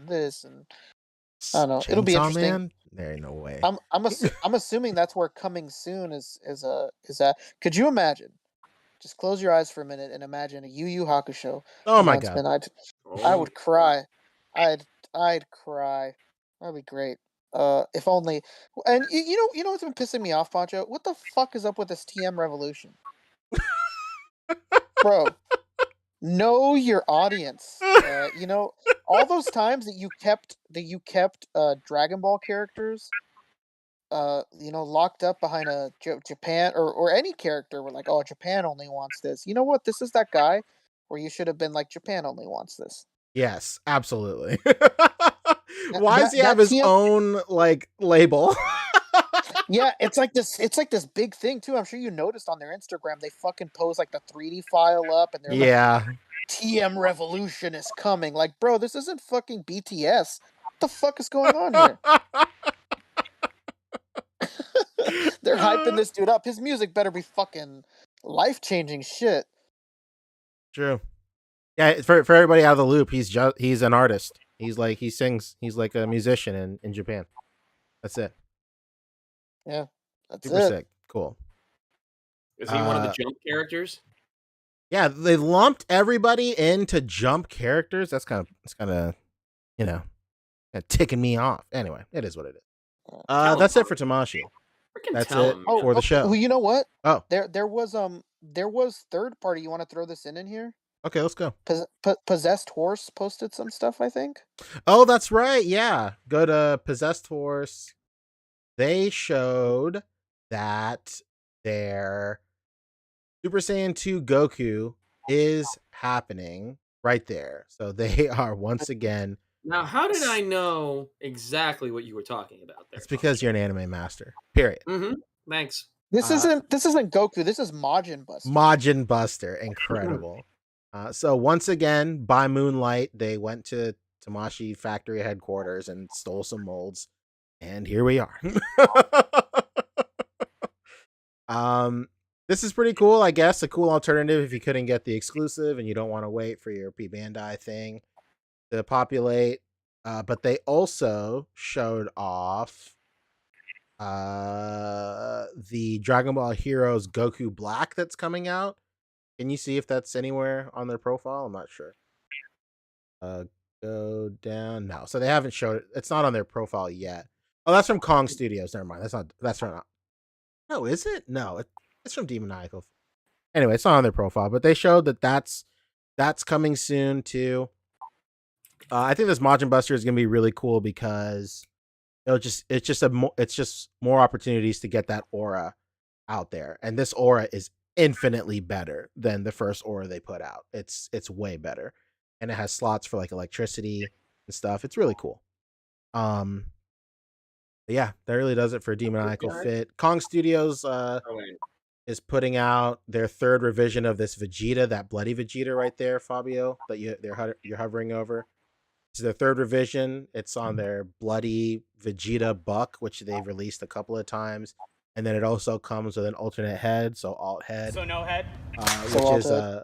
and I don't know. It'll be interesting. Man? There ain't no way. I'm assuming that's where coming soon is at. Could you imagine? Just close your eyes for a minute and imagine a Yu Yu Hakusho. Oh my god! I would cry. I'd cry. That'd be great. If only. And you know what's been pissing me off, Pancho? What the fuck is up with this TM revolution, bro? Know your audience. All those times that you kept Dragon Ball characters, locked up behind a Japan or any character. We're like, oh, Japan only wants this. You know what? This is that guy where you should have been like, Japan only wants this. Yes, absolutely. Why does he have his own like label? Yeah, it's like this big thing too. I'm sure you noticed on their Instagram they fucking post like the 3D file up and they're like, TM Revolution is coming. Like, bro, this isn't fucking BTS. What the fuck is going on here? They're hyping this dude up. His music better be fucking life-changing shit. True. Yeah, for everybody out of the loop, he's an artist. He sings. He's like a musician in Japan. That's it. Yeah, that's super sick. Cool. Is he one of the Jump characters? Yeah, they lumped everybody into Jump characters. That's kind of you know, ticking me off. Anyway, it is what it is. That's it for Tamashii. That's it for the show. Well, you know what? Oh, there was third party. You want to throw this in here? Okay, let's go. Possessed Horse posted some stuff, I think. Oh, that's right. Yeah, go to Possessed Horse. They showed that their Super Saiyan 2 Goku is happening right there. So they are once again. Now, how did I know exactly what you were talking about there? It's because you're an anime master. Period. Mm-hmm. Thanks. This isn't Goku. This is Majin Buster. Majin Buster, incredible. So once again, by moonlight, they went to Tamashii factory headquarters and stole some molds, and here we are. This is pretty cool, I guess. A cool alternative if you couldn't get the exclusive and you don't want to wait for your P Bandai thing to populate. But they also showed off the Dragon Ball Heroes Goku Black that's coming out. Can you see if that's anywhere on their profile? I'm not sure. Go down. No, so they haven't showed it. It's not on their profile yet. Oh, that's from Kong Studios. Never mind. That's not. No, is it? No, it's from Demoniacal. Anyway, it's not on their profile, but they showed that that's coming soon too. I think this Majin Buster is gonna be really cool because it's just more opportunities to get that aura out there, and this aura is infinitely better than the first aura they put out. It's way better, and it has slots for like electricity and stuff. It's really cool. But yeah, that really does it for Demoniacal Fit. Kong Studios is putting out their third revision of this Vegeta, that bloody Vegeta right there, Fabio, that you're hovering over. It's their third revision. It's on their bloody Vegeta Buck, which they've released a couple of times. And then it also comes with an alternate head, so alt head. So no head? Which is an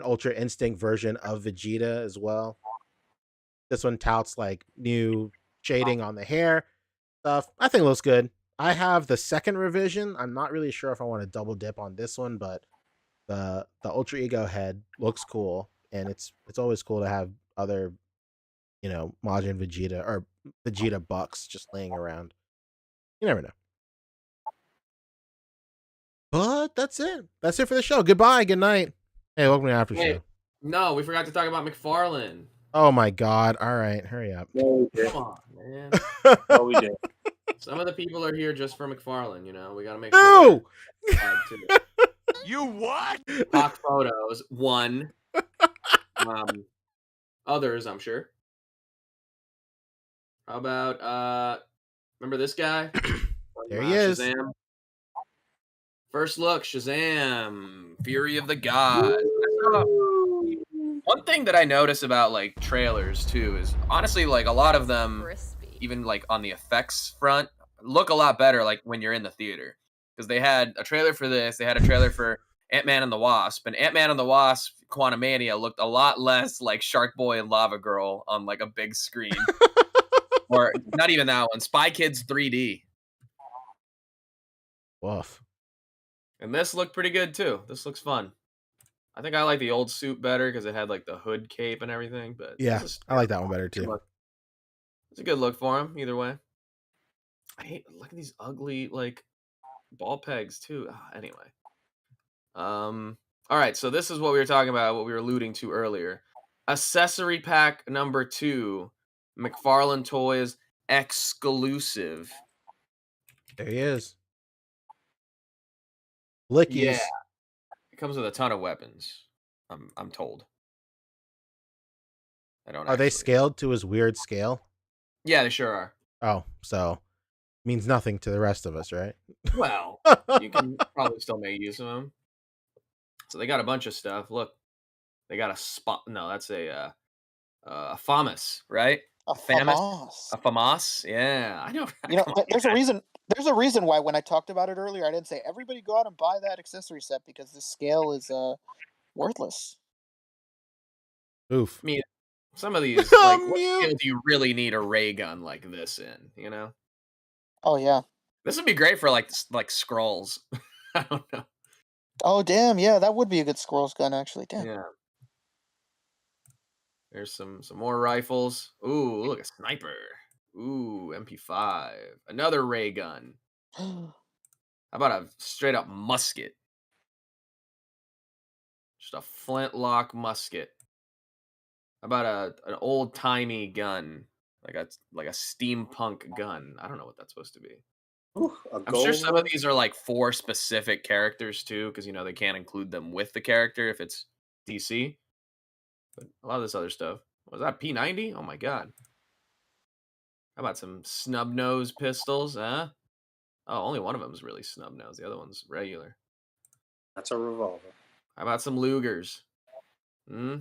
Ultra Instinct version of Vegeta as well. This one touts like new shading on the hair stuff. I think it looks good. I have the second revision. I'm not really sure if I want to double dip on this one, but the Ultra Ego head looks cool, and it's always cool to have other, Majin Vegeta or Vegeta Bucks just laying around. You never know. But that's it. That's it for the show. Goodbye. Good night. Hey, welcome to After Show. No, we forgot to talk about McFarlane. Oh my God! All right, hurry up. Come on, man. Oh, we did. Some of the people are here just for McFarlane. We got to make sure. No. You what? Hawk photos. One. Others, I'm sure. How about remember this guy? There he is. Shazam. First look, Shazam, Fury of the Gods. One thing that I notice about like trailers too is honestly like a lot of them, even like on the effects front, look a lot better like when you're in the theater, because they had a trailer for this, they had a trailer for Ant-Man and the Wasp, and Ant-Man and the Wasp Quantumania looked a lot less like Shark Boy and Lava Girl on like a big screen. Or not even that one, Spy Kids 3D. Woof. And this looked pretty good too. This looks fun. I think I like the old suit better because it had like the hood cape and everything. But yeah, I like that one better too. It's a good look for him either way. Look at these ugly like ball pegs too. Anyway, all right. So this is what we were talking about. What we were alluding to earlier. Accessory pack number 2, McFarlane Toys exclusive. There he is. Blickies. Yeah. It comes with a ton of weapons. I'm told. Are they scaled to his weird scale? Yeah, they sure are. Oh, so means nothing to the rest of us, right? Well, you can probably still make use of them. So they got a bunch of stuff. Look, they got a spot. No, that's a FAMAS, right? A FAMAS. A FAMAS. Yeah, I know. There's a reason. There's a reason why when I talked about it earlier, I didn't say everybody go out and buy that accessory set because the scale is worthless. Oof. I mean, some of these, like, what scale do you really need a ray gun like this in? Oh yeah. This would be great for like scrolls. I don't know. Oh damn, yeah, that would be a good squirrel's gun actually. Damn. Yeah. There's some more rifles. Ooh, look, a sniper. Ooh, MP5. Another ray gun. How about a straight up musket? Just a flintlock musket. How about an old timey gun, like a steampunk gun? I don't know what that's supposed to be. Ooh, a I'm sure gold some of one. these are like for specific characters too, because they can't include them with the character if it's DC. But a lot of this other stuff. Was that P90? Oh my god. How about some snub nose pistols? Huh? Oh, only one of them is really snub nose. The other one's regular. That's a revolver. How about some Lugers? Hmm?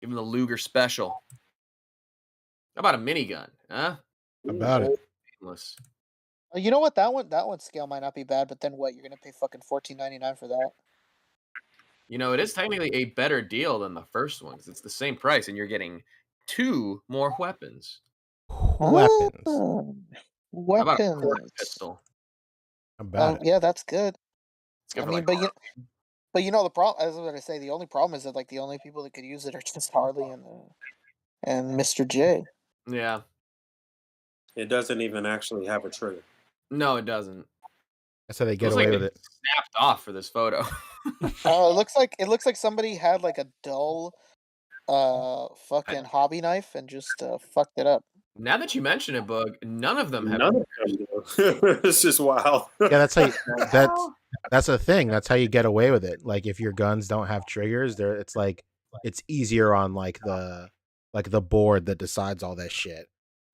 Give them the Luger special. How about a minigun? Huh? About it. Painless. You know what? That one scale might not be bad, but then what? You're gonna pay fucking $14.99 for that? It is technically a better deal than the first one because it's the same price and you're getting 2 more weapons. Weapons. How about a quarter Weapons. pistol? About it. Yeah, that's good. It's good I for mean, like but the problem, as I was gonna say, the only problem is that like the only people that could use it are just Harley and Mr. J. yeah. It doesn't even actually have a trigger. No, it doesn't. That's how they It get looks away like with they it. snapped off for this photo. Oh, it looks like somebody had like a dull, fucking hobby knife and just fucked it up. Now that you mention it, Boog, none of them have None of them do. It's just wild. Yeah, that's how that's the thing. That's how you get away with it. Like if your guns don't have triggers, it's easier on like the board that decides all that shit.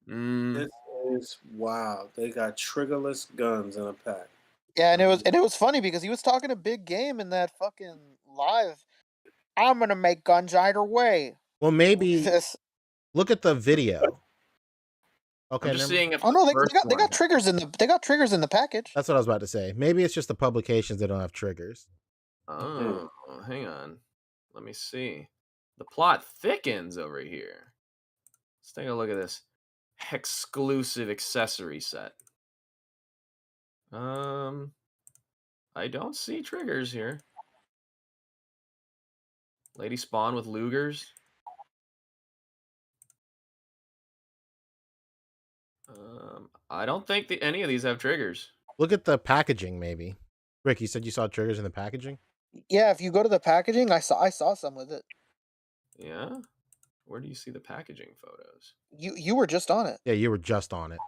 This is wild. They got triggerless guns in a pack. Yeah, and it was funny because he was talking a big game in that fucking live. I'm gonna make guns either way. Well, maybe This. look at the video. Okay, I'm just never- seeing if Oh no, the they first got one- triggers in the package. that's what I was about to say. Maybe it's just the publications that don't have triggers. Oh, hang on. Let me see. The plot thickens over here. Let's take a look at this exclusive accessory set. I don't see triggers here. Lady Spawn with Lugers. I don't think any of these have triggers. Look at the packaging, maybe. Rick, you said you saw triggers in the packaging? Yeah, if you go to the packaging, I saw some with it. Yeah? Where do you see the packaging photos? You were just on it. Yeah, you were just on it.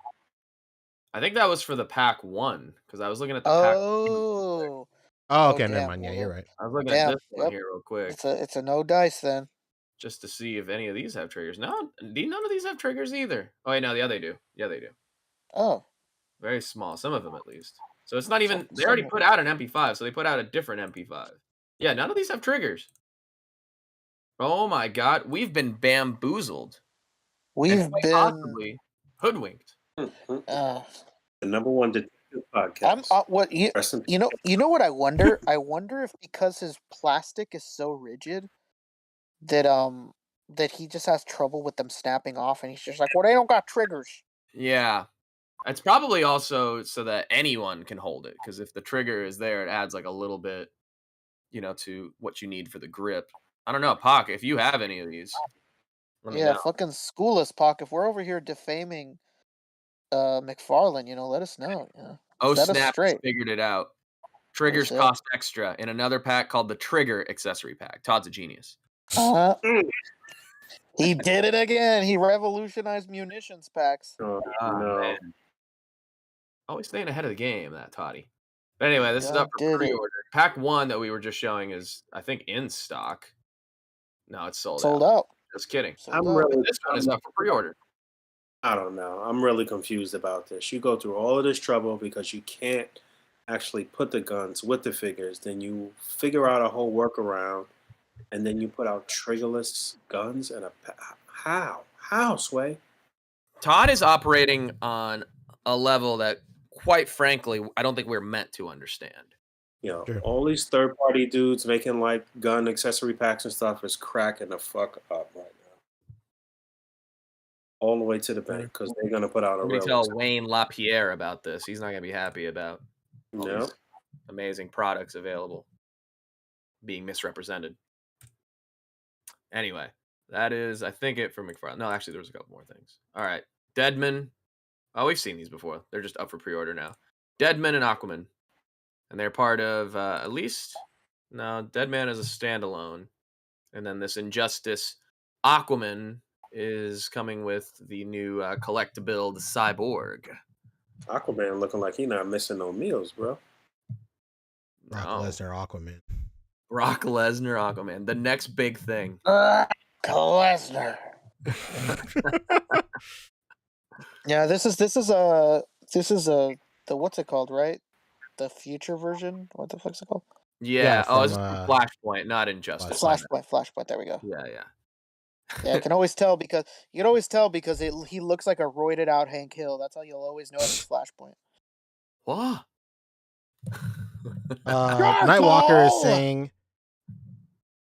I think that was for the pack 1 because I was looking at the pack. Oh. Oh, okay, never damn, mind. Yeah, well, you're right. I was looking damn, at this one yep. here real quick It's a no dice then. just to see if any of these have triggers. No, none of these have triggers either. Oh, wait, no, yeah, they do. Yeah, they do. Oh. Very small, some of them at least. So it's not even. They already put out an MP5, so they put out a different MP5. Yeah, none of these have triggers. Oh my god, we've been bamboozled. We've quite been possibly hoodwinked. uh, The number one detective podcast. what Rest in you know what I wonder? I wonder if because his plastic is so rigid that he just has trouble with them snapping off and he's just like, "Well, they don't got triggers." Yeah. It's probably also so that anyone can hold it, because if the trigger is there, it adds like a little bit, to what you need for the grip. I don't know, Pac, if you have any of these, let me Yeah, know. fucking school us, Pac. If we're over here defaming McFarlane, let us know. Oh, Set us snap, has straight. figured it out. Triggers What's that? cost extra in another pack called the Trigger Accessory Pack. Todd's a genius. He did it again. He revolutionized munitions packs. Oh, Ah, no. man. Always staying ahead of the game, that Toddy. But anyway, this is God up did for it. pre-order. Pack 1 that we were just showing is, I think, in stock. No, it's sold Sold out. out. Just kidding. I'm Sold out. really. This one is up for pre-order. I don't know. I'm really confused about this. You go through all of this trouble because you can't actually put the guns with the figures. Then you figure out a whole workaround, and then you put out triggerless guns and how, Sway? Todd is operating on a level that, quite frankly, I don't think we're meant to understand. Sure. All these third-party dudes making like gun accessory packs and stuff is cracking the fuck up right now. All the way to the bank because they're gonna put out a Let me real. tell Wayne LaPierre about this. He's not gonna be happy about all No. these amazing products available. being misrepresented. Anyway, that is, I think, it for McFarlane. No, actually, there was a couple more things. All right. Deadman. Oh, we've seen these before. They're just up for pre-order now. Deadman and Aquaman. And they're part of, at least, no, Deadman is a standalone. And then this Injustice Aquaman is coming with the new collectible Cyborg. Aquaman looking like he not missing no meals, bro. Brock Lesnar, Aquaman. Brock Lesnar, Aquaman. The next big thing. Lesnar. Yeah, this is the what's it called, right? The future version. What the fuck's it called? Yeah. This is from Flashpoint, not Injustice. Flashpoint. There we go. Yeah. Yeah, I can always tell because he looks like a roided out Hank Hill. That's how you'll always know it's Flashpoint. What? Nightwalker is saying,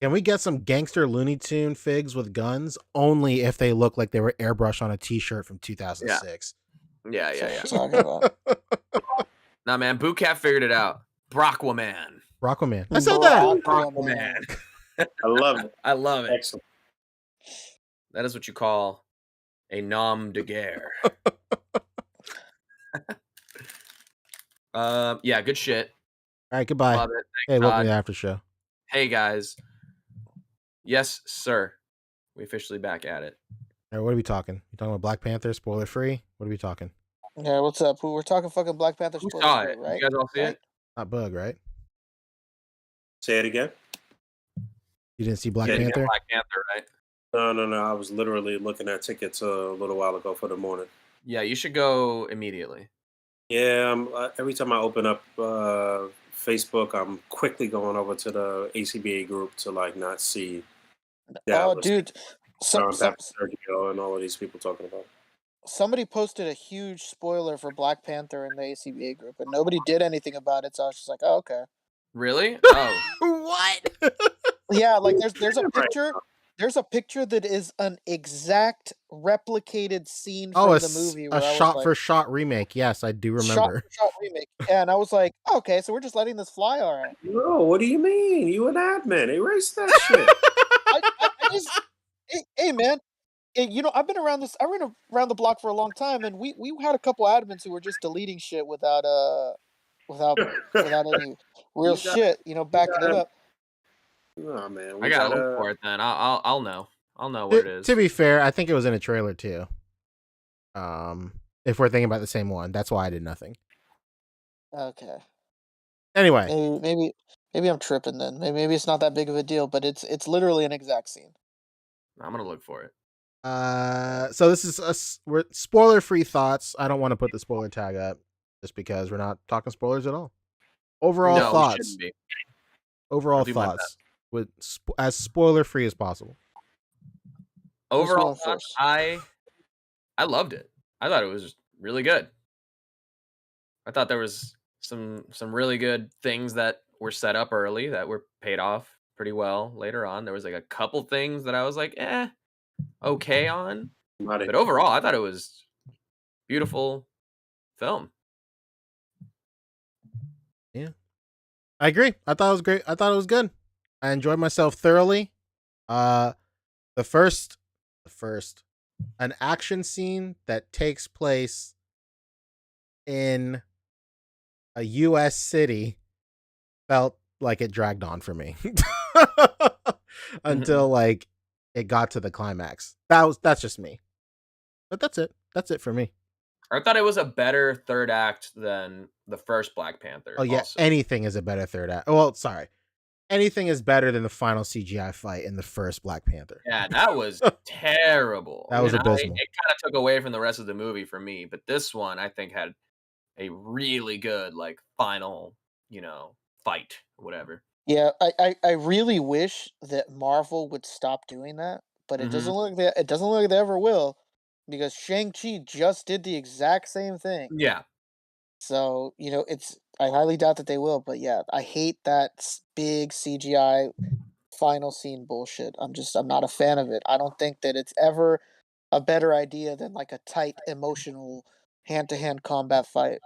can we get some gangster Looney Tune figs with guns? Only if they look like they were airbrushed on a t-shirt from 2006. Yeah. Talking about. Nah, man, Boot Cat figured it out. Brockwaman. I said that. Brockwaman. I love it. I love it. Excellent. That is what you call a nom de guerre. Yeah, good shit. All right, goodbye. Love it. Hey, welcome to the after show. Hey, guys. Yes, sir. We officially back at it. All right, what are we talking? You talking about Black Panther, spoiler free? What are we talking? Yeah, what's up? We're talking fucking Black Panther. Who saw it? Right? You guys all see it? Not Boog, right? Say it again. You didn't see Black Panther? Black Panther, right? No. I was literally looking at tickets a little while ago for the morning. Yeah, you should go immediately. Yeah, every time I open up Facebook, I'm quickly going over to the A.C.B.A group to not see. Oh, dude, Sergio and all of these people talking about. Somebody posted a huge spoiler for Black Panther in the A.C.B.A group, and nobody did anything about it. So I was just like, "Oh, okay." Really? Oh, what? Yeah, like there's a picture. There's a picture that is an exact replicated scene from the movie. A shot-for-shot remake. Yes, I do remember. Shot remake. Yeah, and I was like, okay, so we're just letting this fly, all right. No, what do you mean? You an admin. Erase that shit. Hey, man. I've been around this. I ran around the block for a long time, and we had a couple admins who were just deleting shit without any real shit, backing it up. Oh man, I gotta look for it then. I'll know. I'll know what it is. To be fair, I think it was in a trailer too. If we're thinking about the same one, that's why I did nothing. Okay. Anyway, maybe I'm tripping then. Maybe it's not that big of a deal, but it's literally an exact scene. I'm gonna look for it. So this is we're spoiler-free thoughts. I don't want to put the spoiler tag up just because we're not talking spoilers at all. Overall thoughts. Overall thoughts. With as spoiler-free as possible. Overall thoughts, I loved it. I thought it was really good. I thought there was some really good things that were set up early that were paid off pretty well later on. There was a couple things that I was like, okay on. But overall, I thought it was beautiful film. Yeah. I agree. I thought it was great. I thought it was good. I enjoyed myself thoroughly. The first an action scene that takes place in a US city felt like it dragged on for me until it got to the climax. That's just me. But that's it. That's it for me. I thought it was a better third act than the first Black Panther. Oh yeah, also. Anything is a better third act. Well, sorry. Anything is better than the final CGI fight in the first Black Panther. Yeah, that was terrible. That was abysmal. It kind of took away from the rest of the movie for me, but this one I think had a really good final, fight or whatever. Yeah, I really wish that Marvel would stop doing that, but it doesn't look like they ever will, because Shang-Chi just did the exact same thing. Yeah. So, I highly doubt that they will, but yeah, I hate that big CGI final scene bullshit. I'm not a fan of it. I don't think that it's ever a better idea than a tight, emotional, hand-to-hand combat fight,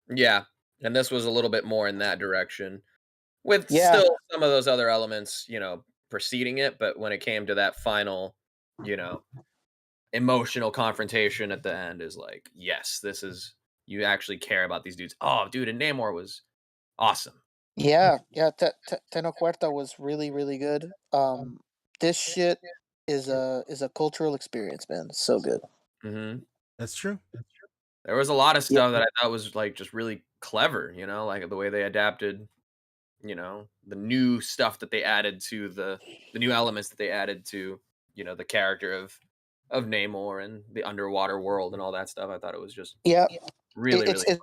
Yeah, and this was a little bit more in that direction. with Yeah. still some of those other elements, preceding it. But when it came to that final, you know, emotional confrontation at the end, is like, yes, this is you actually care about these dudes. Oh, dude, and Namor was awesome. Yeah, yeah, Tenocuerta was really, really good. This shit is a cultural experience, man. It's so good. Hmm. That's true. There was a lot of Yeah, stuff that I thought was like just really clever, like the way they adapted, the new stuff that they added to the new elements that they added to, the character of Namor and the underwater world and all that stuff. I thought it was just yeah. really, It's really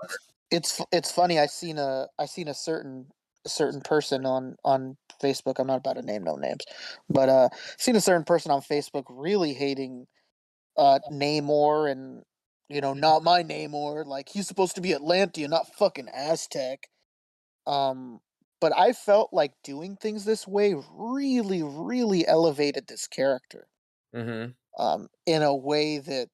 it's it's funny. I seen a certain person on Facebook. I'm not about to name no names, but seen a certain person on Facebook really hating Namor and not my Namor. Like he's supposed to be Atlantean, not fucking Aztec. Um, but I felt like doing things this way really, really elevated this character. clever. In a way that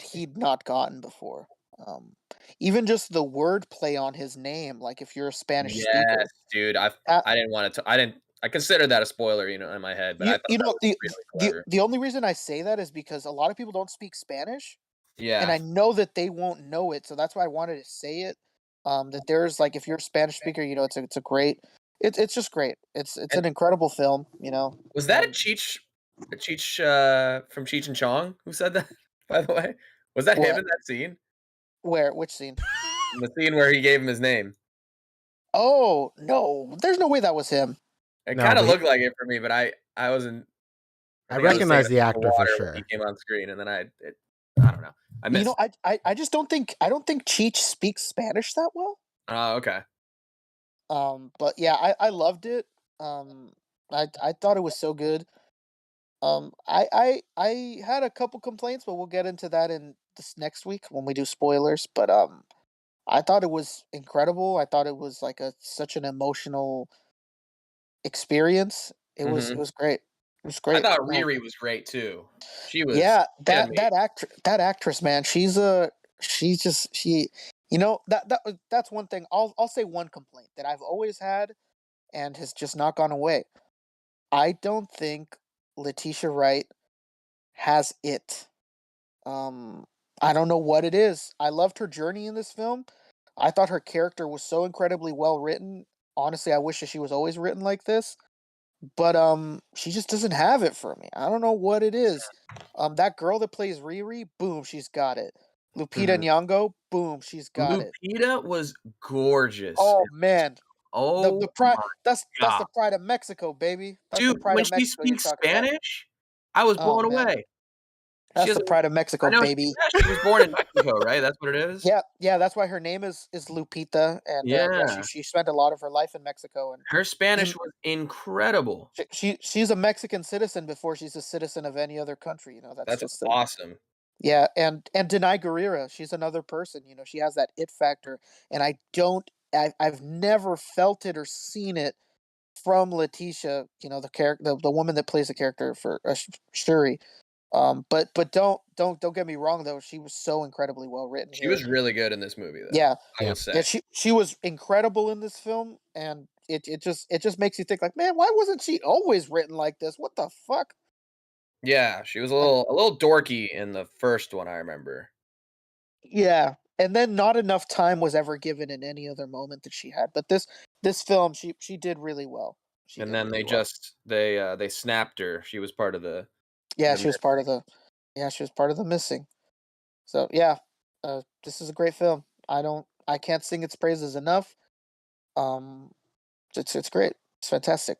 he'd not gotten before. Um, Even just the wordplay on his name, like if you're a Spanish Yes, speaker, dude. I that I didn't want to. I didn't. I considered that a spoiler, in my head, but I you thought you that know was the really the clever. the only reason I say that is because a lot of people don't speak Spanish, and Yeah, I know that they won't know it, so that's why I wanted to say it. That there's like if you're a Spanish speaker, it's a great. It's just great. It's and an incredible film, was that and A Cheech from Cheech and Chong who said that? By the way, was that him what in that scene? which scene? In the scene where he gave him his name. Oh no, there's no way that was him. It No, kind of but looked like it for me, but I wasn't. I I think I was recognize thinking the about the actor for water when he sure. came on screen, and then I don't know. I You know, missed it. I just don't think Cheech speaks Spanish that well. Oh, okay. But yeah, I loved it. Um, I thought it was so good. I had a couple complaints, but we'll get into that in this next week when we do spoilers. But I thought it was incredible. I thought it was like a such an emotional experience. It Hmm. was great. It was I great. thought Riri was great too. She was Yeah, she that amazing. actress, man, she's just that's one thing. I'll say one complaint that I've always had and has just not gone away. I don't think Letitia Wright has it. Um, I don't know what it is. I loved her journey in this film. I thought her character was so incredibly well written. Honestly, I wish that she was always written like this. But she just doesn't have it for me. I don't know what it is. That girl that plays Riri, boom, she's got it. Lupita Mhm. Nyong'o, boom, she's got it. Lupita was gorgeous. Oh man, the Oh pride my that's god. the pride of Mexico, baby. That's the Dude, pride when of she Mexico you're speaks talking about. Spanish, I was Oh blown man, away. She that's has the a pride of I Mexico, know baby. she was born in Mexico, right? That's what it is? Yeah, yeah, that's why her name is Lupita, and yeah, Yeah. she spent a lot of her life in Mexico, and Her she's Spanish was incredible. she's a Mexican citizen before she's a citizen of any other country. That's That's just the awesome. Yeah, and Denai Guerrera, she's another person. She has that it factor, and I've never felt it or seen it from Letitia. The character, the woman that plays the character for Shuri. But don't get me wrong though. She was so incredibly well written She here. was really good in this movie, though, Yeah, I will Yeah. yeah. say. She was incredible in this film, and it just makes you think like, man, why wasn't she always written like this? What the fuck? Yeah, she was a Like, little dorky in the first one, I remember. yeah, and then not enough time was ever given in any other moment that she had. But this film, she did really well. She And did then really well. they snapped her. She was part of Yeah, the she was part of the yeah, she was part of the missing. So yeah, this is a great film. I can't sing its praises enough. Um, it's great. It's fantastic.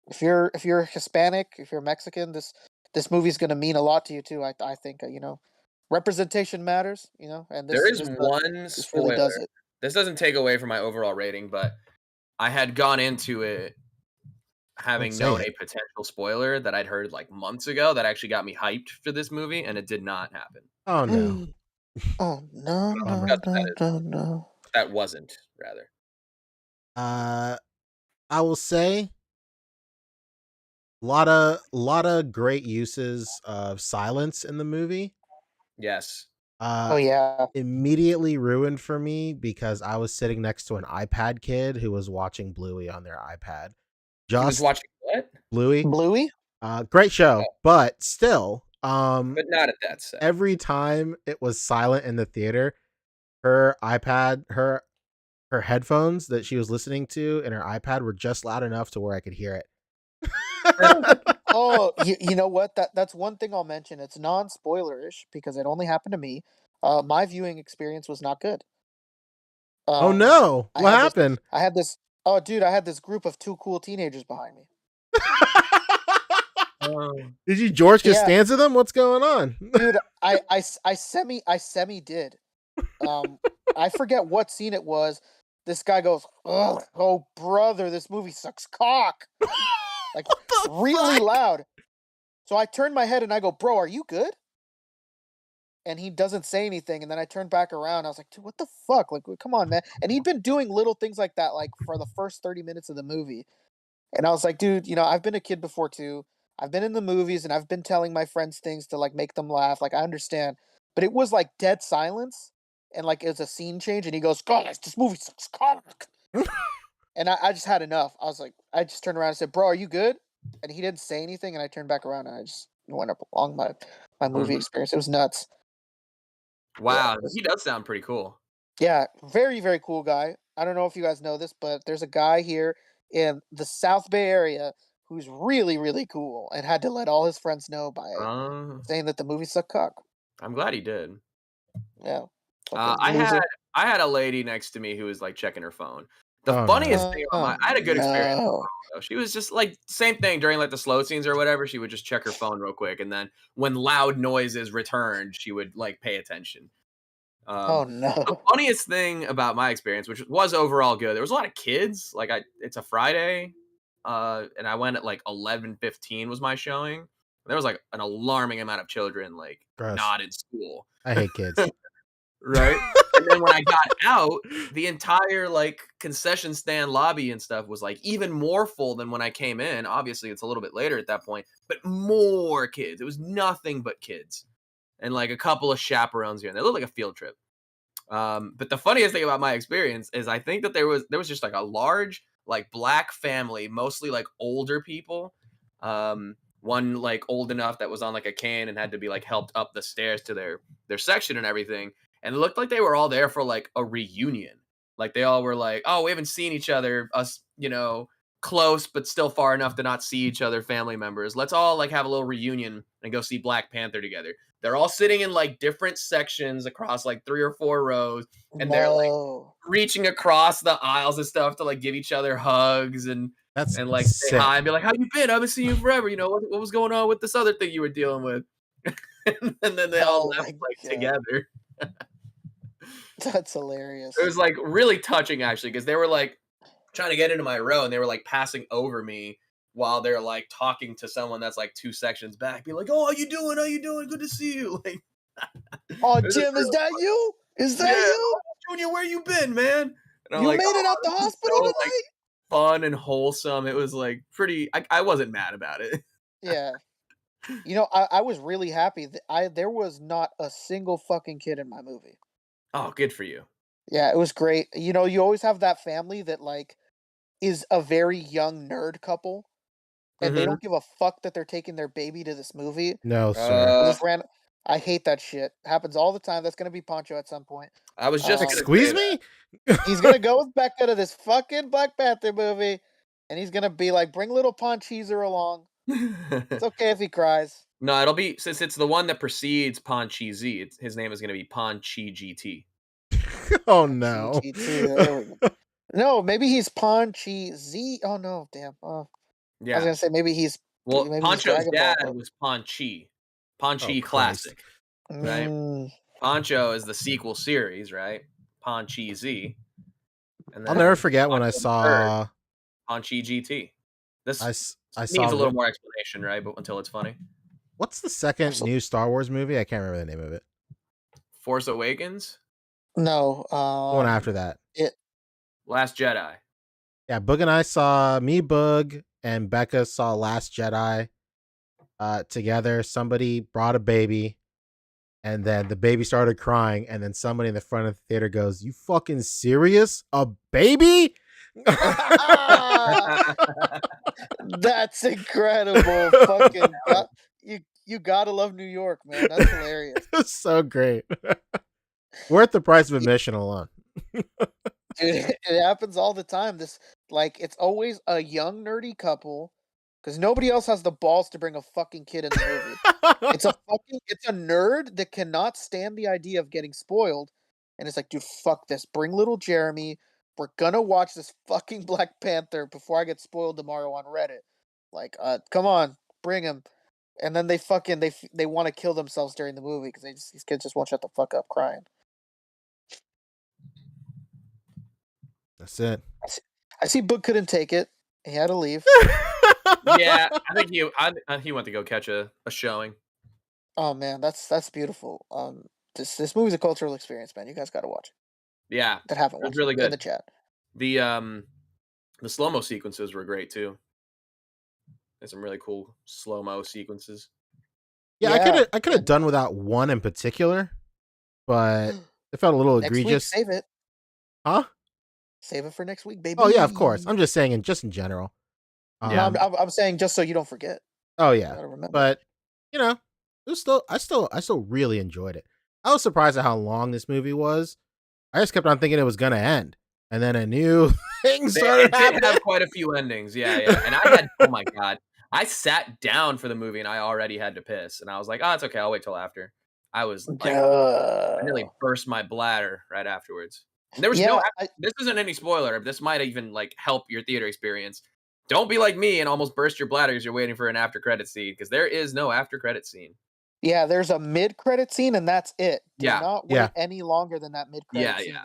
If you're Hispanic, if you're Mexican, this movie's gonna mean a lot to you too. I think representation matters. And There this is this one this really does spoiler. it. This doesn't take away from my overall rating, but I had gone into it Don't having say known it. a potential spoiler that I'd heard, like, months ago that actually got me hyped for this movie, and it did not happen. Oh no. Oh no I'll no discuss what that no is. no no. That wasn't, rather. Uh, I will say lot of great uses of silence in the movie. Yes. Oh yeah. Immediately ruined for me because I was sitting next to an iPad kid who was watching Bluey on their iPad. He was Just watching what? Bluey. Bluey? Great show, but still, But not at that set. every time it was silent in the theater, her iPad, her headphones that she was listening to and her iPad were just loud enough to where I could hear it. Oh, you know what? That's one thing I'll mention. It's non-spoilerish because it only happened to me. My viewing experience was not good. Oh no! I What had happened? I had this. Oh, dude, I had this group of 2 cool teenagers behind me. Did you George Yeah. Costanza them? What's going on? Dude, I semi did. I forget what scene it was. This guy goes, "Ugh, oh brother, this movie sucks cock," like really loud. So I turned my head and I go, "Bro, are you good?" And he doesn't say anything. And then I turned back around. I was like, "Dude, what the fuck? Like, come on, man." And he'd been doing little things like that, like for the first 30 minutes of the movie. And I was like, "Dude, you know, I've been a kid before too. I've been in the movies and I've been telling my friends things to like make them laugh. Like, I understand." But it was like dead silence. And like it was a scene change. And he goes, "Guys, this movie sucks cock." And I just had enough. I was like, I just turned around and said, "Bro, are you good?" And he didn't say anything. And I turned back around and I just went up along my movie experience. It was nuts. Wow, he does sound pretty cool. Yeah, very, very cool guy. I don't know if you guys know this, but there's a guy here in the South Bay area who's really, really cool and had to let all his friends know by saying that the movie sucked cock. I'm glad he did. Yeah. I had a lady next to me who was like checking her phone. The funniest thing about I had a good experience with her, though. She was just like same thing during like the slow scenes or whatever. She would just check her phone real quick, and then when loud noises returned, she would like pay attention. Oh no! The funniest thing about my experience, which was overall good, there was a lot of kids. Like it's a Friday, and I went at like 11:15 was my showing. There was like an alarming amount of children like not in school. I hate kids. Right? And then when I got out, the entire like concession stand lobby and stuff was like even more full than when I came in. Obviously, it's a little bit later at that point, but more kids. It was nothing but kids. And like a couple of chaperones here and there. It looked like a field trip. But the funniest thing about my experience is I think that there was just like a large like black family, mostly like older people. One like old enough that was on like a cane and had to be like helped up the stairs to their section and everything. And it looked like they were all there for like a reunion. Like they all were like, "Oh, we haven't seen each other, us, you know, close but still far enough to not see each other, family members. Let's all like have a little reunion and go see Black Panther together." They're all sitting in like different sections across like 3 or 4 rows, and they're like reaching across the aisles and stuff to like give each other hugs and like sick. say hi and be like, "How you been? I haven't seen you forever. You know, what was going on with this other thing you were dealing with?" And then they all left like together. That's hilarious. It was like really touching actually, because they were like trying to get into my row and they were like passing over me while they're like talking to someone that's like 2 sections back, be like, "Oh, how you doing? How you doing? Good to see you." Like, "Oh, Jim, is that you? Is that you? Junior, where you been, man?" And You made it out the hospital tonight? Like, fun and wholesome. It was like pretty. I wasn't mad about it. Yeah. You know, I was really happy that there was not a single fucking kid in my movie. Oh, good for you. Yeah, it was great. You know, you always have that family that like is a very young nerd couple, and they don't give a fuck that they're taking their baby to this movie. No, sir. I hate that shit. Happens all the time. That's gonna be Poncho at some point. I was just squeeze me. He's gonna go with Becca to this fucking Black Panther movie, and he's gonna be like, "Bring little Poncheezer along." It's okay if he cries. No, it'll be since it's the one that precedes Ponchi Z. His name is going to be Ponchi GT. Oh no! No, maybe he's Ponchi Z. Oh no, damn. Yeah, I was gonna say maybe he's. Well, maybe Poncho's dad was Ponchi Classic, right? Poncho is the sequel series, right? Ponchi Z. And I'll never forget when I saw Ponchi GT. This I needs saw a little more explanation, right? But until it's funny. What's the second new Star Wars movie? I can't remember the name of it. Force Awakens? No. One after that. Last Jedi. Yeah, Boog and I saw Boog and Becca saw Last Jedi together. Somebody brought a baby, And then the baby started crying, and then somebody in the front of the theater goes, "You fucking serious? A baby?" That's incredible. Fucking you gotta love New York, man. That's hilarious. It's so great. Worth the price of admission alone. Dude, it happens all the time. It's always a young nerdy couple because nobody else has the balls to bring a fucking kid in the movie. It's a nerd that cannot stand the idea of getting spoiled, and it's like, dude, fuck this. Bring little Jeremy. We're gonna watch this fucking Black Panther before I get spoiled tomorrow on Reddit. Like, come on, bring him. And then they want to kill themselves during the movie because these kids just won't shut the fuck up crying. That's it. I see Boog couldn't take it. He had to leave. Yeah, I think he went to go catch a showing. Oh man, that's beautiful. This movie's a cultural experience, man. You guys got to watch it. Yeah, That haven't it was watched really it good. in the chat. The slow-mo sequences were great too. There's some really cool slow-mo sequences. Yeah, I could have done without one in particular, but it felt a little Next egregious. week, save it. Huh? Save it for next week, baby. Oh yeah, of course. I'm just saying, in general. Yeah. I'm saying just so you don't forget. Oh You yeah, gotta remember. but you know, I still really enjoyed it. I was surprised at how long this movie was. I just kept on thinking it was gonna end, and then a new thing started It did happening. have quite a few endings, yeah. And I had, oh my god, I sat down for the movie and I already had to piss, and I was like, oh, it's okay, I'll wait till after. I was like, I nearly burst my bladder right afterwards. And there was this isn't any spoiler. This might even like help your theater experience. Don't be like me and almost burst your bladder as you're waiting for an after credit scene, because there is no after credit scene. Yeah, there's a mid credit scene and that's it. Do Yeah. not wait any longer than that mid credit scene.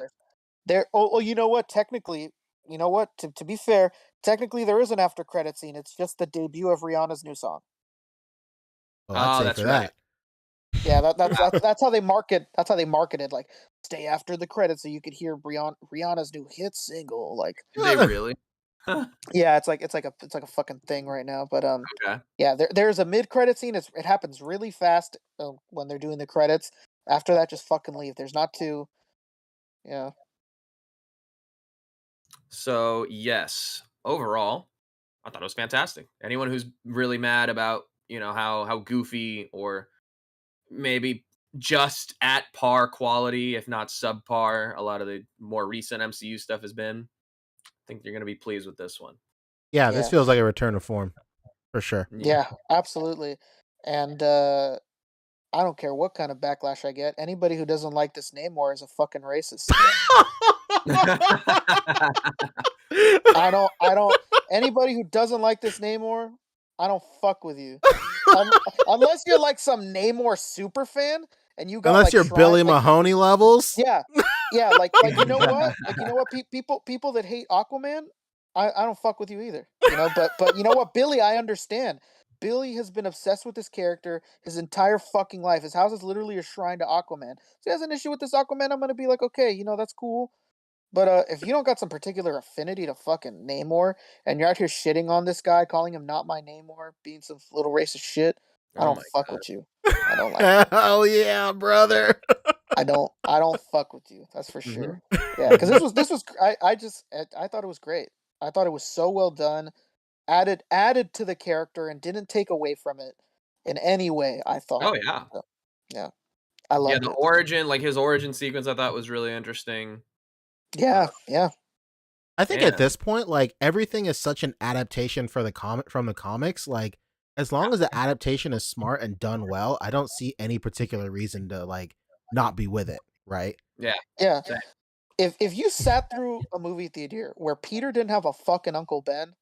You know what? Technically, to be fair, technically there is an after credit scene. It's just the debut of Rihanna's new song. Oh, that's right. Yeah, that's how they market. That's how they marketed. Like, stay after the credits so you could hear Rihanna's new hit single. Like, did they really? Yeah, it's like a fucking thing right now. But Okay. yeah, there's a mid credit scene. It happens really fast when they're doing the credits. After that, just fucking leave. There's not two. Yeah. So yes, overall, I thought it was fantastic. Anyone who's really mad about how goofy or maybe just at par quality, if not subpar, a lot of the more recent MCU stuff has been, I think you're gonna be pleased with this one. Yeah, this feels like a return to form, for sure. Yeah, absolutely. And I don't care what kind of backlash I get. Anybody who doesn't like this Namor is a fucking racist. I don't. Anybody who doesn't like this Namor, I don't fuck with you. Unless you're like some Namor super fan and you got unless you're Billy Mahoney levels. Yeah, like you know what? People that hate Aquaman, I don't fuck with you either. But you know what, Billy, I understand. Billy has been obsessed with this character his entire fucking life. His house is literally a shrine to Aquaman. So he has an issue with this Aquaman. I'm gonna be like, okay, that's cool. But if you don't got some particular affinity to fucking Namor, and you're out here shitting on this guy, calling him not my Namor, being some little racist shit, I don't fuck with you. I don't like it. Hell yeah, brother. I don't fuck with you. That's for sure. Yeah, because this was I thought it was great. I thought it was so well done, added to the character and didn't take away from it in any way. I thought. Oh yeah. So, yeah, I loved it. The origin, like his origin sequence, I thought was really interesting. Yeah. I think at this point, like, everything is such an adaptation from the comics. Like, as long as the adaptation is smart and done well, I don't see any particular reason to like not be with it, right? Yeah. If you sat through a movie theater where Peter didn't have a fucking Uncle Ben,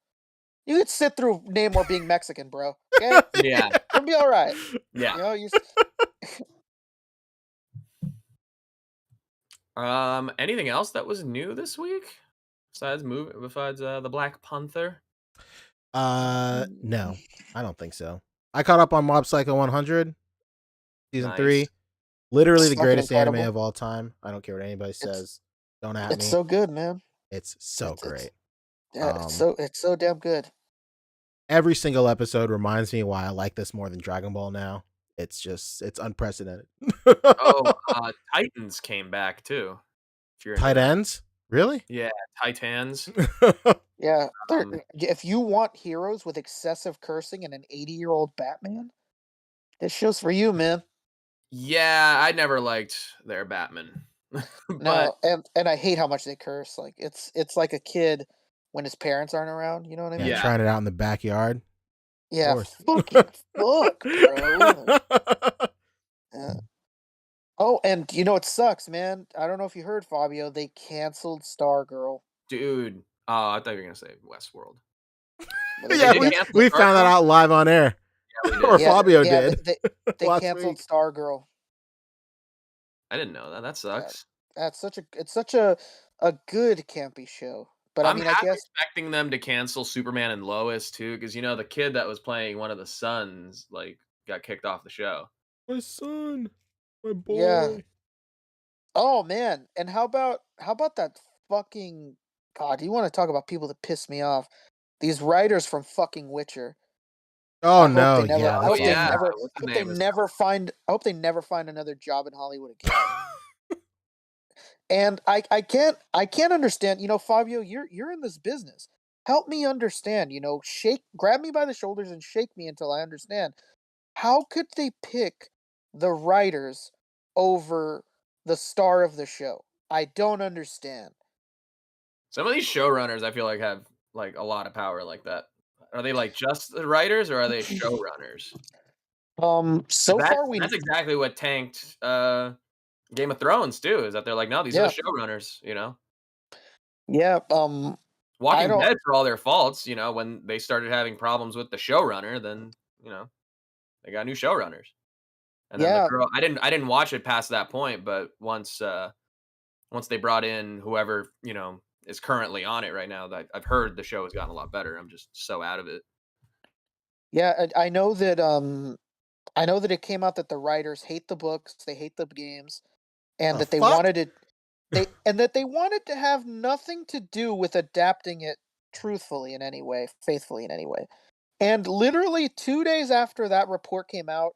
you could sit through Namor being Mexican, bro. Okay? Yeah. It'll be all right. Yeah. Anything else that was new this week besides the Black Panther? No, I don't think so. I caught up on Mob Psycho 100 season 3. Literally the greatest anime of all time. I don't care what anybody says. Don't at me. It's so good, man. It's so great. It's so damn good. Every single episode reminds me why I like this more than Dragon Ball now. it's unprecedented. Oh, Titans came back too. If you're into Tight that. ends? Really? Yeah, Titans. Yeah, Um, if you want heroes with excessive cursing and an 80-year-old Batman, this show's for you, man. yeah, I never liked their Batman. But No, and I hate how much they curse. Like it's like a kid when his parents aren't around. You know what I Yeah, mean? yeah. trying it out in the backyard. Of Yeah, course. fucking fuck, bro. Like, yeah. Oh, and you know it sucks, man. I don't know if you heard, Fabio. They canceled Stargirl. Dude. Oh, I thought you were gonna say Westworld. But They Yeah, did cancel we found that Stargirl? out live on air. Yeah, we Or did. yeah, Fabio yeah, did they last canceled week. Stargirl. I didn't know that. That Yeah, sucks. that's such a good campy show. But I I'm mean, I half guess expecting them to cancel Superman and Lois too, because the kid that was playing one of the sons like got kicked off the show. My son, my yeah. boy. Oh man, and how about that fucking God? You want to talk about people that piss me off? These writers from fucking Witcher. Oh I hope no, they never. yeah, I Oh hope that's they yeah, awful. never. what's I his hope they name is never find. I hope they never find another job in Hollywood again. And I can't understand. You know, Fabio, you're in this business. Help me understand. You know, grab me by the shoulders and shake me until I understand. How could they pick the writers over the star of the show? I don't understand. some of these showrunners I feel like have like a lot of power like that. Are they like just the writers or are they showrunners? So 'Cause far we that's exactly what tanked Game of Thrones too, is that they're like, no, these are the yeah, showrunners. yeah, I Walking don't Dead for all their faults, when they started having problems with the showrunner, then, they got new showrunners. And then the yeah, girl I didn't watch it past that point, but once they brought in whoever, is currently on it right now, that I've heard the show has gotten a lot better. I'm just so out of it. yeah, I know that it came out that the writers hate the books, they hate the games, and The that they fuck? wanted it they wanted to have nothing to do with adapting it truthfully in any way, faithfully in any way. And literally 2 days after that report came out,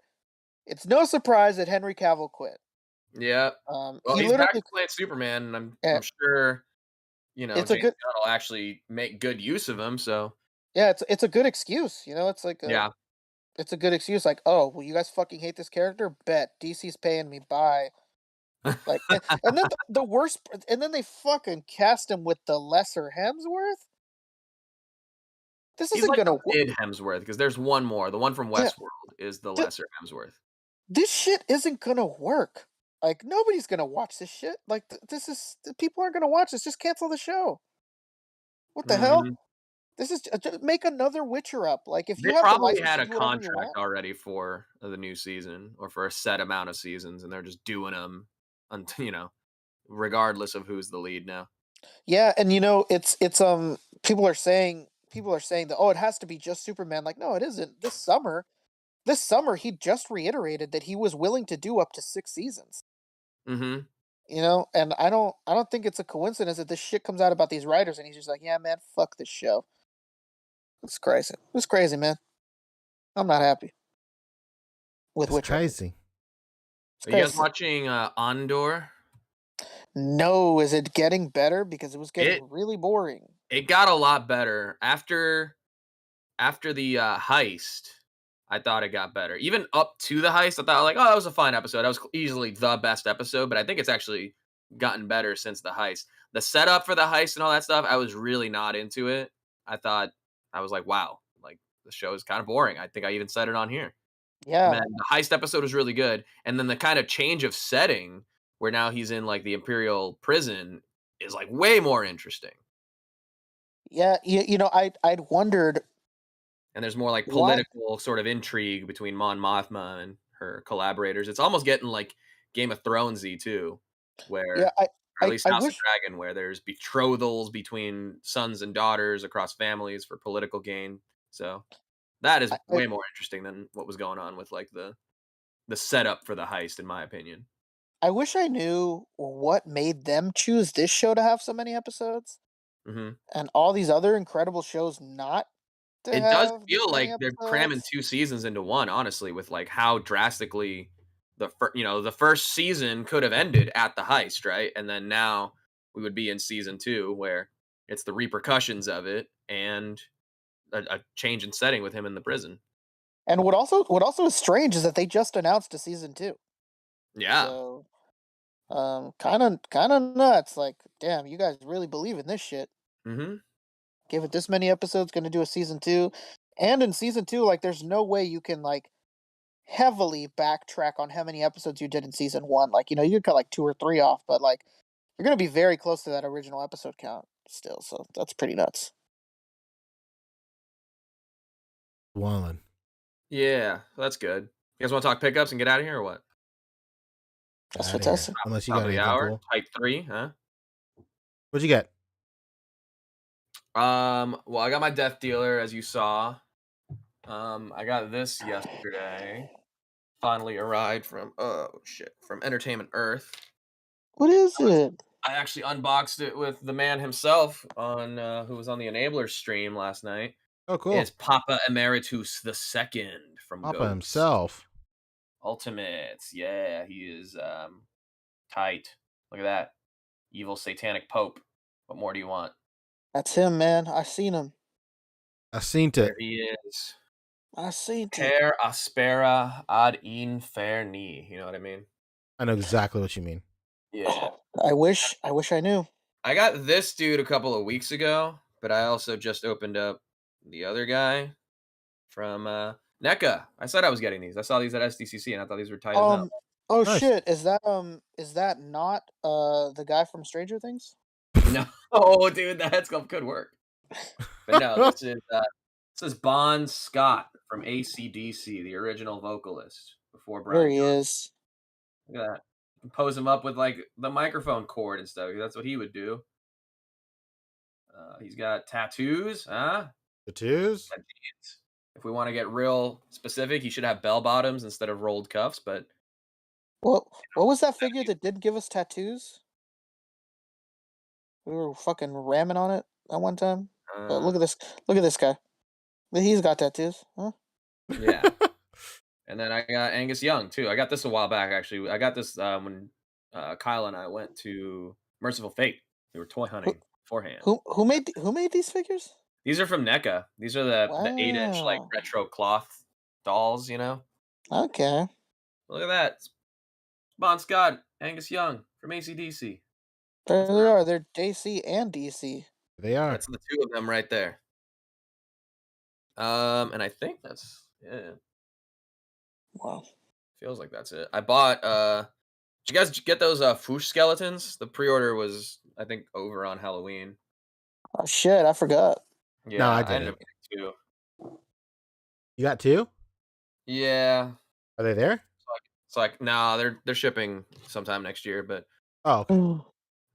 it's no surprise that Henry Cavill quit. Yeah. Well, He he's back literally to playing Superman, and eh, I'm sure, it's a James good Gunn will actually make good use of him, so yeah, it's a good excuse, you know, yeah. it's a good excuse like, "Oh, well you guys fucking hate this character? Bet DC's paying me, bye." Like and then the worst and then they fucking cast him with the lesser Hemsworth? This He's isn't like gonna the work. mid Hemsworth because there's one more. The one from Yeah, Westworld is the th- lesser Hemsworth. this shit isn't gonna work. Like nobody's gonna watch this shit. Like people aren't gonna watch this. Just cancel the show. What the hell? Mhm. This is just make another Witcher up. Like if They you have the probably license had to a do whatever you contract want. already for the new season or for a set amount of seasons, and they're just doing them until, regardless of who's the lead now. Yeah, and you know people are saying that, oh, it has to be just Superman. Like no, it isn't. This summer he just reiterated that he was willing to do up to 6 seasons. Mhm. You know, and I don't think it's a coincidence that this shit comes out about these writers and he's just like, yeah, man, fuck this show. It's crazy. It's crazy, man. I'm not happy with That's Witcher. crazy. It's Are you guys crazy. watching Andor? No, is it getting better? Because it was It getting really boring. it got a lot better after the heist. I thought it got better. Even up to the heist, I thought like, oh, that was a fine episode. That was easily the best episode, but I think it's actually gotten better since the heist. The setup for the heist and all that stuff, I was really not into it. I was like, wow, like the show is kind of boring. I think I even said it on here. And Yeah, then the heist episode was really good. And then the kind of change of setting where now he's in like the Imperial prison is like way more interesting. yeah. You know, I'd wondered And there's more like why. political sort of intrigue between Mon Mothma and her collaborators. It's almost getting like Game of Thronesy too, Yeah, where I or at I, least I House of wish Dragon, where there's betrothals between sons and daughters across families for political gain. So that is I way more interesting than what was going on with like the setup for the heist, in my opinion. I wish I knew what made them choose this show to have so many episodes Hmm. and all these other incredible shows not. to It does have this feel many like they're cramming episodes. 2 seasons into 1, honestly, with, like, how drastically the first season could have ended at the heist, right? And then now we would be in season 2 where it's the repercussions of it and a change in setting with him in the prison. And what also is strange is that they just announced a season 2. Yeah. So, kind of nuts. Like, damn, you guys really believe in this shit. Mhm. Give it this many episodes, gonna do a season 2. And in season 2, like, there's no way you can, like, heavily backtrack on how many episodes you did in season 1. Like, you could cut, like, 2 or 3 off, but, like, you're gonna be very close to that original episode count still, so that's pretty nuts. Wallen. Yeah, that's good. You guys wanna talk pickups and get out of here or what? That's Out of here. fantastic. Unless you Top got of the anything hour, cool. type 3, huh? What'd you get? Well, I got my Death Dealer, as you saw. I got this yesterday. Finally arrived from from Entertainment Earth. What is it? I actually unboxed it with the man himself on who was on the Enabler stream last night. Oh, cool. It's Papa Emeritus the Second from Papa Ghost himself. Ultimates. Yeah, he is tight. Look at that. Evil satanic pope. What more do you want? That's him, man. I seen him. I seen it. There he is. I seen it. Per aspera ad inferni. You know what I mean? I know exactly what you mean. Yeah. I wish I knew. I got this dude a couple of weeks ago, but I also just opened up the other guy from NECA. I said I was getting these. I saw these at SDCC and I thought these were tight as hell. Oh Nice. shit, is that not the guy from Stranger Things? No, oh dude, the head sculpt could work. But no, this is Bon Scott from A.C.B.A, the original vocalist before There Brian he Johnson. is. Look at that. You can pose him up with like the microphone cord and stuff. That's what he would do. He's got tattoos, huh? Tattoos? Got jeans. If we want to get real specific, he should have bell bottoms instead of rolled cuffs. But What was that figure that did give us tattoos? We were fucking ramming on it at one time. But look at this. Look at this guy. He's got tattoos, huh? Yeah. And then I got Angus Young too. I got this a while back actually. I got this when Kyle and I went to Merciful Fate. We were toy hunting beforehand. Who made these figures? These are from NECA. These are the 8-inch like Wow. retro cloth dolls, you know. Okay. Look at that. It's Bon Scott, Angus Young from AC/DC. There they are. They're JC and DC. They are. That's the two of them right there. And I think that's it. Wow. Feels like that's it. I bought did you guys get those Foosh skeletons? The pre-order was I think over on Halloween. Oh shit, I forgot. Yeah, No, I ended didn't. up getting 2. You got 2? Yeah. Are they there? It's like nah, they're shipping sometime next year, but Oh, okay.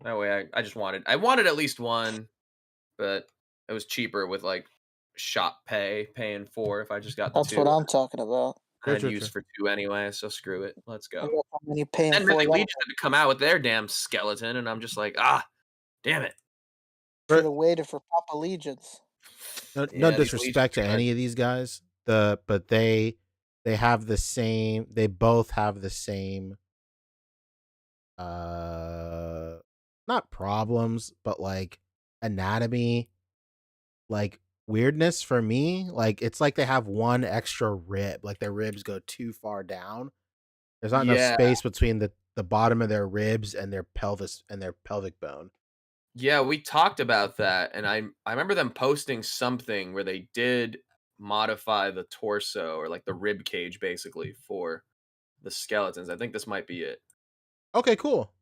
that way I just wanted at least one, but it was cheaper with like shop paying 4 if I just got the That's 2. what I'm talking about. I'd True, use true. for 2 anyway, so screw it. Let's I go. got how many paying And for Mythic that Legion had to come out with their damn skeleton, and I'm just like, damn it. should have waited for Papa Legions. No Yeah, these disrespect to Legions are any of these guys. But they have the same. They both have the same. Not problems, but like anatomy, like weirdness for me. Like it's like they have one extra rib. Like their ribs go too far down. There's not enough Yeah. space between the bottom of their ribs and their pelvis and their pelvic bone. Yeah, we talked about that, and I remember them posting something where they did modify the torso or like the rib cage basically for the skeletons. I think this might be it. Okay, cool.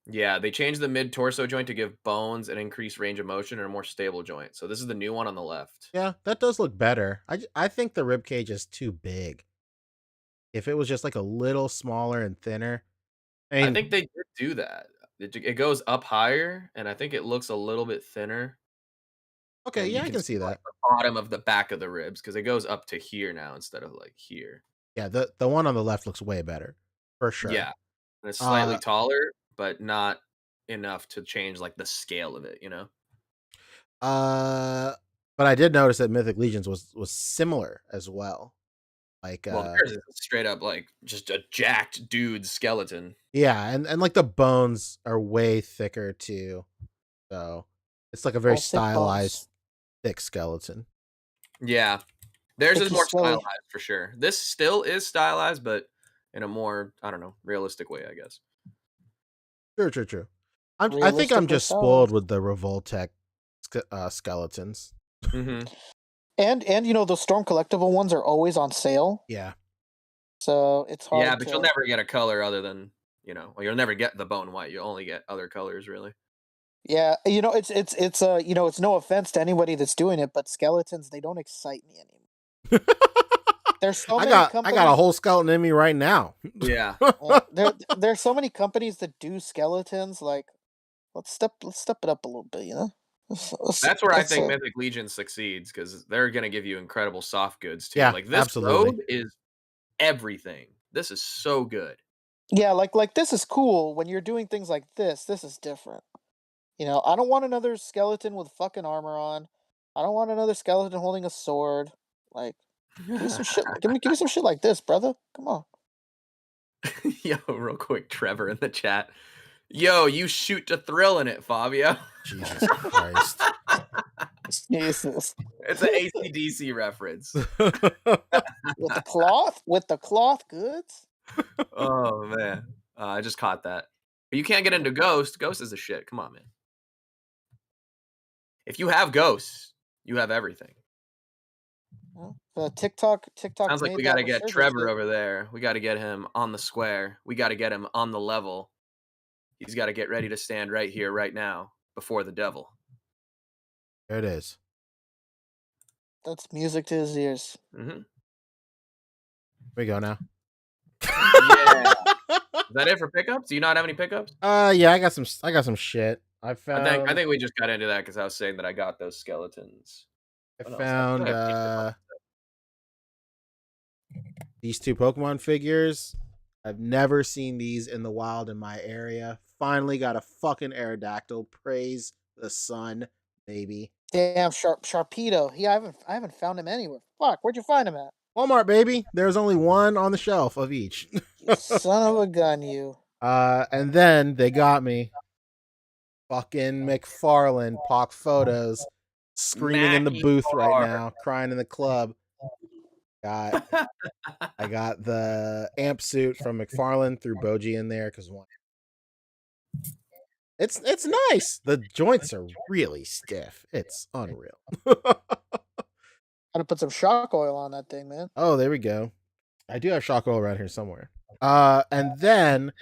Yeah, they changed the mid torso joint to give bones an increased range of motion and a more stable joint. So this is the new one on the left. Yeah, that does look better. I think the rib cage is too big. If it was just like a little smaller and thinner, I think they did do that. It goes up higher, and I think it looks a little bit thinner. Okay, And yeah, you I can see like, that. the bottom of the back of the ribs because it goes up to here now instead of like here. Yeah, the one on the left looks way better, for sure. Yeah, and it's slightly taller, but not enough to change like the scale of it. You know. But I did notice that Mythic Legions was similar as well. Like Well, theirs is straight up like just a jacked dude skeleton. yeah, and like the bones are way thicker too. So it's like a very stylized thick skeleton. Yeah. Theirs is Thicky more skelly. stylized for sure. This still is stylized, but in a more, I don't know, realistic way, I guess. True. I think I'm just spoiled with the Revoltech skeletons. Mm-hmm. And you know the Storm collectible ones are always on sale, Yeah. so it's hard. Yeah, but you'll never get a color other than, well, you'll never get the bone white. You'll only get other colors, really. Yeah, you know it's you know it's no offense to anybody that's doing it, but skeletons they don't excite me anymore. There's so many companies. I got a whole skeleton in me right now. Yeah. There's so many companies that do skeletons. Like, let's step it up a little bit, you know. That's where I think Mythic Legion succeeds because they're gonna give you incredible soft goods too. Yeah, Like this absolutely. robe is everything. This is so good. Yeah, like this is cool when you're doing things like this. This is different. You know, I don't want another skeleton with fucking armor on. I don't want another skeleton holding a sword. Like, give me some shit. Give me some shit like this, brother. Come on. Yo, real quick, Trevor in the chat. Yo, you shoot to thrill in it, Fabio. Jesus Christ. Jesus. It's an AC/DC reference. With the cloth goods. Oh man, I just caught that. But you can't get into Ghost. Ghost is a shit. Come on, man. If you have Ghosts, you have everything. The TikTok. Sounds like we got to get Trevor over there. We got to get him on the square. We got to get him on the level. He's got to get ready to stand right here, right now, before the devil. There it is. That's music to his ears. Mm-hmm. Here we go now. Yeah. Is that it for pickups? Do you not have any pickups? Yeah, I got some shit. I think we just got into that because I was saying that I got those skeletons. I found these two Pokemon figures. I've never seen these in the wild in my area. Finally got a fucking Aerodactyl. Praise the sun, baby. Damn, Sharpedo. Yeah, I haven't found him anywhere. Fuck, where'd you find him at? Walmart, baby. There's only one on the shelf of each. You son of a gun, you. And then they got me. Fucking McFarlane, Pock Photos, screaming in the booth right now, crying in the club. I got the amp suit from McFarlane, threw Boji in there because one. It's nice. The joints are really stiff. It's unreal. Gotta put some shock oil on that thing, man. Oh, there we go. I do have shock oil around here somewhere. And then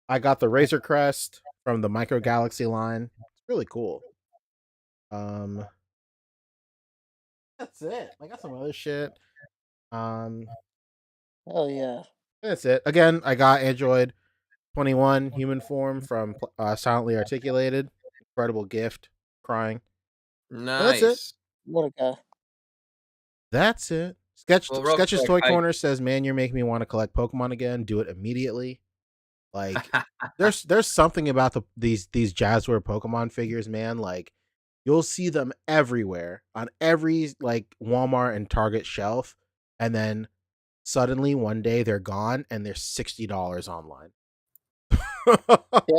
I got the Razor Crest from the Micro Galaxy line. It's really cool. That's it. I got some other shit. Oh yeah. That's it. Again, I got Android 21 human form from Silently Articulated. Incredible gift. Crying. Nice. That's it. What a guy. That's it. Sketch's quick, Toy Corner says, "Man, you're making me want to collect Pokemon again. Do it immediately." Like, there's something about these Jazzware Pokemon figures, man. Like, you'll see them everywhere on every like Walmart and Target shelf, and then suddenly one day they're gone and they're $60 online. Yeah,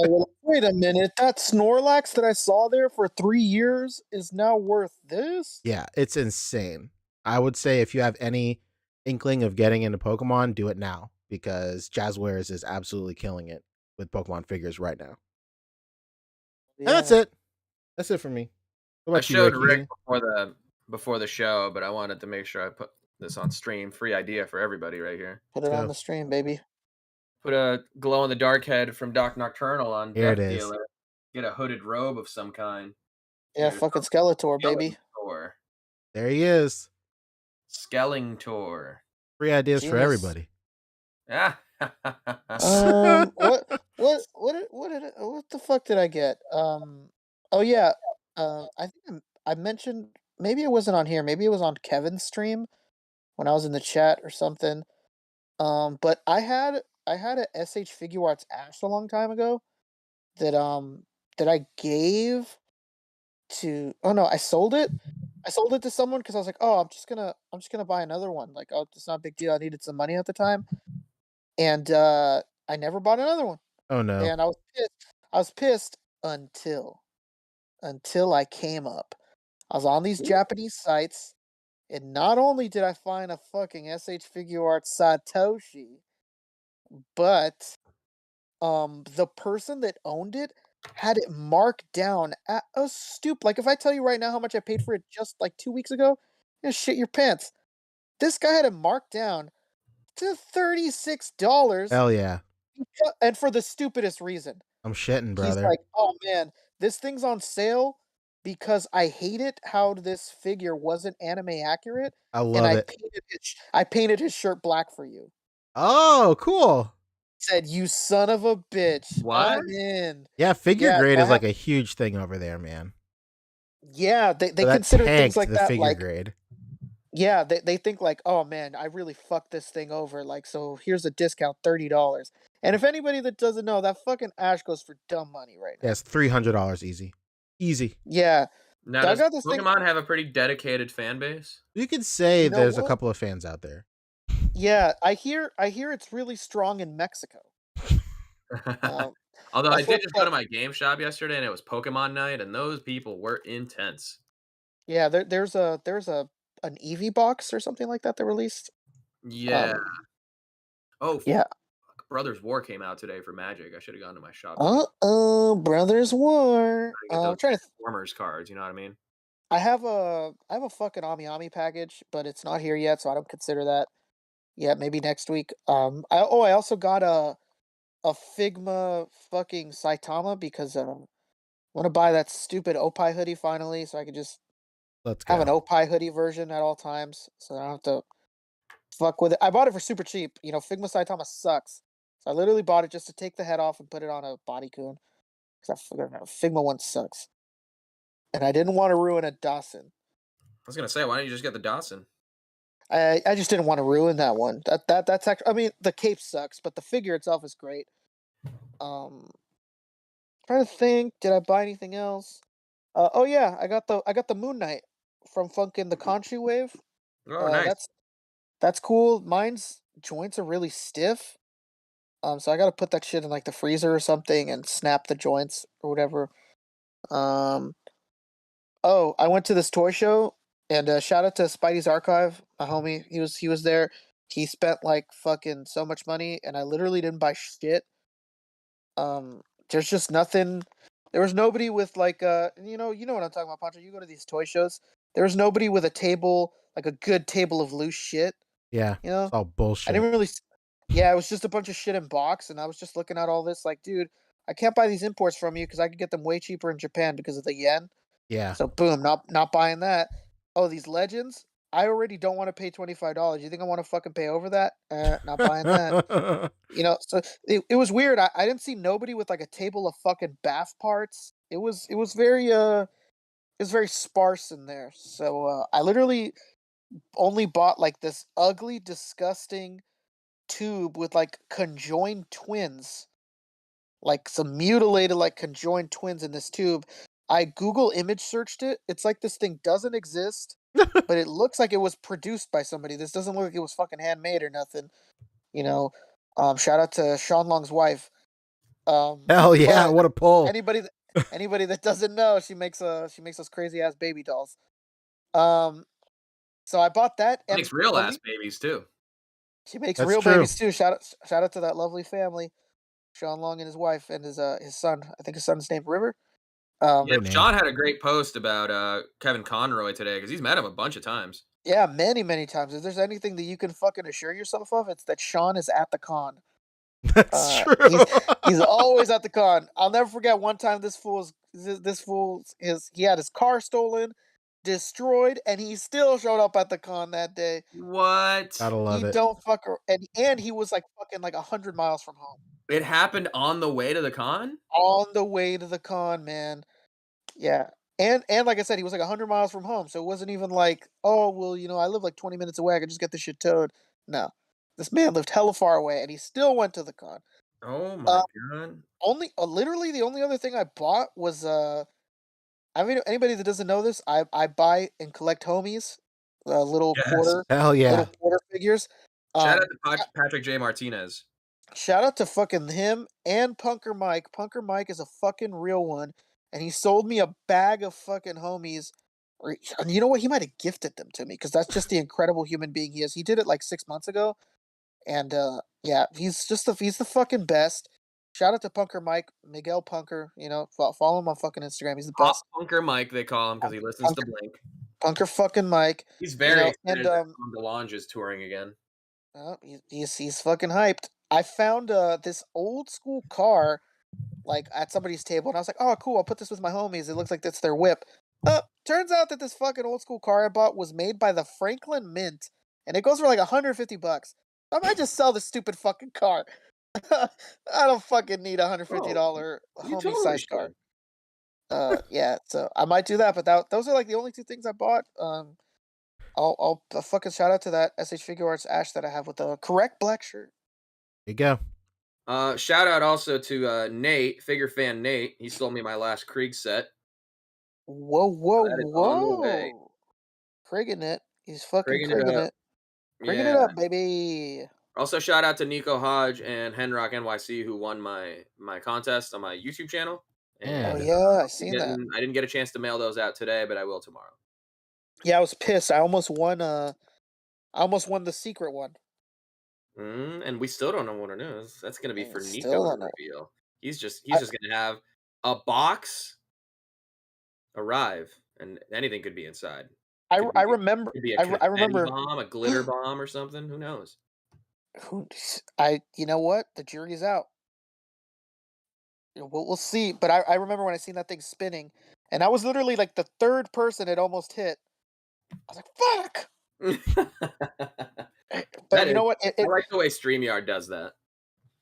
well, wait a minute. That Snorlax that I saw there for 3 years is now worth this? Yeah, it's insane. I would say if you have any inkling of getting into Pokemon, do it now because Jazzwares is absolutely killing it with Pokemon figures right now. Yeah. And that's it. That's it for me. I showed Rick before the show, but I wanted to make sure I put this on stream. Free idea for everybody right here. Put it on the stream, baby. Put a glow in the dark head from Doc Nocturnal on There Death it is. Dealer. Get a hooded robe of some kind. Yeah, fucking Skeletor, baby. There he is. Skellingtor. Free ideas for everybody. Yeah. What the fuck did I get? Oh yeah. I think I mentioned, maybe it wasn't on here, maybe it was on Kevin's stream when I was in the chat or something. But I had a SH Figure Arts Ash a long time ago that I gave to, oh no, I sold it I sold it to someone because I was like, "Oh, I'm just gonna buy another one." Like, "Oh, it's not a big deal." I needed some money at the time, and I never bought another one, Oh no. and I was pissed. I was pissed until I came up. I was on these Japanese sites, and not only did I find a fucking SH Figure Arts Satoshi, but the person that owned it had it marked down at a like, if I tell you right now how much I paid for it just like 2 weeks ago, you'll shit your pants. This guy had it marked down to $36, Hell yeah. and for the stupidest reason. I'm shitting, He's brother. like, "Oh, man, this thing's on sale because I hated how this figure wasn't anime accurate, I and love it. I painted his shirt black for you." Oh, cool. Said, "You son of a bitch, What? I'm in." Yeah, figure Yeah, grade so I is like have a huge thing over there, man. yeah, So they that consider things tanked like the that, figure like grade. yeah, they think like, "Oh, man, I really fucked this thing over, like, so here's a discount, $30." And if anybody that doesn't know, that fucking Ash goes for dumb money right Yeah, now. it's $300 easy. Easy. Yeah, Now, so I does got this thing. Pokemon have a pretty dedicated fan base? You could say You know there's a what? couple of fans out there. Yeah, I hear it's really strong in Mexico. Um, Although I that's did what just go to my game shop yesterday, and it was Pokemon night, and those people were intense. yeah, there's an Eevee box or something like that released. Yeah. Um, Oh, yeah. fuck, Brothers War came out today for Magic. I should have gone to my shop to get Brothers War. I'm those trying to Transformers cards, you know what I mean? I have a fucking Ami Ami package, but it's not here yet, so I don't consider that. Yeah, maybe next week. I also got a Figma fucking Saitama because I want to buy that stupid Opie hoodie finally, so I can just Let's have an go. Opie hoodie version at all times, so I don't have to fuck with it. I bought it for super cheap. You know, Figma Saitama sucks, so I literally bought it just to take the head off and put it on a bodycoon because I figured out Figma one sucks, and I didn't want to ruin a Dawson. I was gonna say, why don't you just get the Dawson? I just didn't want to ruin that one. That's actually. I mean, the cape sucks, but the figure itself is great. Um, trying to think, did I buy anything else? Oh yeah, I got the Moon Knight from fucking the Conchi Wave. Oh, Uh, nice. that's that's cool. Mine's joints are really stiff. So I gotta put that shit in like the freezer or something and snap the joints or whatever. Um, oh, I went to this toy show and shout out to Spidey's Archive, my homie. He was there. He spent like fucking so much money, and I literally didn't buy shit. Um, there's just nothing. There was nobody with like you know what I'm talking about, Pancho. You go to these toy shows. There was nobody with a table, like a good table of loose shit. Yeah, You know, it's all I bullshit. didn't really. Yeah, it was just a bunch of shit in box, and I was just looking at all this like, dude, I can't buy these imports from you because I could get them way cheaper in Japan because of the yen. Yeah. So boom, not buying that. Oh, these legends. I already don't want to pay $25. You think I want to fucking pay over that? Not buying that. You know, so it was weird. I didn't see nobody with like a table of fucking bath parts. It was very sparse in there. So I literally only bought like this ugly, disgusting tube with like conjoined twins, like some mutilated like conjoined twins in this tube. I Google image searched it. It's like this thing doesn't exist, but it looks like it was produced by somebody. This doesn't look like it was fucking handmade or nothing. You know, shout out to Sean Long's wife. Hell yeah, But what a pull. anybody that doesn't know, she makes those crazy ass baby dolls. Um, so I bought that, and Makes real ass believe babies too. she makes That's real true. babies too. Shout out to that lovely family, Sean Long and his wife and his son. I think his son's named River. Yeah, Great name. Sean had a great post about Kevin Conroy today because he's met him a bunch of times. Yeah, many times. If there's anything that you can fucking assure yourself of, it's that Sean is at the con. That's true. He's always at the con. I'll never forget one time this fool he had his car stolen, destroyed, and he still showed up at the con that day. What? Gotta love He it. don't fuck and he was like fucking like 100 miles from home. It happened on the way to the con? On the way to the con, man. Yeah. And like I said, he was like 100 miles from home. So it wasn't even like, oh well, you know, I live like 20 minutes away, I could just get this shit towed. No. This man lived hella far away and he still went to the con. Oh Uh my god. literally the only other thing I bought was I mean, anybody that doesn't know this, I buy and collect homies, little Yes. Hell yeah. little quarter figures. Shout out to Patrick J. Martinez. Shout out to fucking him and Punker Mike. Punker Mike is a fucking real one, and he sold me a bag of fucking homies. Or, and you know what? He might have gifted them to me because that's just the incredible human being he is. He did it like 6 months ago, and yeah, he's the fucking best. Shout out to Punker Mike, Miguel Punker. You know, follow him on fucking Instagram. He's the Hot best. Punker Mike, they call him because he listens to Punker, Blink. Punker fucking Mike. He's You very know, excited and that Tom DeLonge is touring again. he's fucking hyped. I found this old school car like at somebody's table, and I was like, "Oh, cool! I'll put this with my homies. It looks like that's their whip." Turns out that this fucking old school car I bought was made by the Franklin Mint, and it goes for like $150. I might just sell this stupid fucking car. I don't fucking need $150 You homie totally size car. should. Yeah, so I might do that, but those are like the only two things I bought. I'll fucking shout out to that SH Figure Arts Ash that I have with the correct black shirt. There you go. Shout out also to Nate, figure fan Nate. He sold me my last Krieg set. Whoa, That is on the way. whoa! Krigging it. He's fucking Krigging it krigging up. it. Krigging it Yeah. up, baby. Also, shout out to Nico Hodge and Henrock NYC who won my contest on my YouTube channel. Yeah. Oh And yeah, I seen that. I didn't get a chance to mail those out today, but I will tomorrow. Yeah, I was pissed. I almost won. I almost won the secret one. And we still don't know what it is. That's gonna be for Still Nico to don't know. reveal. He's just gonna have a box arrive, and anything could be inside. I Could be, remember. could be a I confetti remember. bomb, a glitter bomb, or something. Who knows? You know what? The jury's out. We'll see. But I remember when I seen that thing spinning, and I was literally like the third person it almost hit. I was like, "Fuck!" But you know what? I like the way StreamYard does that.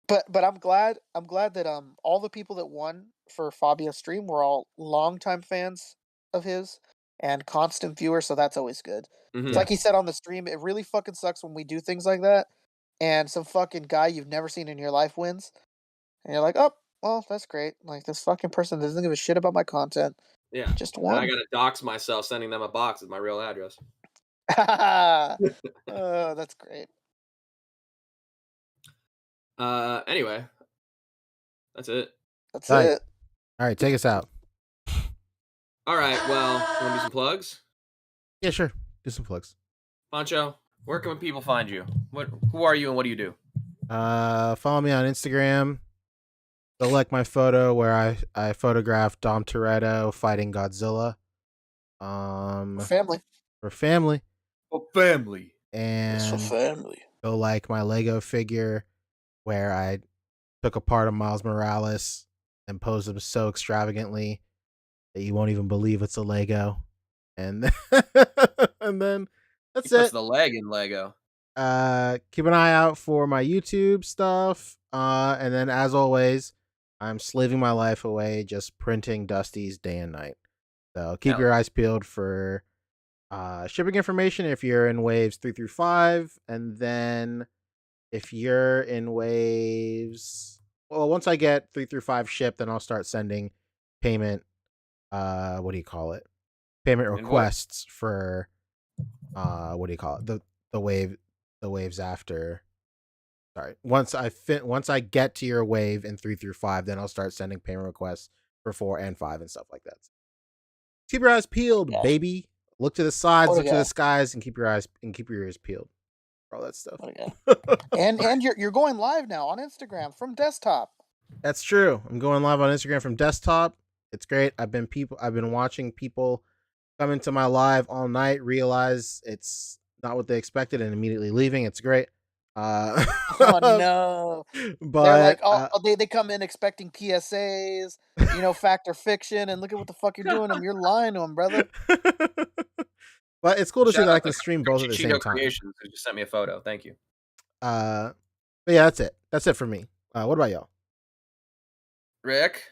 But I'm glad that all the people that won for Fabio's stream were all longtime fans of his and constant viewers, so that's always good. Mhm. It's like he said on the stream, it really fucking sucks when we do things like that and some fucking guy you've never seen in your life wins. And you're like, "Oh, well, that's great. Like this fucking person doesn't give a shit about my content." Yeah. Just And I won. gotta dox myself sending them a box with my real address. Oh, that's great. Anyway, that's it. That's Right. it. All right, take us out. All right. Well, you want to do some plugs? Yeah, sure. Do some plugs. Poncho, where can people find you? Who are you and what do you do? Follow me on Instagram. Go like my photo where I photographed Dom Toretto fighting Godzilla. Family. For family. Oh, family. And It's for family. go like my Lego figure where I took apart a Miles Morales and posed him so extravagantly that you won't even believe it's a Lego. And and then that's He puts it. the leg in Lego. Keep an eye out for my YouTube stuff. And then as always, I'm slaving my life away just printing Dusties day and night. So keep your eyes peeled for shipping information if you're in waves 3 through 5, and then if you're in waves, well, once I get 3 through 5 shipped, then I'll start sending payment. What do you call it? Payment requests for what do you call it? The waves after. Sorry. Once I get to your wave in 3 through 5, then I'll start sending payment requests for 4 and 5 and stuff like that. Keep your eyes peeled, baby. Look to the sides, look to the skies, and keep your ears peeled for all that stuff. And you're going live now on Instagram from desktop. That's true. I'm going live on Instagram from desktop. It's great. I've been watching people come into my live all night, realize it's not what they expected, and immediately leaving. It's great. Oh no! But they're like, they come in expecting PSAs, fact or fiction, and look at what the fuck you're doing to them. You're lying to them, brother. But it's cool to see that I can stream both at the same time. Creations who just sent me a photo. Thank you. But yeah, that's it. That's it for me. What about y'all? Rick?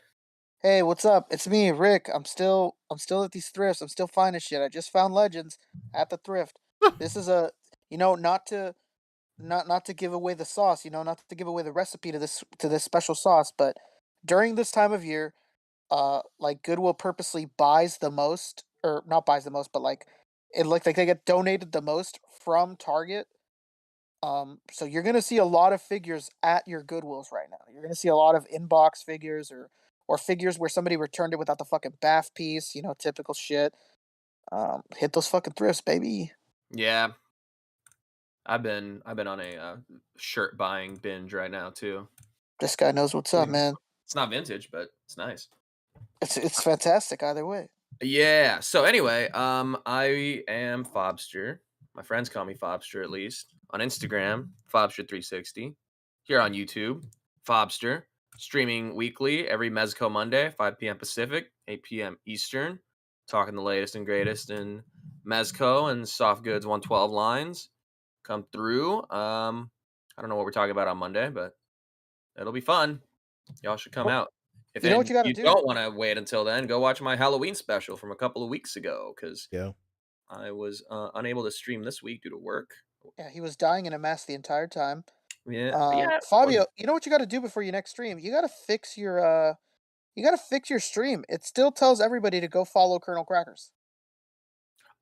Hey, what's up? It's me, Rick. I'm still at these thrifts. I'm still finding shit. I just found Legends at the thrift. This is not to give away the sauce, not to give away the recipe to this special sauce, but during this time of year, like Goodwill purposely buys the most, or not buys the most, but like it looks like they get donated the most from Target. So you're gonna see a lot of figures at your Goodwills right now. You're gonna see a lot of inbox figures or figures where somebody returned it without the fucking bath piece, typical shit. Hit those fucking thrifts, baby. Yeah, I've been on a shirt buying binge right now too. This guy knows what's up, man. It's not vintage, but it's nice. It's fantastic either way. Yeah. So anyway, I am Fobster. My friends call me Fobster, at least on Instagram, Fobster360. Here on YouTube, Fobster. Streaming weekly every Mezco Monday, 5 p.m. Pacific, 8 p.m. Eastern. Talking the latest and greatest in Mezco and soft goods 112 lines. Come through. I don't know what we're talking about on Monday, but it'll be fun. Y'all should come out. If You know what you gotta do? don't want to wait until then, go watch my Halloween special from a couple of weeks ago because I was unable to stream this week due to work. Yeah, he was dying in a mess the entire time. Yeah. Fabio, you know what you got to do before your next stream? You got to fix your stream. It still tells everybody to go follow Colonel Crackers.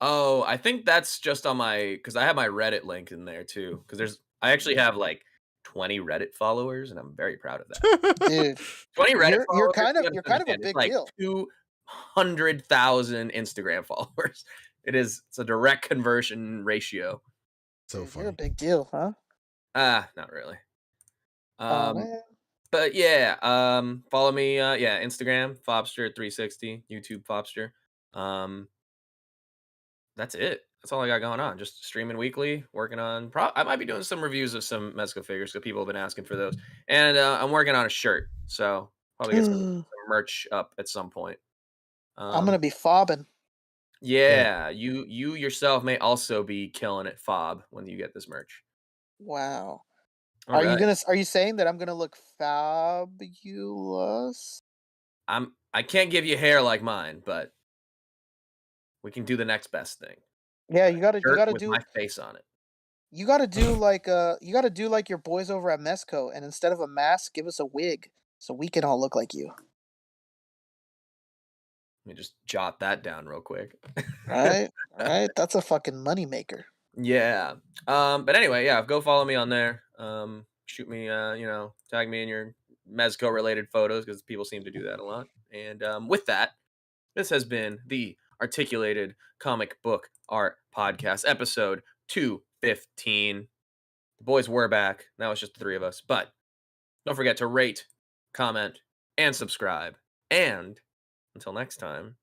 Oh, I think that's just on because I have my Reddit link in there too. Because I actually have like 20 Reddit followers, and I'm very proud of that. Dude, 20 Reddit you're followers. you're kind of a it's big like deal. 200,000 Instagram followers. It's a direct conversion ratio. So Dude, funny. you're a big deal, huh? Not really. Oh man. But yeah, follow me. Instagram Fobster360, YouTube Fobster. That's it. That's all I got going on. Just streaming weekly, working on. I might be doing some reviews of some Mezco figures because people have been asking for those, and I'm working on a shirt, so probably get some merch up at some point. I'm gonna be fobbing. Yeah, you yourself may also be killing it, fob, when you get this merch. Wow. All right. Are you saying that I'm gonna look fabulous? I can't give you hair like mine, but we can do the next best thing. Yeah, you gotta with do my face on it. you gotta do like your boys over at Mezco, and instead of a mask, give us a wig so we can all look like you. Let me just jot that down real quick. Right? Right? That's a fucking moneymaker. Yeah. But anyway, yeah, go follow me on there. Shoot me, tag me in your Mezco related photos because people seem to do that a lot. And with that, this has been the Articulated Comic Book Art Podcast, episode 215. The boys were back. Now it's just the three of us. But don't forget to rate, comment, and subscribe. And until next time,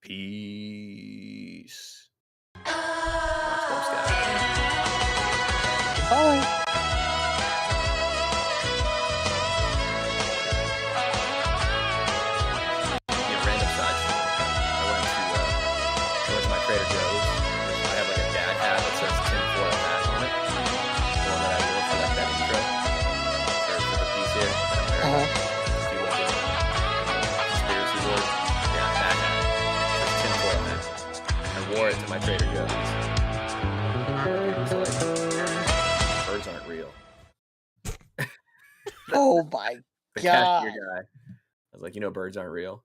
peace. Bye. Random side story. I went to my Trader Joe's. I have like a dad hat that says tinfoil hat on it. The one that I wore for like that intro for the piece here. If you look at conspiracy board, yeah, that hat. It's tinfoil hat. I wore it to my Trader Joe's. It's like, birds aren't real. Oh my The god. cashier guy. I was like, birds aren't real.